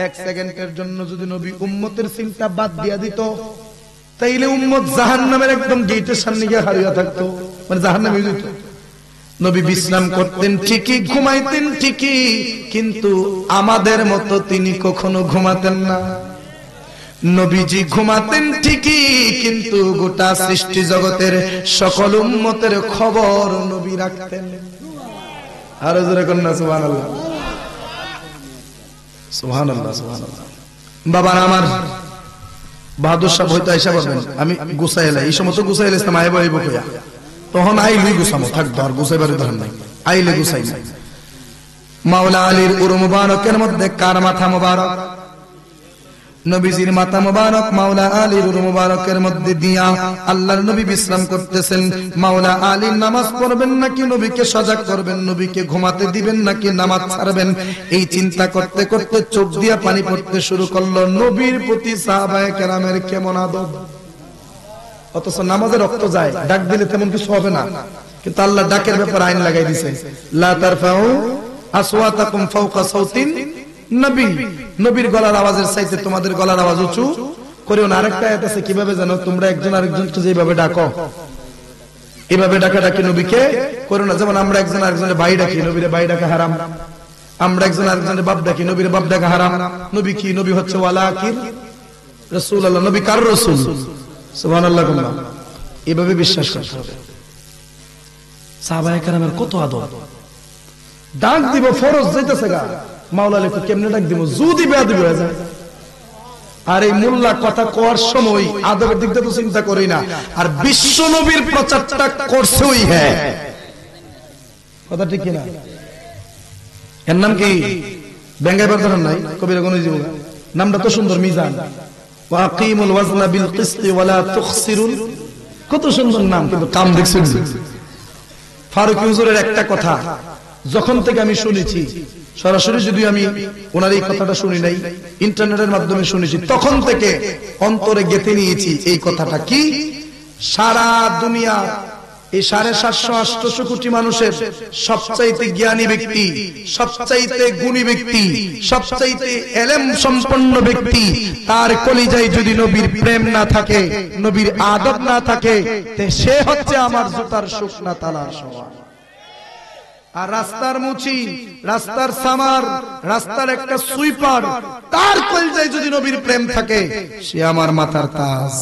1 সেকেন্ডের জন্য যদি নবী উম্মতের চিন্তা বাদ দিয়া দিত, তাইলে উম্মত জাহান্নামের একদম গেটের সামনে গিয়ে হারিয়ে থাকতো, মানে জাহান্নামে যেত। নবী বিশ্রাম করতেন ঠিকই, ঘুমাইতেন ঠিকই, কিন্তু আমাদের মতো তিনি কখনো ঘুমাতেন না। নবীজি ঘুমাতেন ঠিকই, কিন্তু গোটা সৃষ্টি জগতের সকল উম্মতের খবর নবী রাখতেন। আরো জোরে কন্যা সুবহানাল্লাহ, সুবহানাল্লাহ, সুবহানাল্লাহ। বাবার আমার বাহাদুর সাহেব হয়তো আইসা বলবেন আমি গুছাইলে, এই সময় তো গুছাইলে ইসলাম আইব আইব কইয়া, তখন আইলি গুছামো, থাকতো আর গুছাইবার ধরেন নাই, আইলে গুছাই নাই। মাওলা আলীর উরু মুবারকের মধ্যে কার মাথা মুবারক? নবীজির মাথা মুবারক মাওলা আলীর উরু মুবারকের মধ্যে দিয়া আল্লাহর নবী বিশ্রাম করতেছেন। মাওলা আলী নামাজ পড়বেন নাকি নবীকে সজাগ করবেন, নবীকে ঘুমাতে দিবেন নাকি নামাজ ছাড়বেন, এই চিন্তা করতে করতে চোখ দিয়া পানি পড়তে শুরু করলো। নবীর প্রতি সাহাবায়ে কেরামের কেমন আদব! অথচ নামাজে রক্ত যায়, ডাক দিলে তেমন কিছু হবে না, কিন্তু আল্লাহ ডাকের ব্যাপারে আইন লাগাই দিয়েছে, লা তারফাউ আসওয়াতাকুম ফাওকা সাউতিন নবী, নবীর গলার আওয়াজের চাইতে তোমাদের গলার আওয়াজ উঁচু করিও না। আরেকটা আয়াত আছে, কিভাবে জানো? তোমরা একজন আরেকজনকে যেভাবে ডাকো, এভাবে ডাকাডাকি নবীকে করো না। যেমন আমরা একজন আরেকজনের ভাই ডাকি, নবীরে ভাই ডাকা হারাম। আমরা একজন আরেকজনের বাপ ডাকি, নবীরে বাপ ডাকা হারাম। নবী কি? নবী হচ্ছে ওয়ালাকির রাসূলুল্লাহ। নবী কার রাসূল? সুবহানাল্লাহ। এভাবে বিশ্বাস করতে হবে। সাহাবায়ে কেরামের কত আদব! ডাক দিব ফরজ যাইতেছে গা, মাওলা লেখো কেমনে ডাক দিব, যদি বেয়াদবি হয়ে যায়। আর এই মোল্লা কথা কোয়ার সময় আদবের দিকটা তো চিন্তা করি না, আর বিশ্ব নবীর প্রচারটা করছেই। হ্যাঁ, কথা ঠিক কিনা? এর নাম কি? বেঙ্গাইবার ধরেন নাই, কবিরা গণিত নামটা তো সুন্দর, মিজান। ওয়াকিমুল ওয়াজনা বিল কিসতি ওয়ালা তুখসিরুল, কত সুন্দর নাম, কিন্তু কাম দেখছেন। ফারুক হুজুরের একটা কথা যখন থেকে আমি শুনেছি, সরাসরি যদি আমি ওনার এই কথাটা শুনি নাই, ইন্টারনেটের মাধ্যমে শুনেছি, তখন থেকে অন্তরে গেঁথে নিয়েছি এই কথাটা কি, সারা দুনিয়া এই 750-800 কোটি মানুষের সবচাইতে জ্ঞানী ব্যক্তি, সবচাইতে গুণী ব্যক্তি, সবচাইতে এলেম সম্পন্ন ব্যক্তি, তার কলিজায় যদি নবীর প্রেম না থাকে, নবীর আদব না থাকে, সে হচ্ছে আমার জুতার শুকনা তালার সমান। আর রাস্তার মুচি, রাস্তার সামার, রাস্তার একটা সুইপার, তার কলিজায় যদি নবীর প্রেম থাকে, সে আমার মাথার তাজ।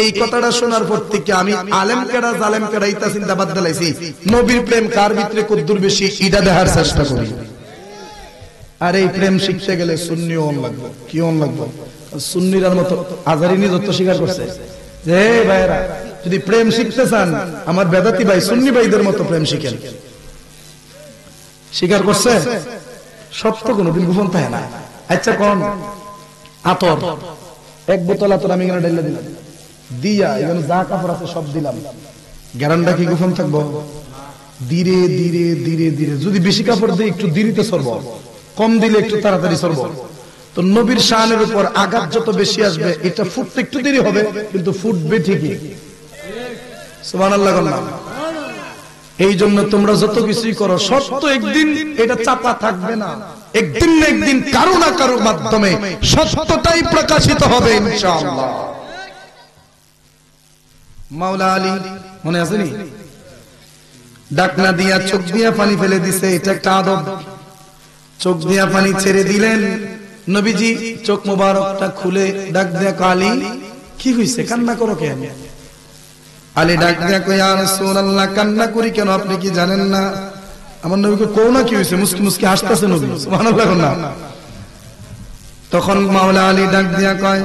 এই কথাটা শোনার পর থেকে আমি আলেম কেডা জালেম কেডা ইতা চিন্তা বাদ দিলাইছি, নবীর প্রেম কার ভিতরে কদ্দুর বেশি এটা দেখার চেষ্টা করি। আর এই প্রেম শিখতে গেলে সুন্নি অন লাগবে, কি অন লাগবে, সুন্নিরার মতো আজারিনী যত স্বীকার করছে যে ভাইরা যদি প্রেম শিখতে চান আমার বেদাতি ভাই সুন্নি ভাইদের মতো প্রেম শিখেন। স্বীকার করছে, সত্য কোনদিন গোপন থাকে না। আচ্ছা কোন আতর, এক বোতল আতর আমি এখানে ঢেলে দিলাম, দিয়া এখানে যা কাপড় আছে সব দিলাম, গ্যারান্টা কি গোপন থাকবো? ধীরে ধীরে ধীরে ধীরে, যদি বেশি কাপড় দিয়ে একটু দেরিতে সরব, কম দিলে একটু তাড়াতাড়ি সরব। তো নবীর শানের উপর আঘাত যত বেশি আসবে, এটা ফুটতে একটু দেরি হবে কিন্তু ফুটবে ঠিকই। সুবহানাল্লাহ। এই জন্য তোমরা যত কিছুই করো, সত্য একদিন এটা চাপা থাকবে না, একদিন না একদিন কারো না কারোর মাধ্যমে সত্যটাই প্রকাশিত হবে ইনশাআল্লাহ। মাওলা আলী মনে আছে নি, ডাকনা দিয়া চোখ দিয়া পানি ফেলে দিছে, এটা একটা আদব। চোখ দিয়া পানি ছেড়ে দিলেন, নবীজি চোখ মোবারকটা খুলে ডাক দিয়া আলী কি হইছে, কান্না করো কেন? আলী ডাক দিয়া কই ইয়া রাসূলুল্লাহ, কান্না করি কেন আপনি কি জানেন না? আমার নবীকে কও না কি হইছে, মুস্কি মুস্কি হাসতেছে নবী, সুবহানাল্লাহ না। তখন মাওলা আলী ডাক দিয়া কয়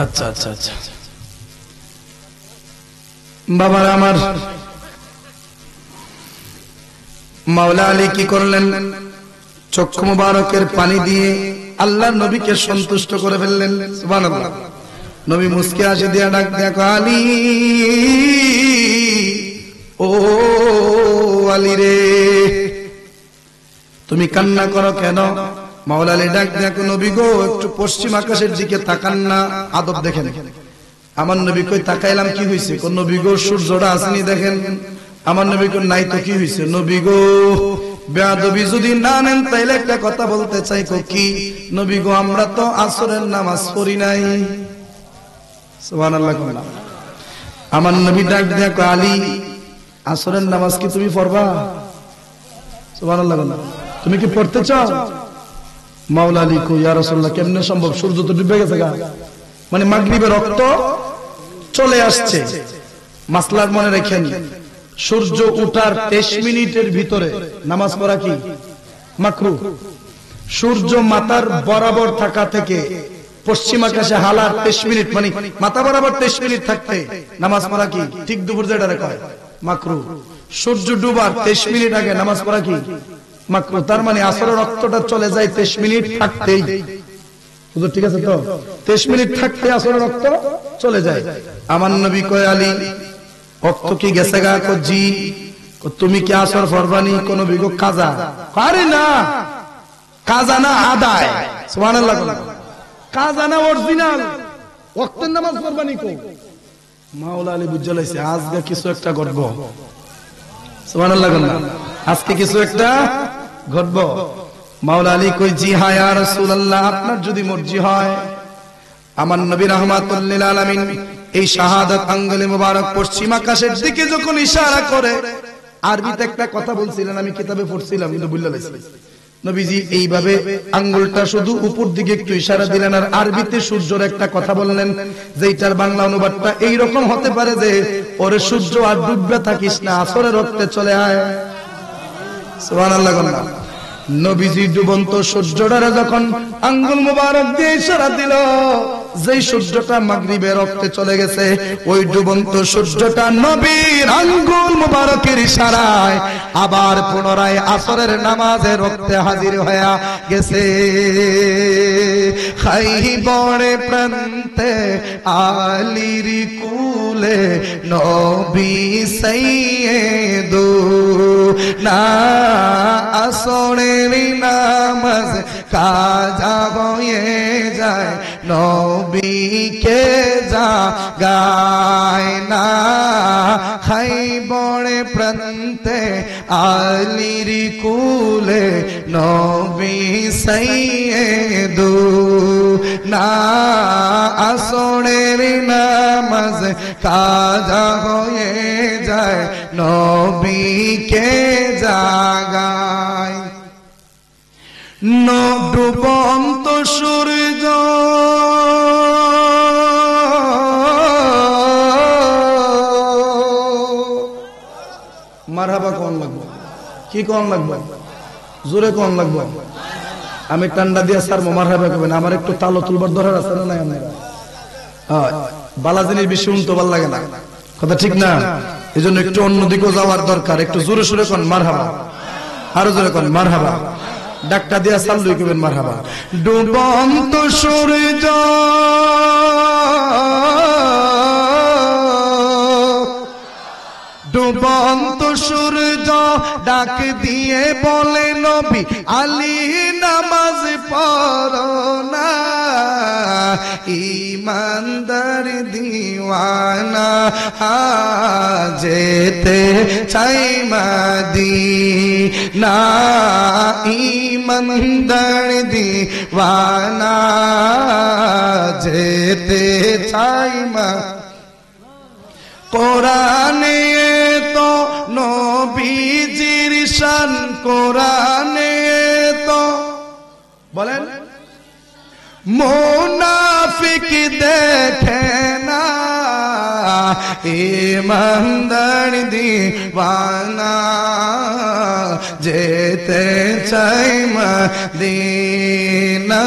আচ্ছা আচ্ছা আচ্ছা বাবার আমার, মাওলা আলী কি করলেন, চক্ষু মুবারকের পানি দিয়ে আল্লাহর নবীকে সন্তুষ্ট করে ফেললেন। সুবহানাল্লাহ। নবী মুস্কি হাসি দিয়া ডাক দেখো আলী, ও আলী রে তুমি কান্না করো কেন? মাওলা আলী ডাক দেখো নবী গো, একটু পশ্চিম আকাশের দিকে তাকান না, আদব দেখেন। আমার নবী কই তাকাইলাম কি হইছে? কোন নবী গো সূর্যটা আসেনি দেখেন। আমার নবী কই নাই তো কি হইছে? নবী গো বেয়াদবি যদি না নেন তাইলে একটা কথা বলতে চাই। কো কি? নবী গো আমরা তো আসরের নামাজ পড়ি নাই। সুবহানাল্লাহ। আমার নবী ডাক দেখো আলী, আসরের নামাজ কি তুমি পড়বা? সুবহানাল্লাহ। তুমি কি পড়তে চাও? মাওলা আলী কই ইয়া রাসূলুল্লাহ কেমনে সম্ভব, সূর্য তো ডুবে গেছে গা, মানে মাগরিবের রক্ত চলে আসছে। মাসলার মনে রাখেন, সূর্য ওঠার 23 মিনিটের ভিতরে নামাজ পড়া কি মাকরুহ। সূর্য মাথার বরাবর থাকা থেকে পশ্চিম আকাশে হালার 23 মিনিট, মানে মাথা বরাবর 23 মিনিট থাকতে নামাজ পড়া কি ঠিক দুপুর যেটা কয় মাকরুহ। সূর্য ডুবার 23 মিনিট আগে নামাজ পড়া কি মাকরুহ। তার মানে আসরের রক্তটা চলে যায় 23 মিনিট থাকতেই। ঠিক আছে তো, 23 মিনিট থাকতে আসরের রক্ত চলে যায়। আমার নবী কয় আলী রক্ত কি গেছে গা? জি। তুমি কি আসর ফরবানি কোন বিগো কাজা? আরে না, কাজা না আদায়। সুবহানাল্লাহ। কাজা না অরিজিনাল ওয়াক্তের নামাজ ফরবানি কো। মাওলা আলী বুঝাইছে আজকে কিছু একটা ঘটবো। সুবহানাল্লাহ। আজকে কিছু একটা ঘটবো। মাওলা আলী কই জি হ্যাঁ ইয়া রাসূলুল্লাহ, আপনার যদি মর্জি হয়। আমার নবী রাহমাতুল লিল আলামিন এই শাহাদাত আঙ্গুলে মোবারক পশ্চিম আকাশের দিকে যখন ইশারা করে, আরবিতে একটা কথা বলছিলেন, আমি কিতাবে পড়ছিলাম কিন্তু ভুলে গেছি। নবীজি এইভাবে আঙ্গুলটা শুধু উপর দিকে একটু ইশারা দিলেন, আর আরবিতে সূর্যের একটা কথা বললেন, যেটার বাংলা অনুবাদটা এই রকম হতে পারে যে ওরে সূর্য আর ডুববে থাকিস না, আসরের রক্তে চলে আয়। সুবহানাল্লাহ। নবীজি ডুবন্ত সূর্যটারে যখন আঙ্গুল মোবারক দিয়ে ইশারা দিল, যেই সূর্যটা মাগরিবের রক্তে চলে গেছে, ওই ডুবন্ত সূর্যটা নবীর আঙ্গুল মুবারকের ইশারায় আবার পুনরায় আসরের নামাজে রক্তে হাজির হয়ে গেছে। খাইবরে প্রান্তে আলীর কুলে নবী সাইয়েদু না আসরের নামাজ কাজা হয়ে যায়, নবীকে জাগায় না। খাইবরে প্রান্তে আলীর কুলে নবী সাইয়েদু না আসরের নামাজ কাজা হয়ে যায়, নবীকে জাগায়। ডুবন্ত সূর্য মারহাবা কোন লাগবে, কি কোন লাগবে, জোরে কোন লাগবে। আমি টান্ডা দিয়ে স্যার মারহাবা করবেন, আমার একটু তালো তুলবার দরকার আছে না? নাই বালা জিনিস বেশি শুনতে ভালো লাগে না, কথা ঠিক না? এই জন্য একটু অন্যদিকেও যাওয়ার দরকার। একটু জোরে সোরে কোন মারহাবা, আরো জোরে কোন মারহাবা, ডাক্তার দিয়া চালু করবেন মারহাবা। ডুবন্ত সূর্য ডুবন্ত সূর্য ডাক দিয়ে বলে নবী আলী নামাজ পড়ো না, ইমানদার দিওয়ানা যেতে চাই মদিনা, ইমানদার দিওয়ানা যেতে চাই মদিনা। কোরআনে তো নবীজির শান, কোরআনে তো বলেন মুনাফিক দেখে না, ইমানদার দিওয়ানা যেতে চাই মদিনা,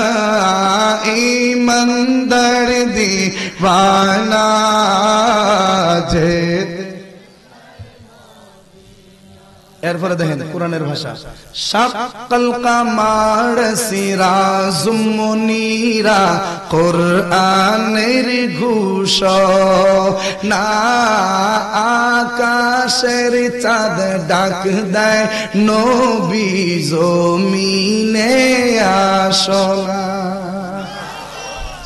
ইমানদার দিওয়ানা যেতে। এরপরে দেখেন কোরআনের ভাষা, শাক্কাল কামার সিরাজুম মুনীরা, কোরআনের ঘোষণা, আকাশের চাঁদ ডাক দেয় নবী জমিনে আসনা।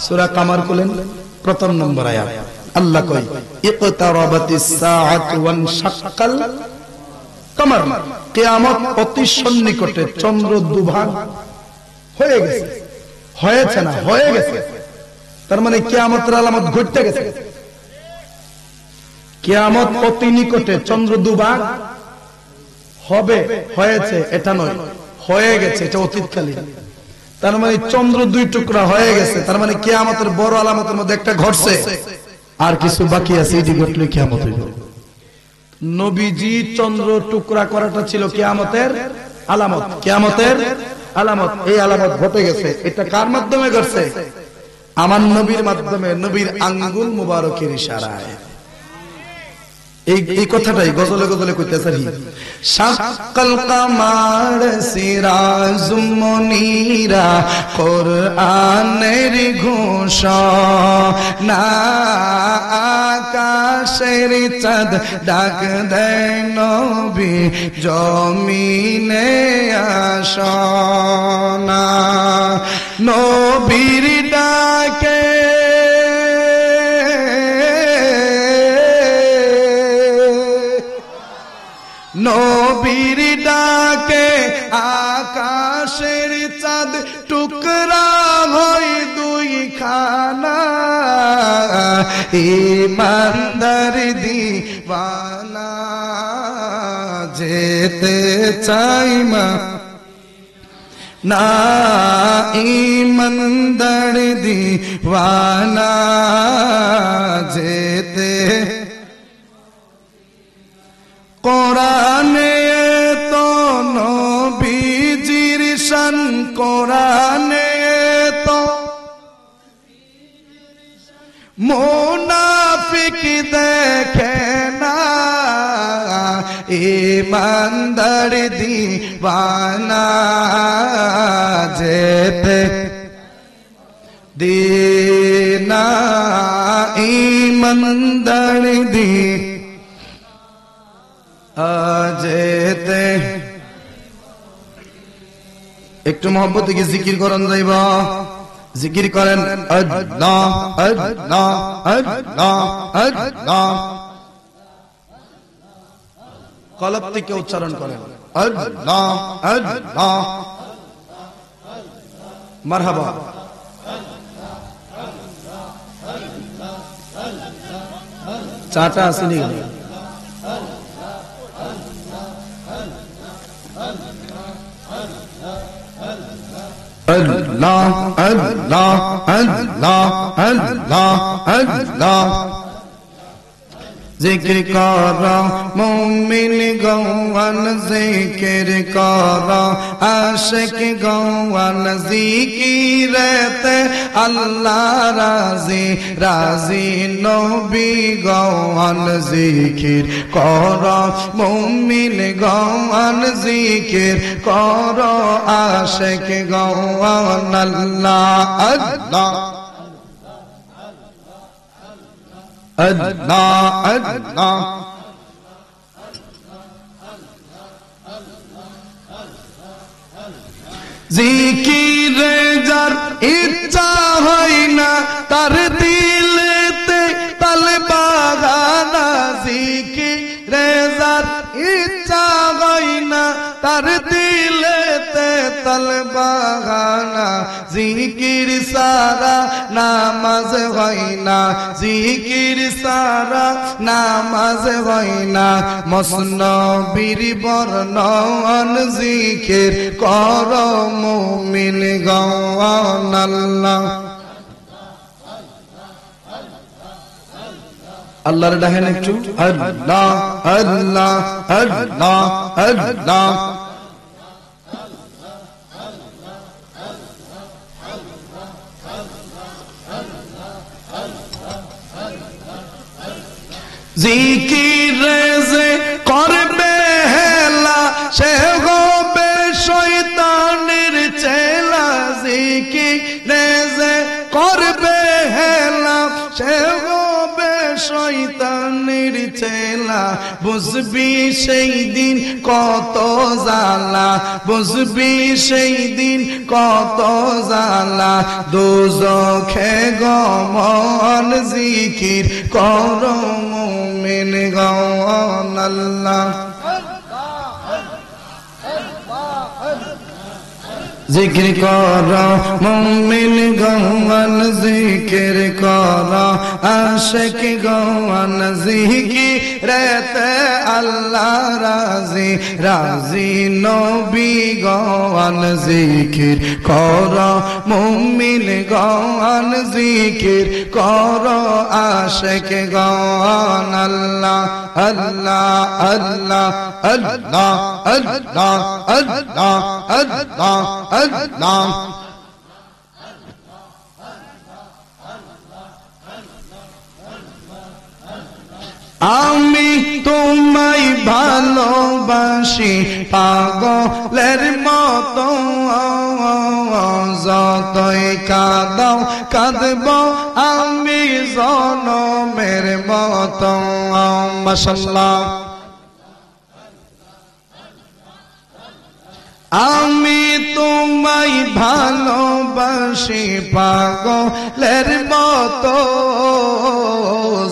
সূরা কামার খুলেন, প্রথম নম্বর আয়াত। আল্লাহ কয় ইকতারাবাতিস সাআতু ওয়ানশাক্কাল কামার, কিয়ামত অতি সন্নিকটে, চন্দ্র দুভাগ হয়ে গেছে, হয়েছে না হয়ে গেছে, তার মানে কিয়ামতের আলামত ঘটতে গেছে। কিয়ামত অতি নিকটে, চন্দ্র দুভাগ হবে, হয়েছে এটা নয়, হয়ে গেছে, এটা অতীতকালীন। তার মানে চন্দ্র দুই টুকরা হয়ে গেছে, তার মানে কিয়ামতের বড় আলামতের মধ্যে একটা ঘটছে, আর কিছু বাকি আছে, এটি ঘটলে কিয়ামত হইল। নবীজি চন্দ্র টুকরা করাটা ছিল কিয়ামতের আলামত, কিয়ামতের আলামত। এই আলামত ঘটে গেছে, এটা কার মাধ্যমে ঘটছে? আমার নবীর মাধ্যমে, নবীর আঙ্গুল মুবারকের ইশারায়। এই কথাটাই গজলে গজলে কইতেছে। শাক্কাল কামার সিরাজুম মুনীরা, কোরআনের ঘোষণা, আকাশের চাঁদ ডাক দেয় নবী জমিনে আসনা, নবীর ডাকে নবীর ডাকে আকাশের চাঁদ টুকরা হয় দুই খানা, ইমানদার দিওয়ানা যেতে চাই না, ইমানদার দিওয়ানা যেতে। কোরআনে তো নবীজির শান, কোরআনে তো মুনাফিক দেখে না ইমানদার দিওয়ানা যেতে দেনা ইমানদার দি যেতে একটু মহব্বতে কি জিকির করন যাইব জিকির করেন আল্লাহ আল্লাহ আল্লাহ আল্লাহ কলব থেকে উচ্চারণ করেন আল্লাহ আল্লাহ মারহাবা চাটা আসেনি Allah, Allah, Allah, Allah, Allah. জিকির কর মুমিন গৌয়ান জিকির কর আশিক গৌয়ান জিকিরেতে আল্লাহ রাজি রাজি নবী গৌয়ান জিকির কর মুমিন গৌয়ান জিকির কর আশিক গৌয়ান আল্লাহ আল্লাহ Allah, Allah. জিকিরে যার ইচ্ছা হয় না তার দিলেতে তাল বাগানা জিকিরে যার ইচ্ছা হয় না তার দিলেতে তাল বাগানা জিকির সারা নামাজ হয় না জিকির সারা নামাজ হয় না মসনবীর বর্ণন জিকির কর মুমিন গৌয়ান আল্লাহ আল্লাহর ডাকেন একটু আল্লাহ আল্লাহ আল্লাহ আল্লাহ জিকিরে যে করবে হেলা সে হবে শয়তানের চেলা জিকিরে যে করবে হেলা সে হবে শয়তানের চেলা বুঝবি সেই দিন কত জ্বালা বুঝবি সেই দিন কত জ্বালা দোজখে গমন জিকির কর মুমিন গৌয়ান আল্লাহ জিকির কর মুমিন গৌয়ান জিকির কর আশিক গৌয়ান জিকিরেতে আল্লাহ রাজি রাজি নবী গৌয়ান জিকির কর মুমিন গৌয়ান জিকির কর আশিক গৌয়ান আল্লাহ আল্লাহ আল্লাহ আল্লাহ আল্লাহ আল্লাহ আল্লাহ আল্লাহ আমি তোমায় ভালোবাসি পাগলের মতো যতই কাঁদাও কাঁদব আমি জনমের মতো মাশাআল্লাহ আমি তোমায় ভালোবাসি পাগলের মতো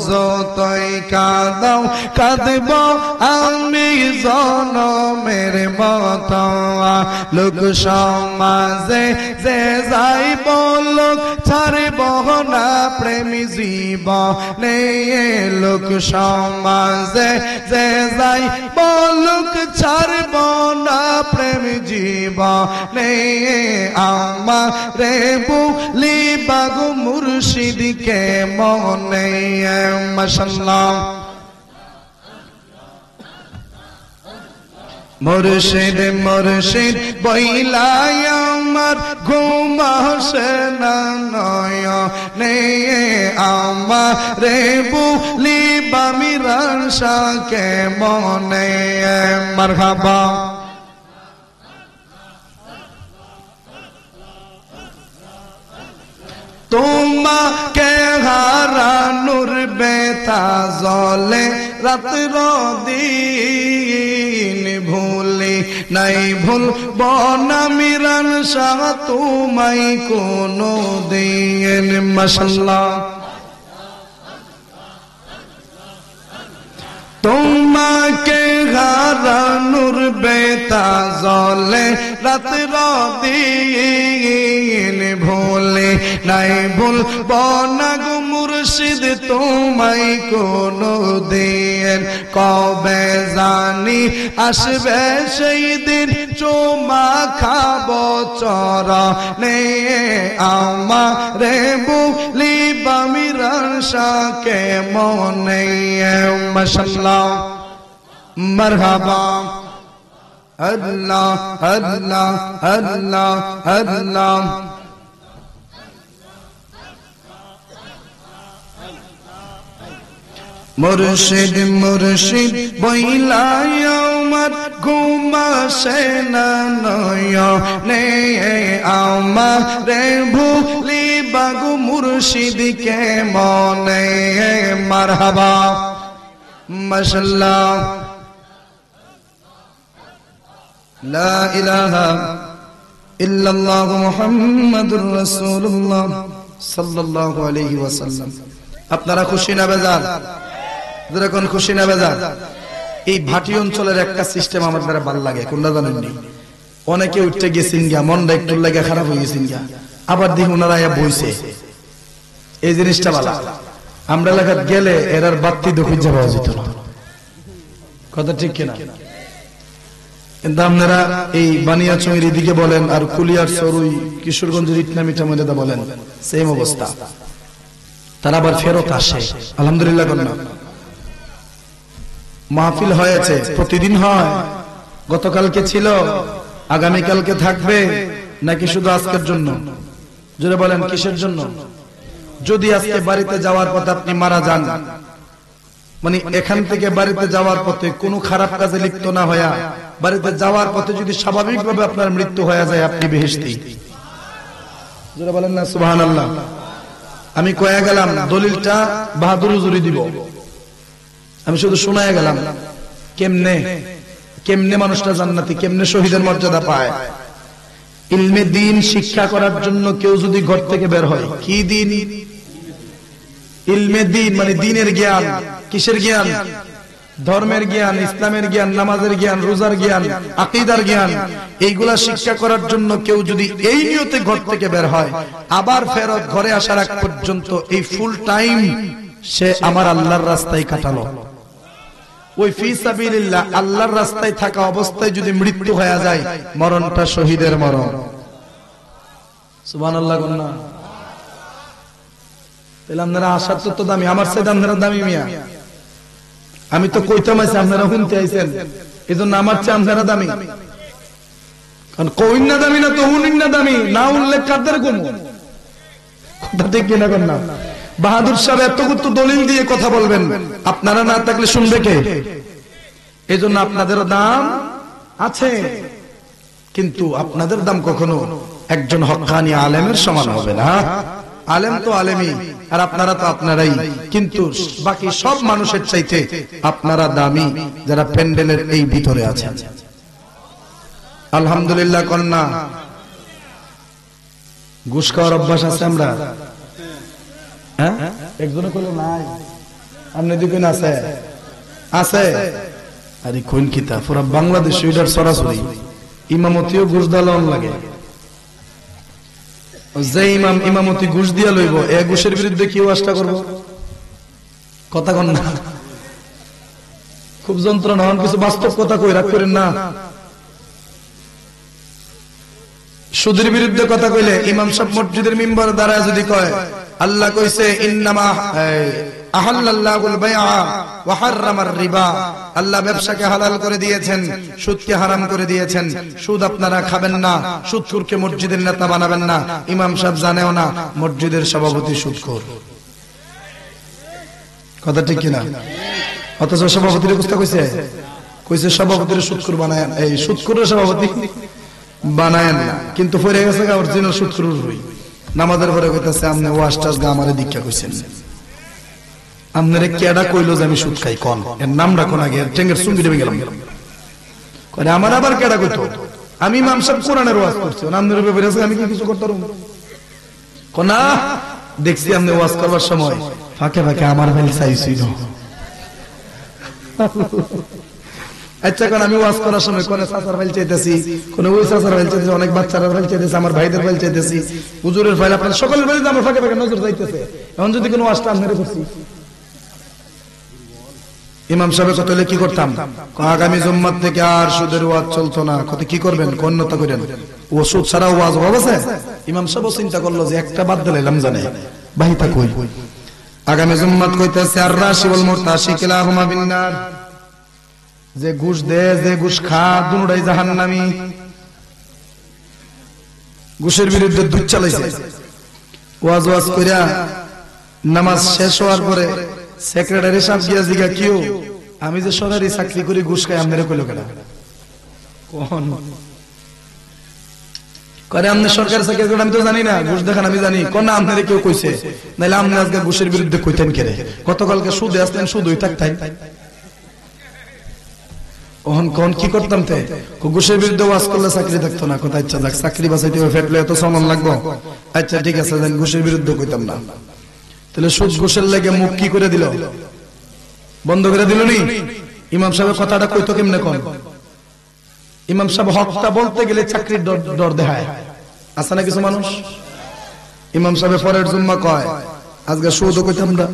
যতই কাঁদাও কাঁদব আমি জনমের মতো লোক সমাজে যে যাই বলুক ছাড়ব না প্রেমী জীবনে লোক সমাজে যে যাই বলুক ছাড়ব না প্রেমী জীবনে আমারে বুলি বাগু মুর্শিদকে মনে মাশাআল্লাহ মুর্শিদ মুর্শিদ বইলাই আমার ঘুম আসে না নয়নে আমারে বুলি বামিরান শাকে মনে মারহাবা তোমাকে হারানোর ব্যথা জলে রাত্র দিন ভুলি নাই ভুলব না মিরান শাহ তোমায় কোনো দিন মাশাআল্লাহ তোমাকে হারানোর ব্যথা জলে রাত্র দিন ভুলে নাই ভুলব না গো মুর্শিদ তোমায় কোনো দিন কবে জানি আসবে সেই দিন চুমা খাবো চরণে আমারে বুলি বামিরান শাকে মনে মাশাআল্লাহ মারহাবা আল্লাহ আল্লাহ আল্লাহ আল্লাহ মুর্শিদ মুর্শিদ বইলাই আমার ঘুম আসে না নয়নে আমারে ভুলি বাগু মুর্শিদকে মনে মারহাবা মাশাআল্লাহ লা ইলাহা ইল্লাল্লাহু মুহাম্মাদুর রাসূলুল্লাহ সাল্লাল্লাহু আলাইহি ওয়াসাল্লাম। আপনারা খুশি না বেজার? যেরকম খুশি না বেজার? এই ভাটি অঞ্চলের একটা সিস্টেম আমার দ্বারা ভালো লাগে, কোনটা জানেননি? অনেকে উঠতে গেছেন গিয়া, মনটা একটু লাগে খারাপ হয়ে গেছেন গিয়া, আবার দেখুন ওনারা বইছে। এই জিনিসটা ভালো। আমরা এলাকাত গেলে এরার বাত্তি তো খুঁজে পাওয়া যেত না, কথা ঠিক কিনা? কিন্তু আপনারা এই বানিয়াচংয়ের দিকে বলেন আর কুলিয়ার সরুই কিশোরগঞ্জের ইটনামিটা মধ্যে বলেন, সেম অবস্থা। তারা আবার ফেরত আসে, আলহামদুলিল্লাহ। কন্যা মাহফিল হয়েছে, প্রতিদিন হয়, গতকালকে ছিল, আগামীকালকে থাকবে, নাকি শুধু আজকের জন্য? জোরে বলেন, কিসের জন্য? যদি আজকে বাড়িতে যাওয়ার পথে আপনি মারা যান, মানে এখান থেকে বাড়িতে যাওয়ার পথে কোনো খারাপ কাজে লিপ্ত না হইয়া বাড়িতে যাওয়ার পথে যদি স্বাভাবিকভাবে আপনার মৃত্যু হয়ে যায়, আপনি বেহেশতি। জোরে বলেন না সুবহানাল্লাহ। আমি কয়ে গেলাম, দলিলটা বাহাদুর হুজুরি দিব, আমি শুধু শোনায় গেলাম কেমনে কেমনে মানুষটা জান্নাতি, কেমনে শহীদের মর্যাদা পায়। ইলমে দ্বীন শিক্ষা করার জন্য কেউ যদি ঘর থেকে বের হয়, কি দিন? ইলমে দ্বীন মানে দ্বীনের জ্ঞান। কিসের জ্ঞান? ধর্মের জ্ঞান, ইসলামের জ্ঞান, নামাজের জ্ঞান, রোজার জ্ঞান, আকীদার জ্ঞান। এইগুলা শিক্ষা করার জন্য কেউ যদি এই নিয়তে ঘর থেকে বের হয়, আবার ফেরত ঘরে আসার আগ পর্যন্ত এই ফুল টাইম সে আমার আল্লাহর রাস্তায় কাটালো। ওই ফি সাবিলিল্লাহ আল্লাহর রাস্তায় থাকা অবস্থায় যদি মৃত্যু হয়ে যায়, মরণটা শহীদের মরণ। সুবহানাল্লাহ। কন্যা তাহলে আপনারা আসার তো দামি, আমার সাথে আপনারা দামি মিয়া। আমি তো কইতাম আছি, আপনারা শুনতে আইছেন, এই জন্য আমার চেয়ে আপনারা দামি। কারণ কইন না দামি না তো হুনিন না দামি, না উল্লেখ কাদের কম, কথা ঠিক কিনা? কন্যা বাহাদুর সাহেব এত গুরুত্ব দলিল দিয়ে কথা বলবেন, আপনারা না থাকলে শুনবে কে? এই জন্য আপনাদেরও দাম আছে, কিন্তু আপনাদের দাম কখনো একজন হক্কানি আলেমের সমান হবে না। আলেম তো আলেমই, আর আপনারা তো আপনারাই, কিন্তু বাকি সব মানুষের চাইতে আপনারা দামি যারা প্যান্ডেলের এই ভিতরে আছেন। আলহামদুলিল্লাহ। কন্যা ঘুষ খাওয়ার অভ্যাস আছে আমরা? হ্যাঁ, একজনে কইলো নাই, আপনি দিকেন আছে আছে। আরে কোন কিতাব, পুরা বাংলাদেশ এটার সরাসরি ইমামতিও ঘুষ দালান লাগে। যে ইমাম ইমামতি ঘুষ দিয়া লইব, এ ঘুষের বিরুদ্ধে কি ওয়াজটা করব? কথা কন না, খুব যন্ত্রণা। হন কিছু বাস্তব কথা কই, রাগ করেন না। সুদের বিরুদ্ধে কথা কইলে ইমাম সাহেব মসজিদের মিম্বরে দাঁড়ায় যদি কয়, আল্লাহ কইছে ইন্নামা আহাল্লাল্লাহুল বাইআ ওয়া হাররামার রিবা, আল্লাহ ব্যবসাকে হালাল করে দিয়েছেন, সুদকে হারাম করে দিয়েছেন। সুদ আপনারা খাবেন না, সুদখোরকে মসজিদের নেতা বানাবেন না। ইমাম সাহেব জানেও না মসজিদের সভাপতি সুদখোর, কথা ঠিক কিনা? অথচ সভাপতির কথা কইছে সভাপতির সুদখোর বানায়, এই সুদখোরের সভাপতি বানায় না, কিন্তু পড়ে গেছে অরিজিনাল সুদখোর হই। নামাজের পরে কইতাছে আপনি ওয়াজ টাজ গা আমারে দীক্ষা কইছেন, আপনারে কেডা কইলো যে আমি সুদ খাই? কোন এর নাম রাখুন আগে, টেঙ্গের সুঙ্গি দেবে গেলাম। কয় আমার আবার কেডা কইতো? আমি ইমাম সাহেব কোরআনের ওয়াজ করছি, আপনার ব্যাপারে আছে আমি কি কিছু করতে পারবো? কোনা দেখছি আপনি ওয়াজ করবার সময় ফাঁকে ফাঁকে আমার ভাই চাইছিল। আচ্ছা কোন আমি ওয়াজ করার সময় কোন চাচার ভাই চাইতেছি, কোন ওই চাচার ভাই চাইতেছি, অনেক বাচ্চারা ভাই চাইতেছি, আমার ভাইদের ভাই চাইতেছি, হুজুরের ভাই, আপনার সকলের ভাই আমার ফাঁকে ফাঁকে নজর যাইতেছে। এখন যদি কোনো ওয়াজটা আপনারে করছি, ইমাম সাহেব কত হলে কি করতাম? আগামী জুম্মার থেকে আর সুদের ওয়াজ চলতো না। কত কি করবেন? কন্যতা করেন, ও সুদ ছাড়া ওয়াজ হবে। ইমাম সাহেব চিন্তা করলো যে একটা বাদ দিলাম, জানে বাহিতা কই আগামী জুম্মাত কইতেছে আর রাশি ওয়াল মুরতাশি কিলাহুমা বিন্নার, যে ঘুষ দে যে ঘুষ খা দুটোই জাহান্নামী। ঘুষের বিরুদ্ধে দুধ চালাইছে। ওয়াজ ওয়াজ কইরা নামাজ শেষ হওয়ার পরে সেক্রেটারি সাহেব গিয়া জিগা কিও আমি যে সরকারি চাকরি করি ঘুষ খাই আমনে কইলো কেন? কোন করে আমনে সরকারি চাকরি করেন? আমি তো জানি না, ঘুষ দেখান আমি জানি। কোন আমনে কেউ কইছে? নাইলে আমনে আজকে ঘুষের বিরুদ্ধে কইতেন কেন? গতকালকে সুদে আসলেন, সুদই থাকতেন। কোন কি করতাম? ঘুষের বিরুদ্ধে ওয়াজ করলে চাকরি থাকতো না। কোথায়? ইচ্ছা যাক চাকরি বাঁচাইতে ফেটলে এত সমান লাগবো। আচ্ছা ঠিক আছে, ঘুষের বিরুদ্ধে কইতাম না। তাহলে সুদ ঘুষের লেগে মুখ কি করে দিল? বন্ধ করে দিল নি? ইমাম সাহেব কথাটা কইতো কেমনে? কোন ইমাম সাহেব হকটা বলতে গেলে চাকরির ডর দেখায়। আছে না কিছু মানুষ? ইমাম সাহেব পরের জুম্মা কয় আজকে সুদও কইতাম না,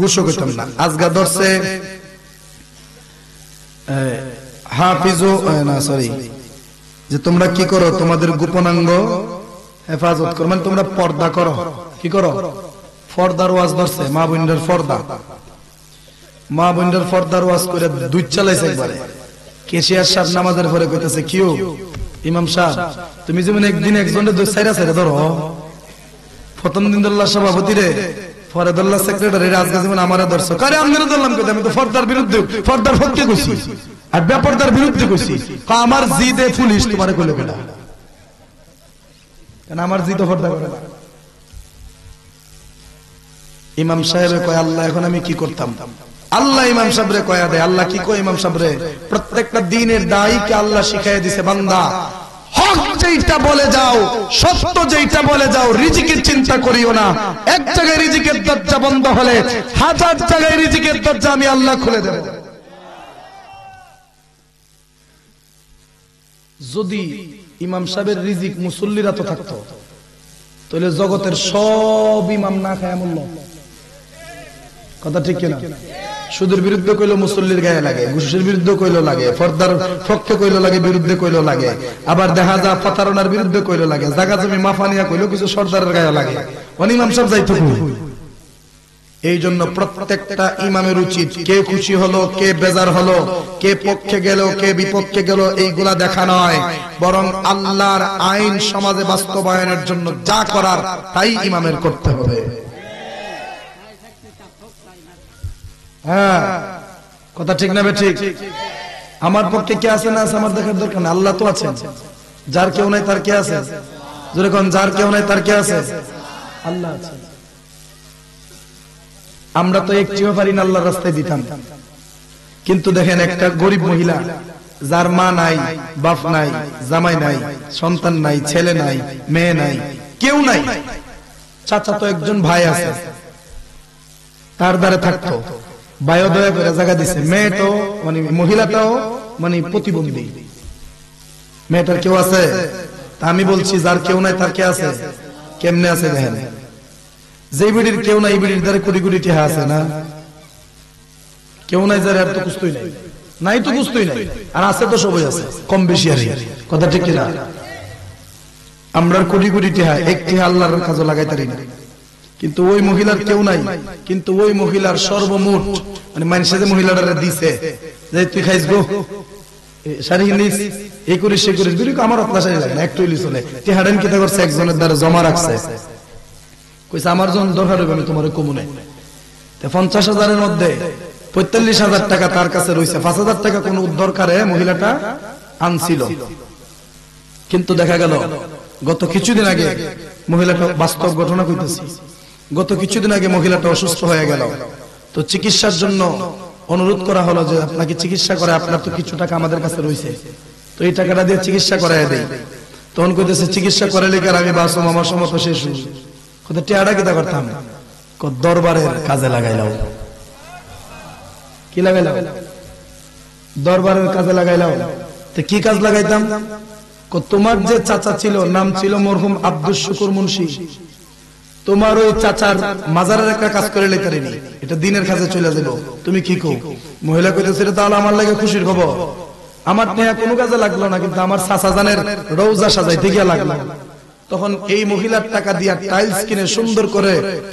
ঘুষও কইতাম না। আজকে ধরছে হাফিজু না সরি, যে তোমরা কি করো? তোমাদের গোপনাঙ্গ হেফাজত করো, মানে তোমরা পর্দা করো। কি করো? পর্দার ওয়াজ ধরছে, মা বোনদের পর্দা। মা বোনদের পর্দার ওয়াজ করে দুই চালাইছে একবারে। কেশিয়ার সাহেব নামাজের পরে কইতেছে কিও ইমাম সাহেব তুমি যেমন একদিন একজনের দুই সাইরা সাইরা ধরো, প্রথম দিন দল্লা সভাপতি রে, পরে দল্লা সেক্রেটারি, আজকে যেমন আমারে ধরছো। কারে আমি ধরলাম কইতে? আমি তো পর্দার বিরুদ্ধে, পর্দার পক্ষে কইছি আর বেপর্দার বিরুদ্ধে কইছি। আমার জিদে পুলিশ তোমারে কইলো কেন? কেন আমার জি তো পর্দা করে না। ইমাম সাহেব কয় আল্লাহ এখন আমি কি করতাম? আল্লাহ ইমাম সাহেবরে কয়া দেয়। আল্লাহ কি কয় ইমাম সাহেবরে? প্রত্যেকটা দিনের দায়ীকে আল্লাহ শিখাইয়া দিছে, বান্দা হক যেইটা বলে যাও, সত্য যেইটা বলে যাও, রিজিকের চিন্তা করিও না। এক জায়গায় রিজিকের দরজা বন্ধ হলে 1000 জায়গায় রিজিকের দরজা আমি আল্লাহ খুলে দেব। যদি ইমাম সাহেবের রিজিক মুসল্লিরা তো থাকতো, তাহলে জগতের সব ইমাম না খায় মূল্য। কথা ঠিক কিনা? সুদের বিরুদ্ধে কইলো মুসল্লির গায়ে লাগে, ঘুষের বিরুদ্ধে কইলো লাগে, পর্দার পক্ষে কইলো লাগে, বিরুদ্ধে কইলো লাগে, আবার দেখা যায় প্রতারণার বিরুদ্ধে কইলো লাগে, জায়গা জমি মাফানিয়া কইলো কিছু সর্দারের গায়ে লাগে। ইমাম সাহেব যাইতো কই? এই জন্য প্রত্যেকটা ইমামের উচিত কে খুশি হলো, কে বেজার হলো, কে পক্ষে গেল, কে বিপক্ষে গেল, এইগুলা দেখা নয়, বরং আল্লাহর আইন সমাজে বাস্তবায়নের জন্য যা করার তাই ইমামের করতে হবে। হ্যাঁ, কথা ঠিক না? ঠিক। আমার পক্ষে কে আছে না আছে আমার দেখার দরকার না, আল্লাহ তো আছেন। যার কেউ নাই তার কে আছে? যেরকম যার কেউ নাই তার কে আছে? আল্লাহ আছে। আমরা তো একটিও পারি না আল্লাহর রাস্তায় দিতাম। কিন্তু দেখেন একটা গরিব মহিলা, যার মা নাই, বাপ নাই, জামাই নাই, সন্তান নাই, ছেলে নাই, মেয়ে নাই, কেউ নাই, চাচা তো একজন ভাই আছে, তার দ্বারা থাকতো, ভাইও দয়া করে জায়গা দিছে। মেয়েটাও মানে মহিলাটাও মানে প্রতিবন্ধী, মেয়েটার কেউ আছে? তা আমি বলছি যার কেউ নাই তার কে আছে? কেমনে আছে দেখেন? যে বিড়ির কেউ নাই, বিড়ির দ্বারা কোটি কোটি টাকা আছে না? কেউ নাই যার আর তো কুস্তই নাই, নাই তো কুস্তই নাই, আর আছে তো সবই আছে কম বেশি। আর কথা ঠিক কিনা? আমরা কোটি কোটি টাকা একটি আল্লাহর কাজে লাগাইতারি না। কিন্তু ওই মহিলার কেউ নাই, কিন্তু ওই মহিলার সর্বমোট মানে মানুষে যে মহিলাটা দিছে যে তুই খাইস গো শাড়ি কিনিস এই করিস সে করিস বিরু আমার আপনার শাড়ি লাগে না একটু ইলি চলে টিহাডেন কিতা করছে একজনের দ্বারা জমা রাখছে কইছে আমার জন দরকার হবে আমি তোমার কমুনে 50,000-এর মধ্যে 45,000 টাকা তার কাছে রয়েছে, 5,000 টাকা কোন দরকারে মহিলাটা আনছিল। কিন্তু দেখা গেল গত কিছুদিন আগে মহিলাটা বাস্তব ঘটনা কইতেছি, গত কিছুদিন আগে মহিলাটা অসুস্থ হয়ে গেল। তো চিকিৎসার জন্য অনুরোধ করা হলো যে আপনাকে চিকিৎসা করে আপনার তো কিছু টাকা আমাদের কাছে রয়েছে, তো এই টাকাটা দিয়ে চিকিৎসা করায় দেই। তখন কইতেছে চিকিৎসা করে লিখে আমি বাসম আমার সমত শেষ কোথায় টিয়াটা কিতা করতাম দরবারের কাজে লাগাইলাম। কি লাগাইলাম? দরবারের কাজে লাগাইলাম। তো কি কাজ লাগাইতাম? তোমার যে চাচা ছিল নাম ছিল মরহুম আব্দুল শুকুর মুন্সি, তোমার ওই চাচার মাজারের একটা কাজ করে লেখারিনি, এটা দিনের কাজে চলে যাবো, তুমি কি কো? মহিলা কইতেছে তাহলে আমার লাগে খুশির খবর, আমার নেয়া কোনো কাজে লাগলো না, কিন্তু আমার চাচা জানের রওজা সাজাইতে গিয়া লাগলো। তখন এই মহিলার টাকা দিয়া টাইলস কিনে সুন্দর করে